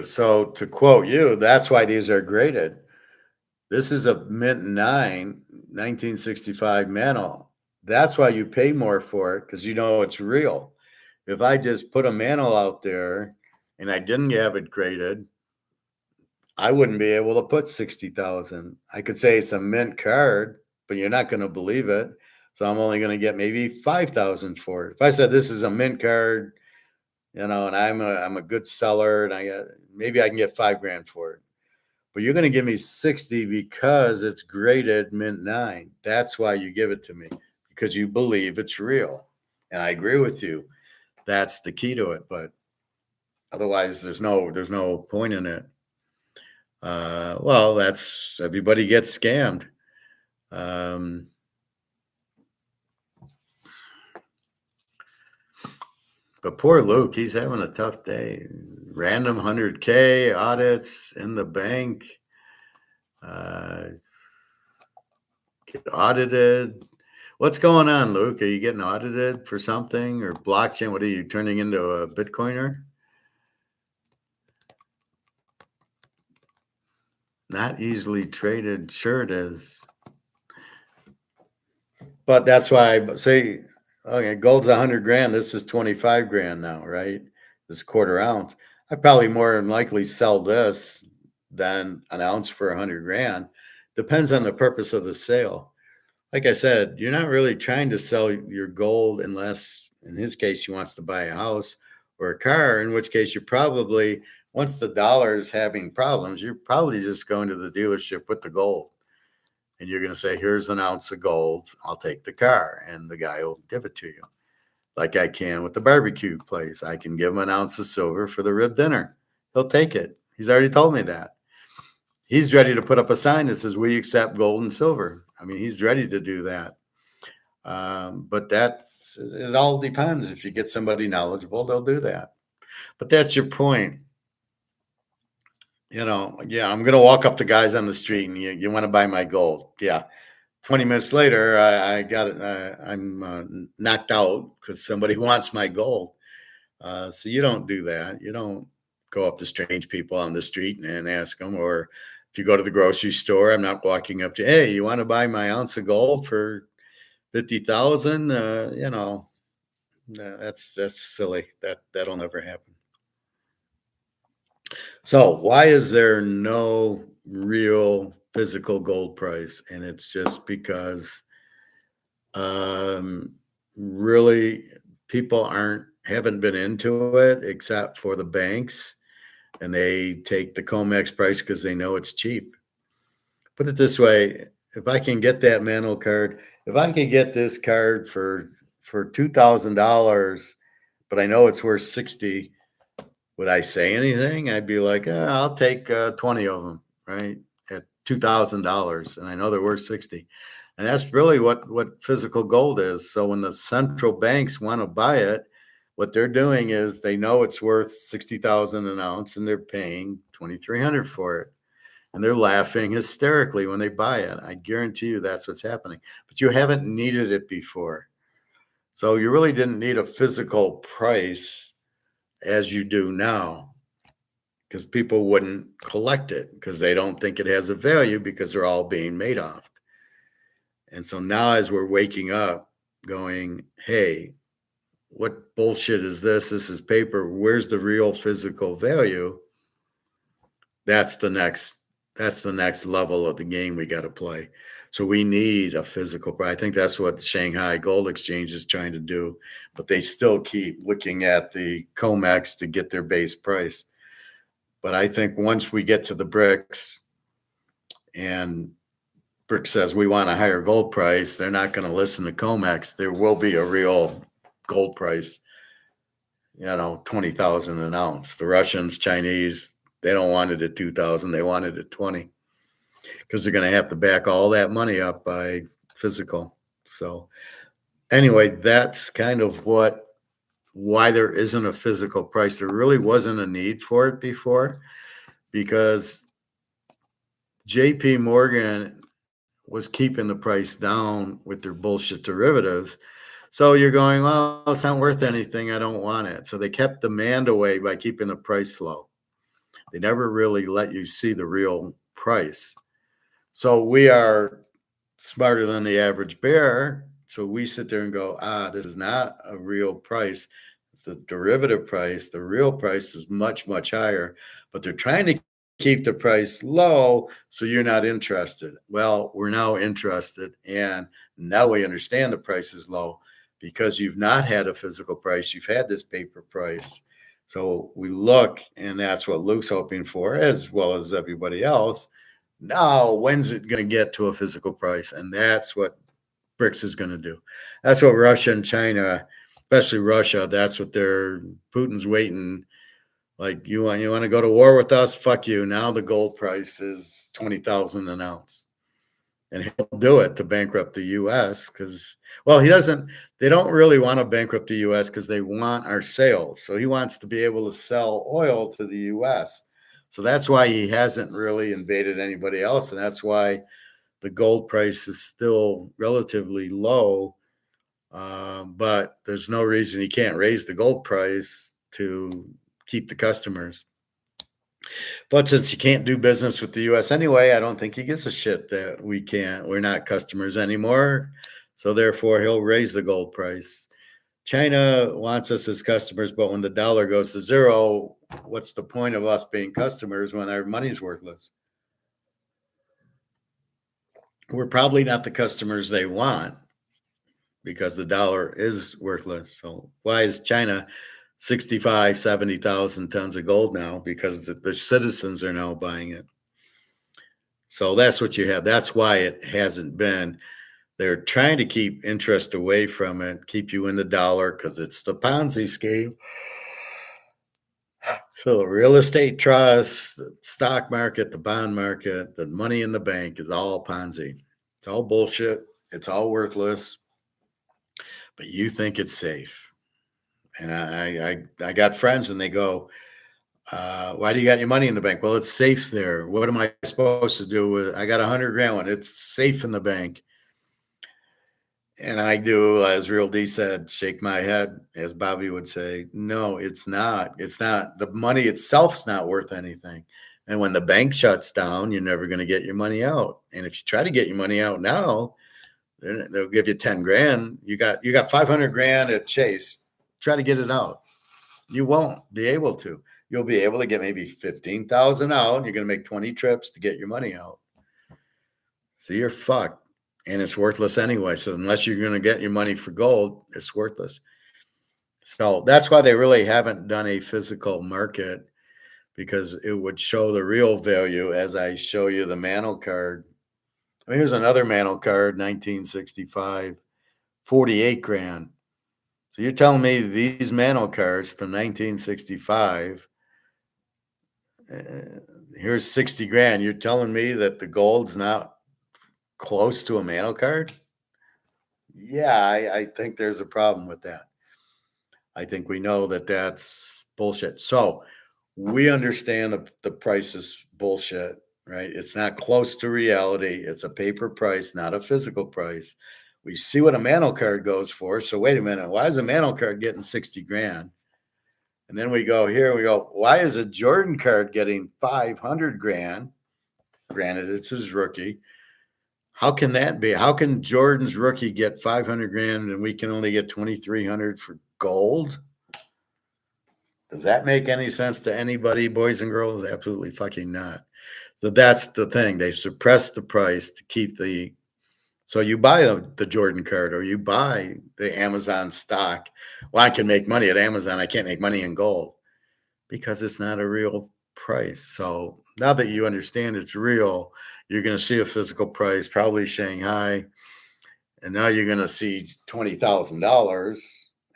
so to quote you, that's why these are graded. This is a mint 9, 1965 mantle. That's why you pay more for it because you know it's real. If I just put a mantle out there and I didn't have it graded, I wouldn't be able to put 60,000. I could say it's a mint card, but you're not going to believe it. So I'm only going to get maybe 5,000 for it. If I said this is a mint card, and I'm a good seller, and maybe I can get $5,000 for it. But you're going to give me 60 because it's graded mint 9. That's why you give it to me, because you believe it's real. And I agree with you. That's the key to it. But otherwise, there's no point in it. Well, that's everybody gets scammed. But poor Luke, he's having a tough day. Random 100K audits in the bank. Get audited. What's going on, Luke? Are you getting audited for something or blockchain? What are you turning into a Bitcoiner? Not easily traded. Sure it is. But that's why I say, okay, gold's 100 grand. This is 25 grand now, right? This quarter ounce. I probably more than likely sell this than an ounce for 100 grand. Depends on the purpose of the sale. Like I said, you're not really trying to sell your gold unless, in his case, he wants to buy a house or a car, in which case you're probably, once the dollar is having problems, you're probably just going to the dealership with the gold. And you're going to say, here's an ounce of gold. I'll take the car. And the guy will give it to you. Like I can with the barbecue place. I can give him an ounce of silver for the rib dinner. He'll take it. He's already told me that. He's ready to put up a sign that says, we accept gold and silver. I mean, he's ready to do that. But it all depends. If you get somebody knowledgeable, they'll do that. But that's your point. Yeah, I'm going to walk up to guys on the street and you want to buy my gold. Yeah. 20 minutes later, I got it. I'm knocked out because somebody wants my gold. So you don't do that. You don't go up to strange people on the street and ask them. Or if you go to the grocery store, I'm not walking up to, hey, you want to buy my ounce of gold for 50,000? That's silly. That'll never happen. So why is there no real physical gold price? And it's just because really people haven't been into it except for the banks, and they take the COMEX price because they know it's cheap. Put it this way, if I can get that Mantle card, if I can get this card for $2,000, but I know it's worth 60, would I say anything? I'd be like, I'll take 20 of them, right? At $2,000, and I know they're worth 60. And that's really what physical gold is. So when the central banks want to buy it, what they're doing is they know it's worth 60,000 an ounce, and they're paying 2,300 for it. And they're laughing hysterically when they buy it. I guarantee you that's what's happening. But you haven't needed it before. So you really didn't need a physical price as you do now, because people wouldn't collect it because they don't think it has a value because they're all being made off. And so now as we're waking up going, hey, what bullshit is this? This is paper. Where's the real physical value? That's the next level of the game we got to play. So we need a physical. I think that's what the Shanghai Gold Exchange is trying to do, but they still keep looking at the COMEX to get their base price. But I think once we get to the BRICS, and Brick says we want a higher gold price, they're not going to listen to COMEX. There will be a real gold price, 20,000 an ounce. The Russians, Chinese, they don't want it at 2,000. They want it at 20 because they're going to have to back all that money up by physical. So anyway, that's kind of why there isn't a physical price. There really wasn't a need for it before because JP Morgan was keeping the price down with their bullshit derivatives. So you're going, well, it's not worth anything. I don't want it. So they kept demand away by keeping the price low. They never really let you see the real price. So we are smarter than the average bear. So we sit there and go, this is not a real price. It's a derivative price. The real price is much, much higher, but they're trying to keep the price low so you're not interested. Well, we're now interested, and now we understand the price is low because you've not had a physical price. You've had this paper price. So we look, and that's what Luke's hoping for, as well as everybody else. Now, when's it going to get to a physical price? And that's what BRICS is going to do. That's what Russia and China, especially Russia, that's what Putin's waiting. Like, you want to go to war with us? Fuck you. Now the gold price is 20,000 an ounce. And he'll do it to bankrupt the U.S. because, well, they don't really want to bankrupt the U.S. because they want our sales. So he wants to be able to sell oil to the U.S. So that's why he hasn't really invaded anybody else. And that's why the gold price is still relatively low. But there's no reason he can't raise the gold price to keep the customers. But since you can't do business with the U.S. anyway, I don't think he gives a shit that we're not customers anymore. So therefore, he'll raise the gold price. China wants us as customers, but when the dollar goes to zero, what's the point of us being customers when our money's worthless? We're probably not the customers they want because the dollar is worthless. So why is China 65, 70,000 tons of gold now? Because the citizens are now buying it. So that's what you have. That's why it hasn't been. They're trying to keep interest away from it, keep you in the dollar because it's the Ponzi scheme. So the real estate trust, the stock market, the bond market, the money in the bank is all Ponzi. It's all bullshit. It's all worthless. But you think it's safe. And I got friends and they go, why do you got your money in the bank? Well, it's safe there. What am I supposed to do with it? I got 100 grand one. It's safe in the bank. And I do, as Real D said, shake my head, as Bobby would say. No, it's not. It's not. The money itself's not worth anything. And when the bank shuts down, you're never going to get your money out. And if you try to get your money out now, they'll give you 10 grand. You got 500 grand at Chase. Try to get it out. You won't be able to. You'll be able to get maybe 15,000 out. And you're going to make 20 trips to get your money out. So you're fucked. And it's worthless anyway. So unless you're going to get your money for gold, it's worthless. So that's why they really haven't done a physical market, because it would show the real value as I show you the Mantle card. I mean, here's another Mantle card, 1965, 48 grand. So you're telling me these Mantle cards from 1965, here's 60 grand. You're telling me that the gold's not close to a Mantle card? Yeah, I think there's a problem with that. I think we know that that's bullshit. So we understand the price is bullshit, right? It's not close to reality. It's a paper price, not a physical price. We see what a Mantle card goes for. So wait a minute, why is a Mantle card getting 60 grand? And then we go, why is a Jordan card getting 500 grand? Granted, it's his rookie. How can that be? How can Jordan's rookie get 500 grand and we can only get 2,300 for gold? Does that make any sense to anybody, boys and girls? Absolutely fucking not. So that's the thing. They suppress the price to keep so you buy the Jordan card or you buy the Amazon stock. Well, I can make money at Amazon. I can't make money in gold because it's not a real price. So now that you understand it's real, you're going to see a physical price, probably Shanghai, and now you're going to see $20,000.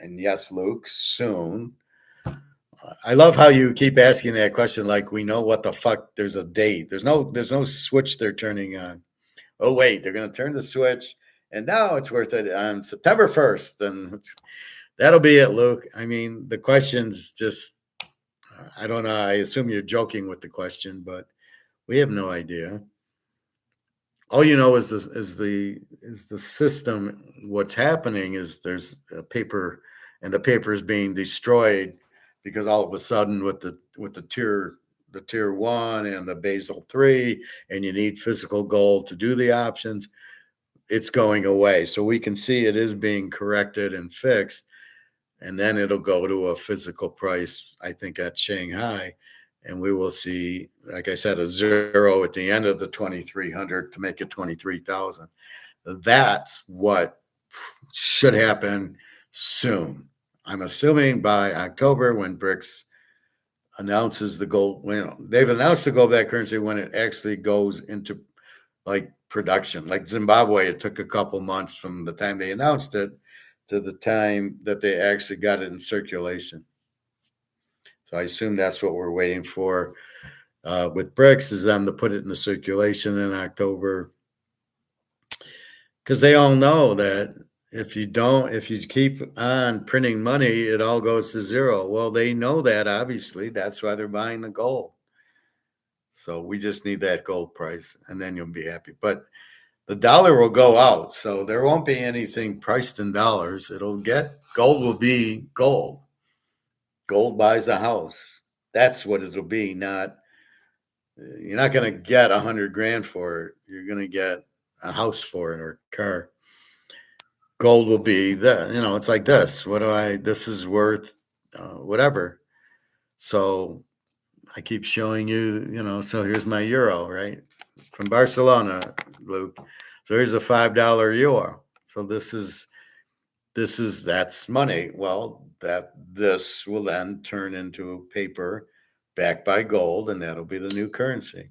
And yes, Luke, soon. I love how you keep asking that question like we know what the fuck. There's a date. There's no switch they're turning on. Oh wait, they're going to turn the switch, and now it's worth it on September 1st, and that'll be it, Luke. I mean, the question's just. I don't know. I assume you're joking with the question, but we have no idea. All you know is this is the system. What's happening is there's a paper, and the paper is being destroyed because all of a sudden with the tier 1 and the Basel 3, and you need physical gold to do the options, it's going away. So we can see it is being corrected and fixed, and then it'll go to a physical price, I think, at Shanghai. And we will see, like I said, a zero at the end of the 2,300 to make it 23,000. That's what should happen soon. I'm assuming by October, when BRICS announces the gold, when they've announced the gold backed currency, when it actually goes into like production. Like Zimbabwe, it took a couple months from the time they announced it to the time that they actually got it in circulation. So I assume that's what we're waiting for with BRICS, is them to put it in the circulation in October. Because they all know that if you keep on printing money, it all goes to zero. Well, they know that, obviously. That's why they're buying the gold. So we just need that gold price, and then you'll be happy. But the dollar will go out, so there won't be anything priced in dollars. Gold will be gold. Gold buys a house. That's what it'll be. You're not going to get 100 grand for it. You're going to get a house for it, or a car. Gold will be it's like this. This is worth whatever. So I keep showing you, so here's my euro, right? From Barcelona, Luke. So here's a $5 euro. So that's money. Well, this will then turn into paper backed by gold, and that'll be the new currency.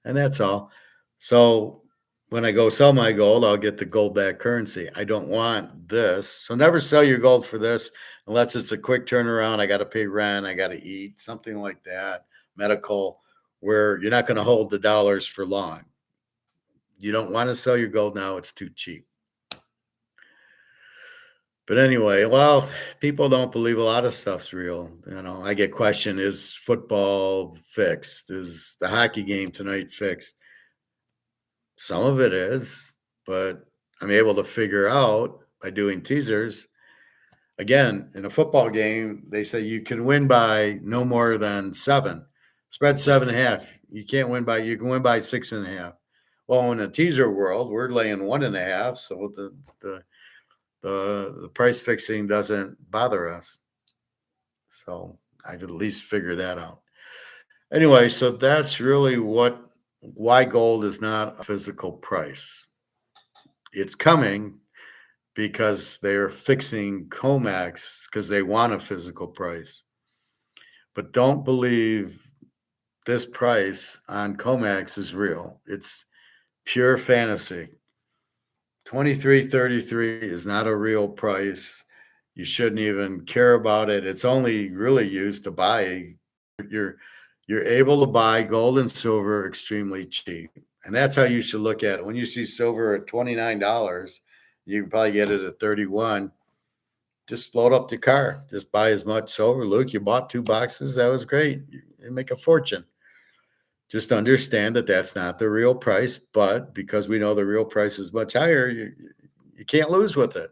And that's all. So when I go sell my gold, I'll get the gold backed currency. I don't want this. So never sell your gold for this unless it's a quick turnaround. I got to pay rent. I got to eat, something like that, medical, where you're not going to hold the dollars for long. You don't want to sell your gold now. It's too cheap. But anyway, well, people don't believe a lot of stuff's real. I get questioned, is football fixed? Is the hockey game tonight fixed? Some of it is, but I'm able to figure out by doing teasers. Again, in a football game, they say you can win by no more than 7. Spread 7.5. You can win by 6.5. Well, in the teaser world, we're laying 1.5, so the price fixing doesn't bother us. So I've at least figured that out. Anyway, so that's really why gold is not a physical price. It's coming because they're fixing COMEX because they want a physical price. But don't believe this price on COMEX is real. It's pure fantasy. 23.33 is not a real price. You shouldn't even care about it. It's only really used to buy. You're able to buy gold and silver extremely cheap. And that's how you should look at it. When you see silver at $29, you can probably get it at 31. Just load up the car. Just buy as much silver. Luke, you bought 2 boxes. That was great. You make a fortune. Just understand that that's not the real price, but because we know the real price is much higher, you can't lose with it.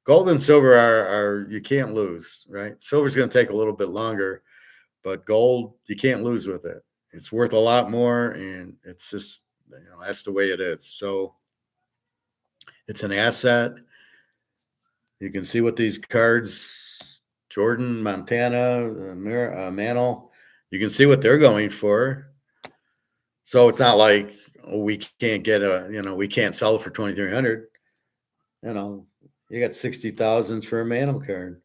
Gold and silver are you can't lose, right? Silver's going to take a little bit longer, but gold, you can't lose with it. It's worth a lot more, and it's just, that's the way it is. So it's an asset. You can see what these cards, Jordan, Montana, Mantle, you can see what they're going for. So it's not like we can't we can't sell it for 2,300. You got 60,000 for a Mantle card.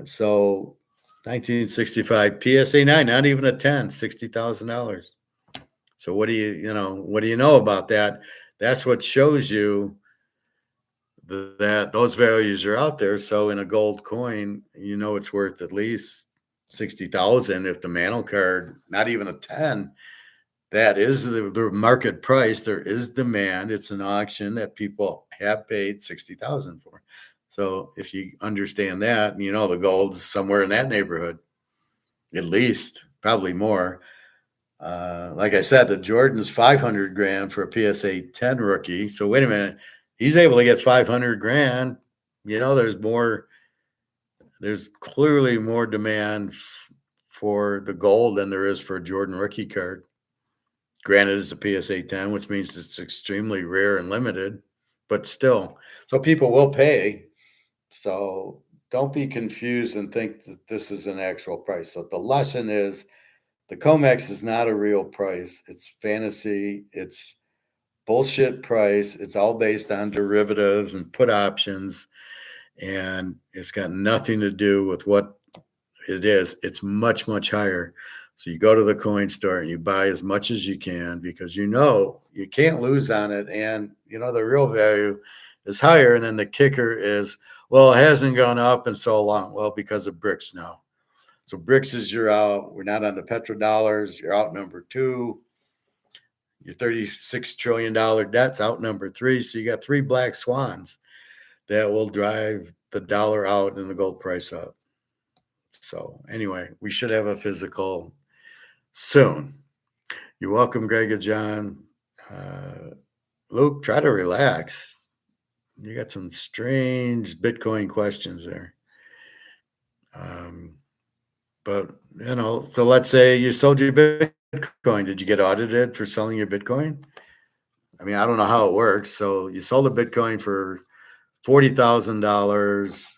So 1965 PSA 9, not even a 10, $60,000. So what do you know about that? That's what shows you that those values are out there. So in a gold coin, it's worth at least 60,000. If the mantle card, not even a 10, that is the market price. There is demand. It's an auction that people have paid 60,000 for. So if you understand that, the gold is somewhere in that neighborhood, at least, probably more. Like I said, the Jordan's 500 grand for a PSA 10 rookie. So wait a minute, he's able to get 500 grand. There's clearly more demand for the gold than there is for a Jordan rookie card. Granted, it's a PSA 10, which means it's extremely rare and limited, but still. So people will pay. So don't be confused and think that this is an actual price. So the lesson is the COMEX is not a real price. It's fantasy. It's bullshit price. It's all based on derivatives and put options. And it's got nothing to do with what it is. It's much, much higher. So you go to the coin store and you buy as much as you can because you can't lose on it. And the real value is higher. And then the kicker is, well, it hasn't gone up in so long. Well, because of BRICS now. So BRICS is you're out. We're not on the petrodollars. You're out number 2. Your $36 trillion debt's out number 3. So you got 3 black swans that will drive the dollar out and the gold price up. So anyway, we should have a physical soon. You're welcome, Greg and John. Luke, try to relax. You got some strange Bitcoin questions there. But, so let's say you sold your Bitcoin. Did you get audited for selling your Bitcoin? I mean, I don't know how it works. So you sold the Bitcoin for $40,000.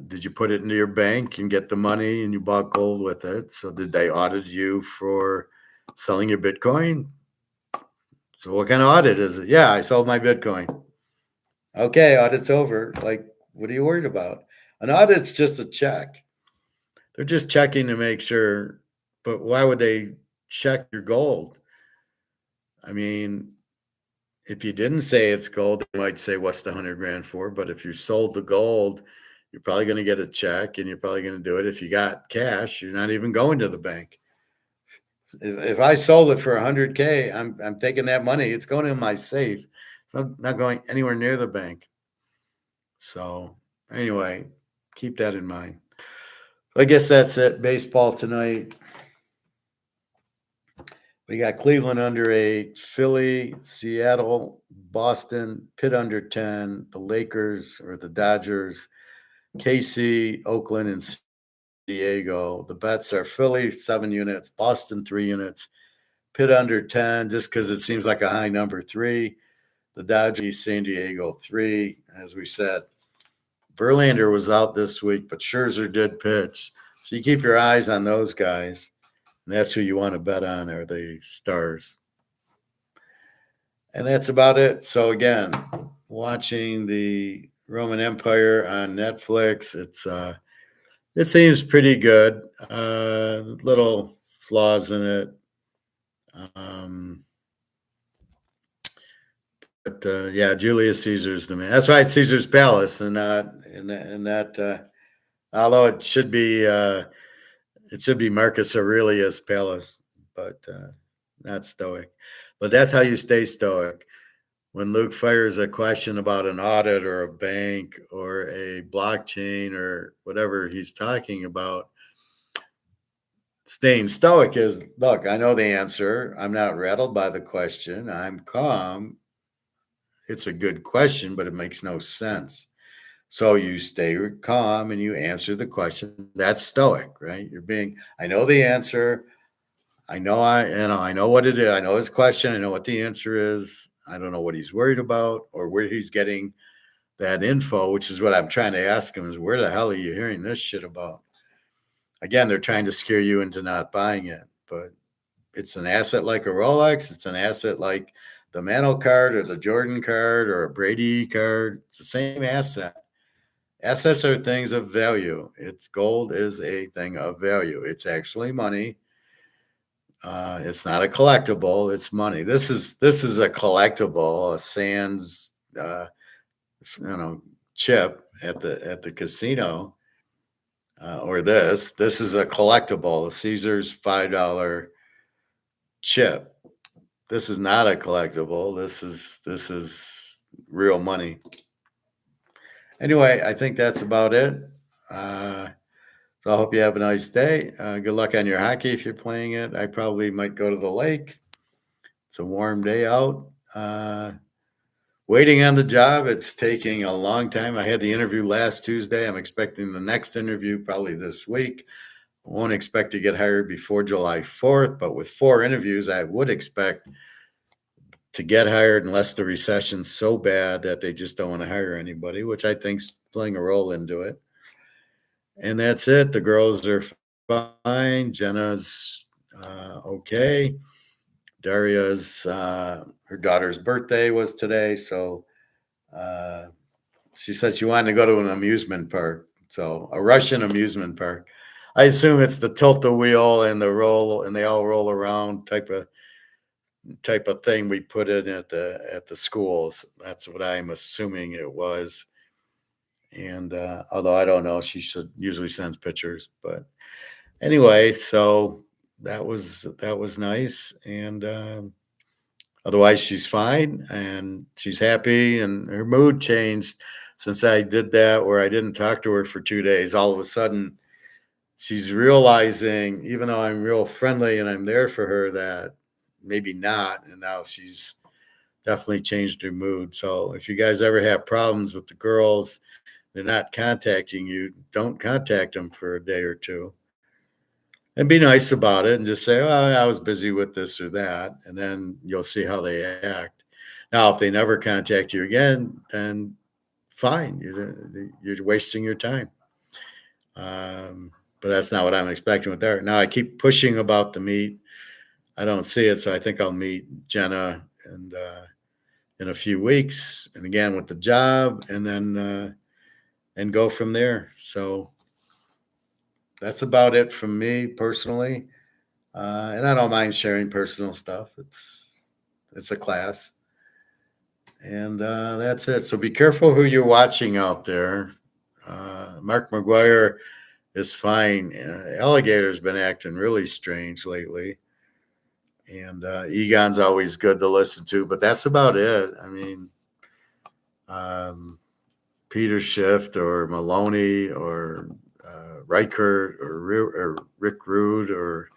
Did you put it into your bank and get the money and you bought gold with it? So did they audit you for selling your Bitcoin? So what kind of audit is it? Yeah, I sold my Bitcoin. Okay, audit's over. Like, what are you worried about? An audit's just a check. They're just checking to make sure. But why would they check your gold? I mean, if you didn't say it's gold, they might say, what's the 100 grand for? But if you sold the gold, you're probably going to get a check and you're probably going to do it. If you got cash, you're not even going to the bank. If I sold it for 100K, I'm taking that money. It's going in my safe. It's not going anywhere near the bank. So anyway, keep that in mind. I guess that's it. Baseball tonight. We got Cleveland under 8, Philly, Seattle, Boston, Pitt under 10, the Lakers or the Dodgers, KC, Oakland, and San Diego. The bets are Philly 7 units, Boston 3 units, Pitt under 10, just because it seems like a high number, 3. The Dodgers, San Diego 3. As we said, Verlander was out this week, but Scherzer did pitch. So you keep your eyes on those guys. And that's who you want to bet on, are the stars. And that's about it. So again, watching the Roman Empire on Netflix, it seems pretty good. Little flaws in it. But yeah, Julius Caesar's the man. That's why it's Caesar's Palace and not in that. Although it should be Marcus Aurelius' palace, but not stoic. But that's how you stay stoic. When Luke fires a question about an audit or a bank or a blockchain or whatever he's talking about, staying stoic is, look, I know the answer. I'm not rattled by the question. I'm calm. It's a good question, but it makes no sense. So you stay calm and you answer the question. That's stoic, right? I know the answer. I know what it is. I know his question. I know what the answer is. I don't know what he's worried about or where he's getting that info, which is what I'm trying to ask him is, where the hell are you hearing this shit about? Again, they're trying to scare you into not buying it, but it's an asset like a Rolex. It's an asset like the Mantle card or the Jordan card or a Brady card. It's the same asset. Assets are things of value. It's gold is a thing of value. It's actually money. It's not a collectible. It's money. This is a collectible, a Sands, you know, chip at the casino, or this is a collectible, a Caesar's $5 chip. This is not a collectible. This is real money. Anyway, I think that's about it. Uh, so I hope you have a nice day. Good luck on your hockey if you're playing it. I probably might go to the lake. It's a warm day out. Waiting on the job. It's taking a long time. I had the interview last Tuesday. I'm expecting the next interview probably this week. I won't expect to get hired before July 4th, but with 4 interviews, I would expect to get hired unless the recession's so bad that they just don't want to hire anybody, which I think's playing a role into it. And that's it. The girls are fine. Jenna's okay. Daria's her daughter's birthday was today, so she said she wanted to go to an amusement park. So a Russian amusement park. I assume it's the tilt-a-wheel and the roll, and they all roll around type of thing we put in at the schools. That's what I'm assuming it was. And although I don't know, she should usually sends pictures. But anyway, so that was nice, and otherwise she's fine and she's happy, and her mood changed since I did that, where I didn't talk to her for 2 days. All of a sudden, she's realizing, even though I'm real friendly and I'm there for her, that maybe not. And now she's definitely changed her mood. So if you guys ever have problems with the girls, they're not contacting you, don't contact them for a day or two. And be nice about it and just say, "Oh, I was busy with this or that." And then you'll see how they act. Now, if they never contact you again, then fine. You're wasting your time. But that's not what I'm expecting with her. Now, I keep pushing about the meet. I don't see it, so I think I'll meet Jenna and in a few weeks, and again with the job, and go from there. So that's about it from me personally. And I don't mind sharing personal stuff. It's a class, and that's it. So be careful who you're watching out there. Mark McGuire is fine. Alligator's been acting really strange lately, and Egon's always good to listen to, but that's about it. I mean, Peter Schiff or Maloney or Reichert or Rick Rude or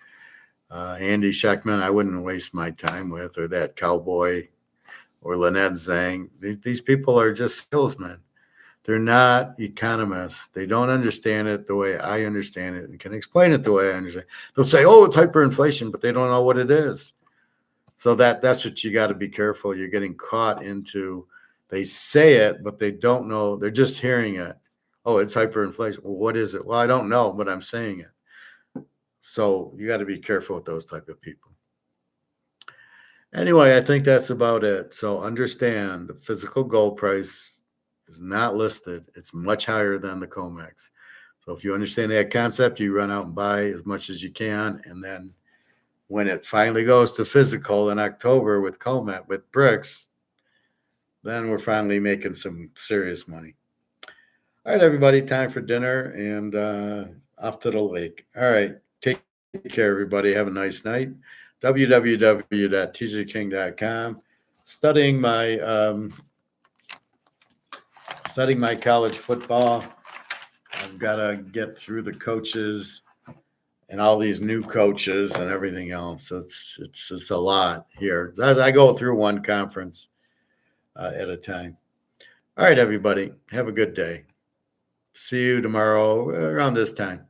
Andy Scheckman, I wouldn't waste my time with, or that cowboy or Lynette Zhang. These people are just salesmen. They're not economists. They don't understand it the way I understand it and can explain it the way I understand. They'll say, "Oh, it's hyperinflation," but they don't know what it is. So that's what you got to be careful. You're getting caught into. They say it, but they don't know. They're just hearing it. Oh, it's hyperinflation. Well, what is it? Well, I don't know, but I'm saying it. So you got to be careful with those type of people. Anyway, I think that's about it. So understand the physical gold price is not listed. It's much higher than the COMEX. So if you understand that concept, you run out and buy as much as you can. And then when it finally goes to physical in October with COMEX, with BRICS, then we're finally making some serious money. All right, everybody, time for dinner and off to the lake. All right, take care, everybody. Have a nice night. www.teaserking.com. Studying my college football. I've got to get through the coaches and all these new coaches and everything else. It's a lot here. I go through one conference at a time. All right, everybody, have a good day. See you tomorrow around this time.